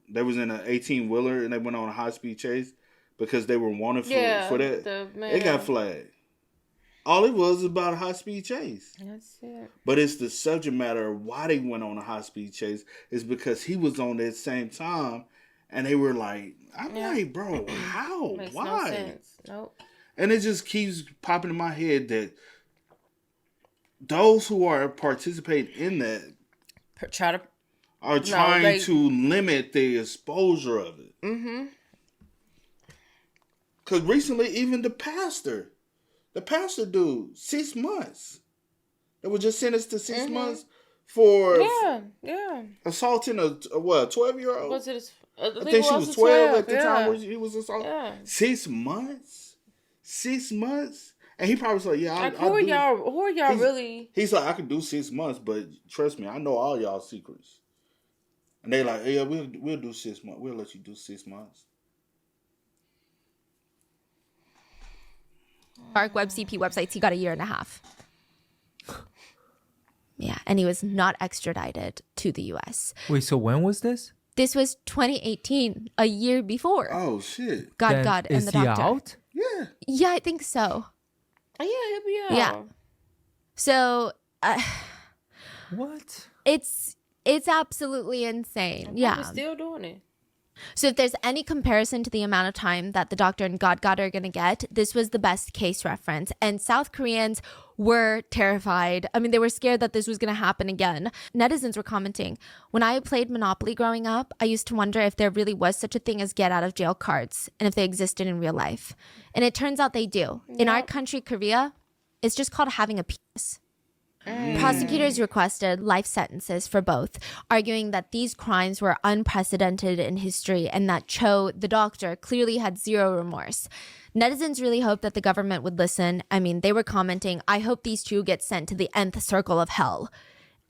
they was in an 18-wheeler and they went on a high-speed chase because they were wanted for that? It got flagged. All it was about a high-speed chase. That's it. But it's the subject matter of why they went on a high-speed chase is because he was on that same time, and they were like, I'm like, bro, how? Makes why? No sense. Nope. And it just keeps popping in my head that those who are participating in that are trying to limit the exposure of it. Mm-hmm. Because recently, even the pastor dude, 6 months. They were just sentenced to 6 months for assaulting a 12-year-old. Was it? I think she was 12 at the time when he was assaulted. Yeah. 6 months. 6 months. And he probably was like, yeah, who are y'all really? He's like, I could do 6 months, but trust me, I know all y'all secrets. And they like, yeah, we'll do 6 months. We'll let you do 6 months. Dark web CP websites, he got 1.5 years. Yeah, and he was not extradited to the U.S. Wait, so when was this? This was 2018, a year before. Oh, shit. God, and the doctor. Is he out? Yeah. Yeah, I think so. Yeah, he'll be out. Yeah. So, what? It's absolutely insane. Yeah. He's still doing it. So if there's any comparison to the amount of time that the doctor and God are going to get, this was the best case reference. And South Koreans were terrified. I mean, they were scared that this was going to happen again. Netizens were commenting, when I played Monopoly growing up, I used to wonder if there really was such a thing as get out of jail cards and if they existed in real life. And it turns out they do. Yep. In our country, Korea, it's just called having a penis. Prosecutors requested life sentences for both, arguing that these crimes were unprecedented in history and that Cho, the doctor, clearly had zero remorse. Netizens really hoped that the government would listen. I mean, they were commenting, I hope these two get sent to the nth circle of hell.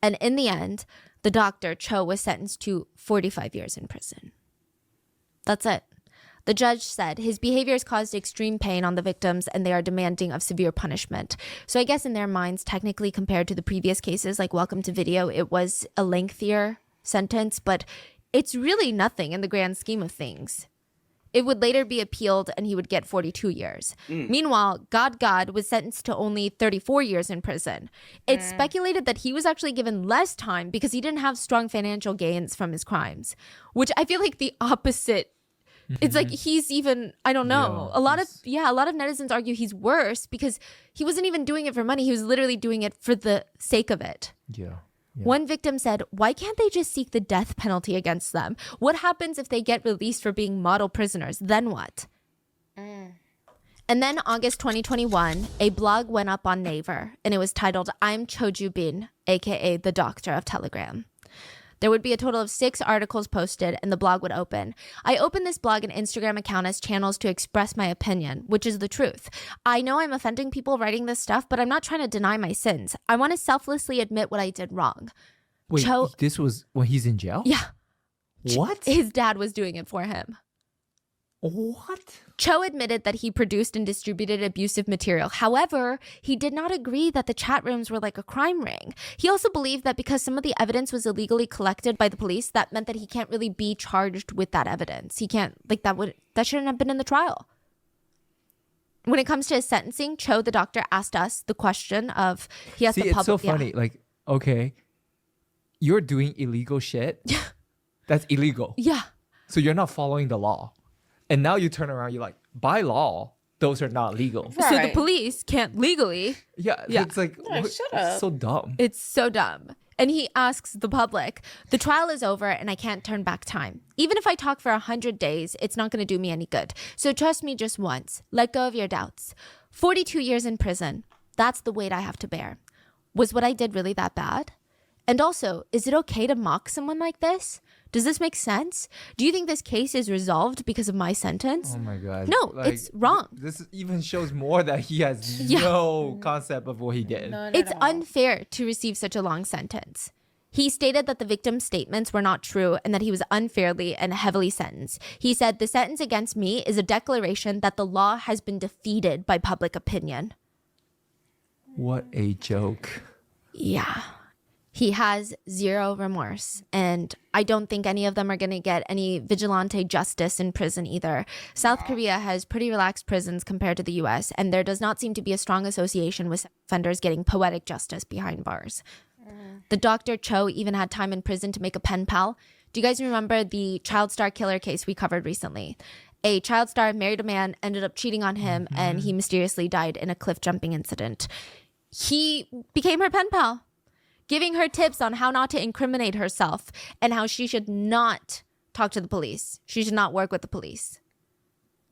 And in the end, the doctor, Cho, was sentenced to 45 years in prison. That's it. The judge said his behaviors caused extreme pain on the victims and they are demanding of severe punishment. So I guess in their minds, technically compared to the previous cases like Welcome to Video, it was a lengthier sentence, but it's really nothing in the grand scheme of things. It would later be appealed and he would get 42 years. Meanwhile, God was sentenced to only 34 years in prison. It's speculated that he was actually given less time because he didn't have strong financial gains from his crimes, which I feel like the opposite. It's like he's even, I don't know. A lot of netizens argue he's worse because he wasn't even doing it for money. He was literally doing it for the sake of it. Yeah. One victim said, why can't they just seek the death penalty against them? What happens if they get released for being model prisoners? Then what? And then August 2021, a blog went up on Naver and it was titled, I'm Cho Ju-bin, aka the Doctor of Telegram. There would be a total of 6 articles posted and the blog would open. I opened this blog and Instagram account as channels to express my opinion, which is the truth. I know I'm offending people writing this stuff, but I'm not trying to deny my sins. I want to selflessly admit what I did wrong. Wait, this was when he's in jail? Yeah. What? His dad was doing it for him. What? Cho admitted that he produced and distributed abusive material. However, he did not agree that the chat rooms were like a crime ring. He also believed that because some of the evidence was illegally collected by the police, that meant that he can't really be charged with that evidence. He can't, like, that shouldn't have been in the trial. When it comes to his sentencing, Cho, the doctor, asked us the question of, he asked the public. It's so funny. Like, okay, you're doing illegal shit. That's illegal. Yeah. So you're not following the law. And now you turn around, you're like, by law, those are not legal. Right. So the police can't legally. Yeah. It's like, shut up. It's so dumb. It's so dumb. And he asks the public, the trial is over and I can't turn back time. Even if I talk for 100 days, it's not going to do me any good. So trust me just once. Let go of your doubts. 42 years in prison. That's the weight I have to bear. Was what I did really that bad? And also, is it okay to mock someone like this? Does this make sense? Do you think this case is resolved because of my sentence? Oh my God. No, it's wrong. This even shows more that he has no concept of what he did. It's unfair to receive such a long sentence. He stated that the victim's statements were not true and that he was unfairly and heavily sentenced. He said, the sentence against me is a declaration that the law has been defeated by public opinion. What a joke. Yeah. He has zero remorse, and I don't think any of them are going to get any vigilante justice in prison either. South Korea has pretty relaxed prisons compared to the US, and there does not seem to be a strong association with offenders getting poetic justice behind bars. The Dr. Cho even had time in prison to make a pen pal. Do you guys remember the child star killer case we covered recently? A child star married a man, ended up cheating on him, and he mysteriously died in a cliff jumping incident. He became her pen pal, giving her tips on how not to incriminate herself and how she should not talk to the police. She should not work with the police.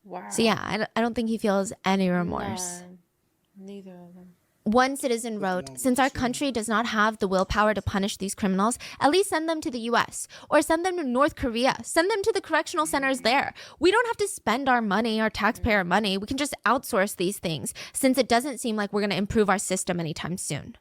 Wow. So yeah, I don't think he feels any remorse. Neither of them. One citizen wrote, since our country does not have the willpower to punish these criminals, at least send them to the US or send them to North Korea. Send them to the correctional centers there. We don't have to spend our money, our taxpayer money. We can just outsource these things since it doesn't seem like we're going to improve our system anytime soon.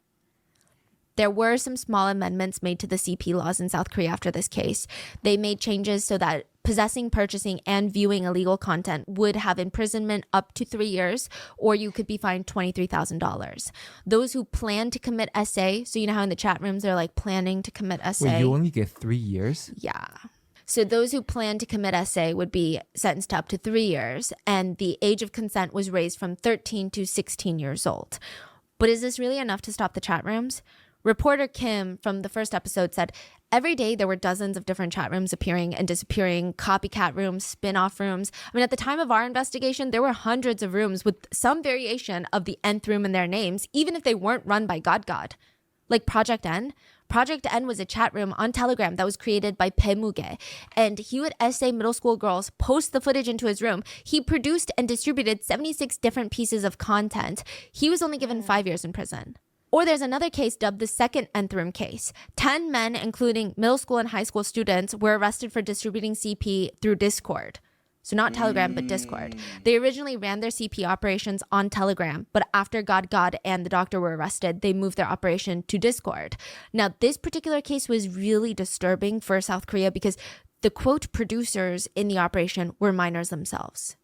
There were some small amendments made to the CP laws in South Korea after this case. They made changes so that possessing, purchasing, and viewing illegal content would have imprisonment up to 3 years, or you could be fined $23,000. Those who plan to commit SA, so you know how in the chat rooms they're like planning to commit SA. Wait, you only get 3 years? Yeah. So those who plan to commit SA would be sentenced to up to 3 years, and the age of consent was raised from 13 to 16 years old. But is this really enough to stop the chat rooms? Reporter Kim from the first episode said, Every day, there were dozens of different chat rooms appearing and disappearing, copycat rooms, spin-off rooms. I mean, at the time of our investigation, there were hundreds of rooms with some variation of the nth room in their names, even if they weren't run by God. Like Project N. Project N was a chat room on Telegram that was created by Pemuge, and he would essay middle school girls, post the footage into his room. He produced and distributed 76 different pieces of content. He was only given 5 years in prison. Or there's another case dubbed the second nth room case. 10 men, including middle school and high school students, were arrested for distributing CP through Discord. So not Telegram, but Discord. They originally ran their CP operations on Telegram, but after God and the doctor were arrested, they moved their operation to Discord. Now, this particular case was really disturbing for South Korea because the quote producers in the operation were minors themselves.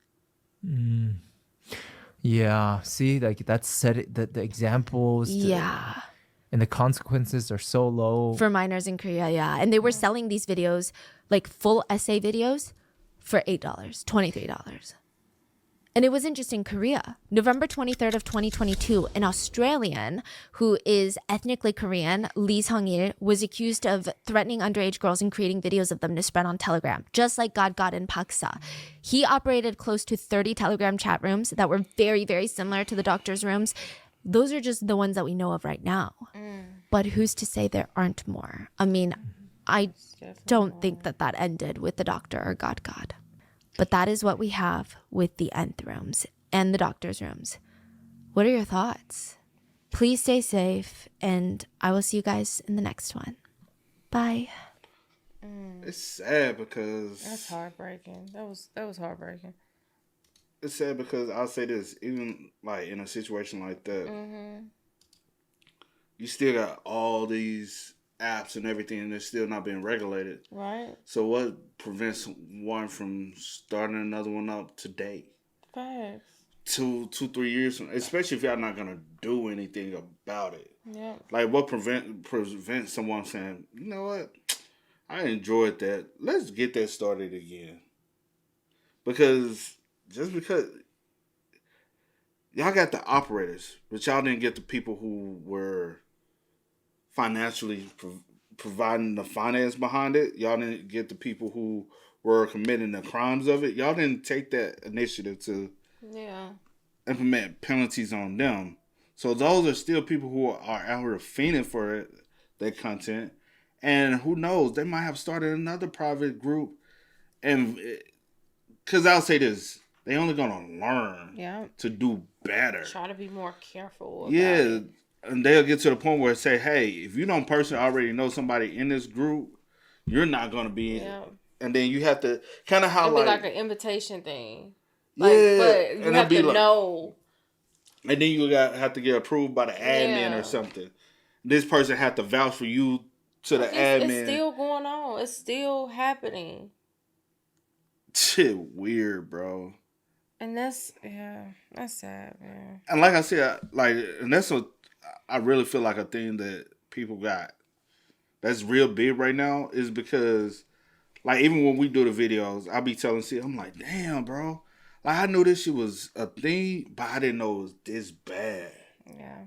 Yeah, see, like that's said. The examples. And the consequences are so low for minors in Korea. Yeah, and they were selling these videos, like full essay videos, for $8, $23. And it wasn't just in Korea. November 23rd of 2022, an Australian who is ethnically Korean, Lee Sung-il, was accused of threatening underage girls and creating videos of them to spread on Telegram, just like God and Paksa. He operated close to 30 Telegram chat rooms that were very, very similar to the doctor's rooms. Those are just the ones that we know of right now. But who's to say there aren't more? I mean, I don't think that ended with the doctor or God. But that is what we have with the nth rooms and the doctor's rooms. What are your thoughts? Please stay safe, and I will see you guys in the next one. Bye. It's sad because... That's heartbreaking. That was heartbreaking. It's sad because I'll say this, even like in a situation like that, you still got all these apps and everything, and they're still not being regulated. Right. So what prevents one from starting another one up today? Facts. 2, 3 years from, especially if y'all not gonna do anything about it. Yeah. Like what prevents someone saying, you know what, I enjoyed that. Let's get that started again. Because y'all got the operators, but y'all didn't get the people who were financially providing the finance behind it. Y'all didn't get the people who were committing the crimes of it. Y'all didn't take that initiative to implement penalties on them. So those are still people who are out here fiending for their content. And who knows, they might have started another private group. And because I'll say this, they only going to learn to do better. Try to be more careful about it. And they'll get to the point where it say, hey, if you don't personally already know somebody in this group, you're not going to be in it. And then you have to kind of how it'd be like an invitation thing. Like, but you have to know. And then you have to get approved by the admin or something. This person had to vouch for you to the admin. It's still going on. It's still happening. Shit weird, bro. And that's sad, man. And like I said, and that's what I really feel like a thing that people got that's real big right now is because, like, even when we do the videos, I be telling C, I'm like, damn, bro. Like, I knew this shit was a thing, but I didn't know it was this bad. Yeah.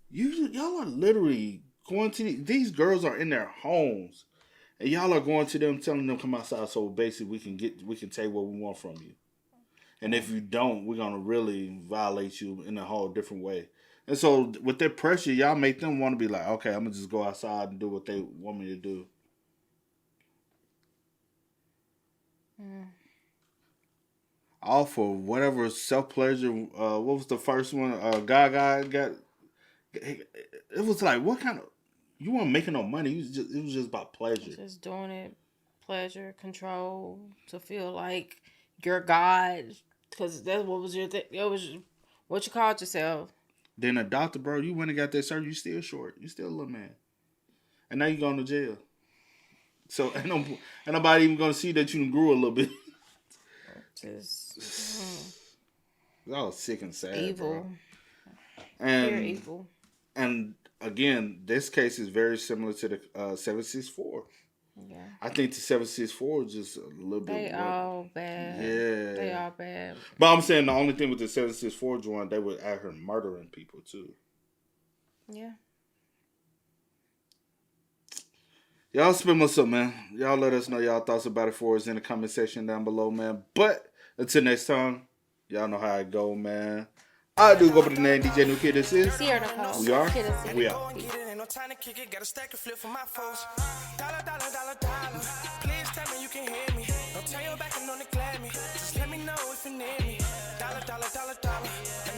Y'all are literally going to these girls are in their homes, and y'all are going to them, telling them come outside. So basically, we can take what we want from you, and if you don't, we're gonna really violate you in a whole different way. And so with that pressure, y'all make them want to be like, okay, I'm gonna just go outside and do what they want me to do. All for whatever self-pleasure. What was the first one? Gaga got. It was like, what kind of? You weren't making no money. It was just about pleasure. Just doing it, pleasure, control, to feel like you're God, because that's what was your thing. It was what you called yourself. Then a doctor, bro, you went and got that surgery. You still short. You still a little man, and now you going to jail. So ain't nobody even gonna see that you grew a little bit. Just all sick and sad. Evil. Bro. And very evil. And again, this case is very similar to the 764. Yeah. I think the 764 is just a little bit. They all bad. Yeah. They all bad. But I'm saying the only thing with the 764 joint, they were out here murdering people too. Yeah. Y'all spin what's up, man. Y'all let us know y'all thoughts about it for us in the comment section down below, man. But until next time, y'all know how it go, man. I do go by the name DJ New Kid. This is Sierra Nicole. We are. Kid and C. We out. No time to kick it, got a stack of flip for my foes. Dollar, dollar, dollar, dollar. Please tell me you can hear me. Don't turn your back and don't neglect me. Just let me know if you need me. Dollar, dollar, dollar, dollar.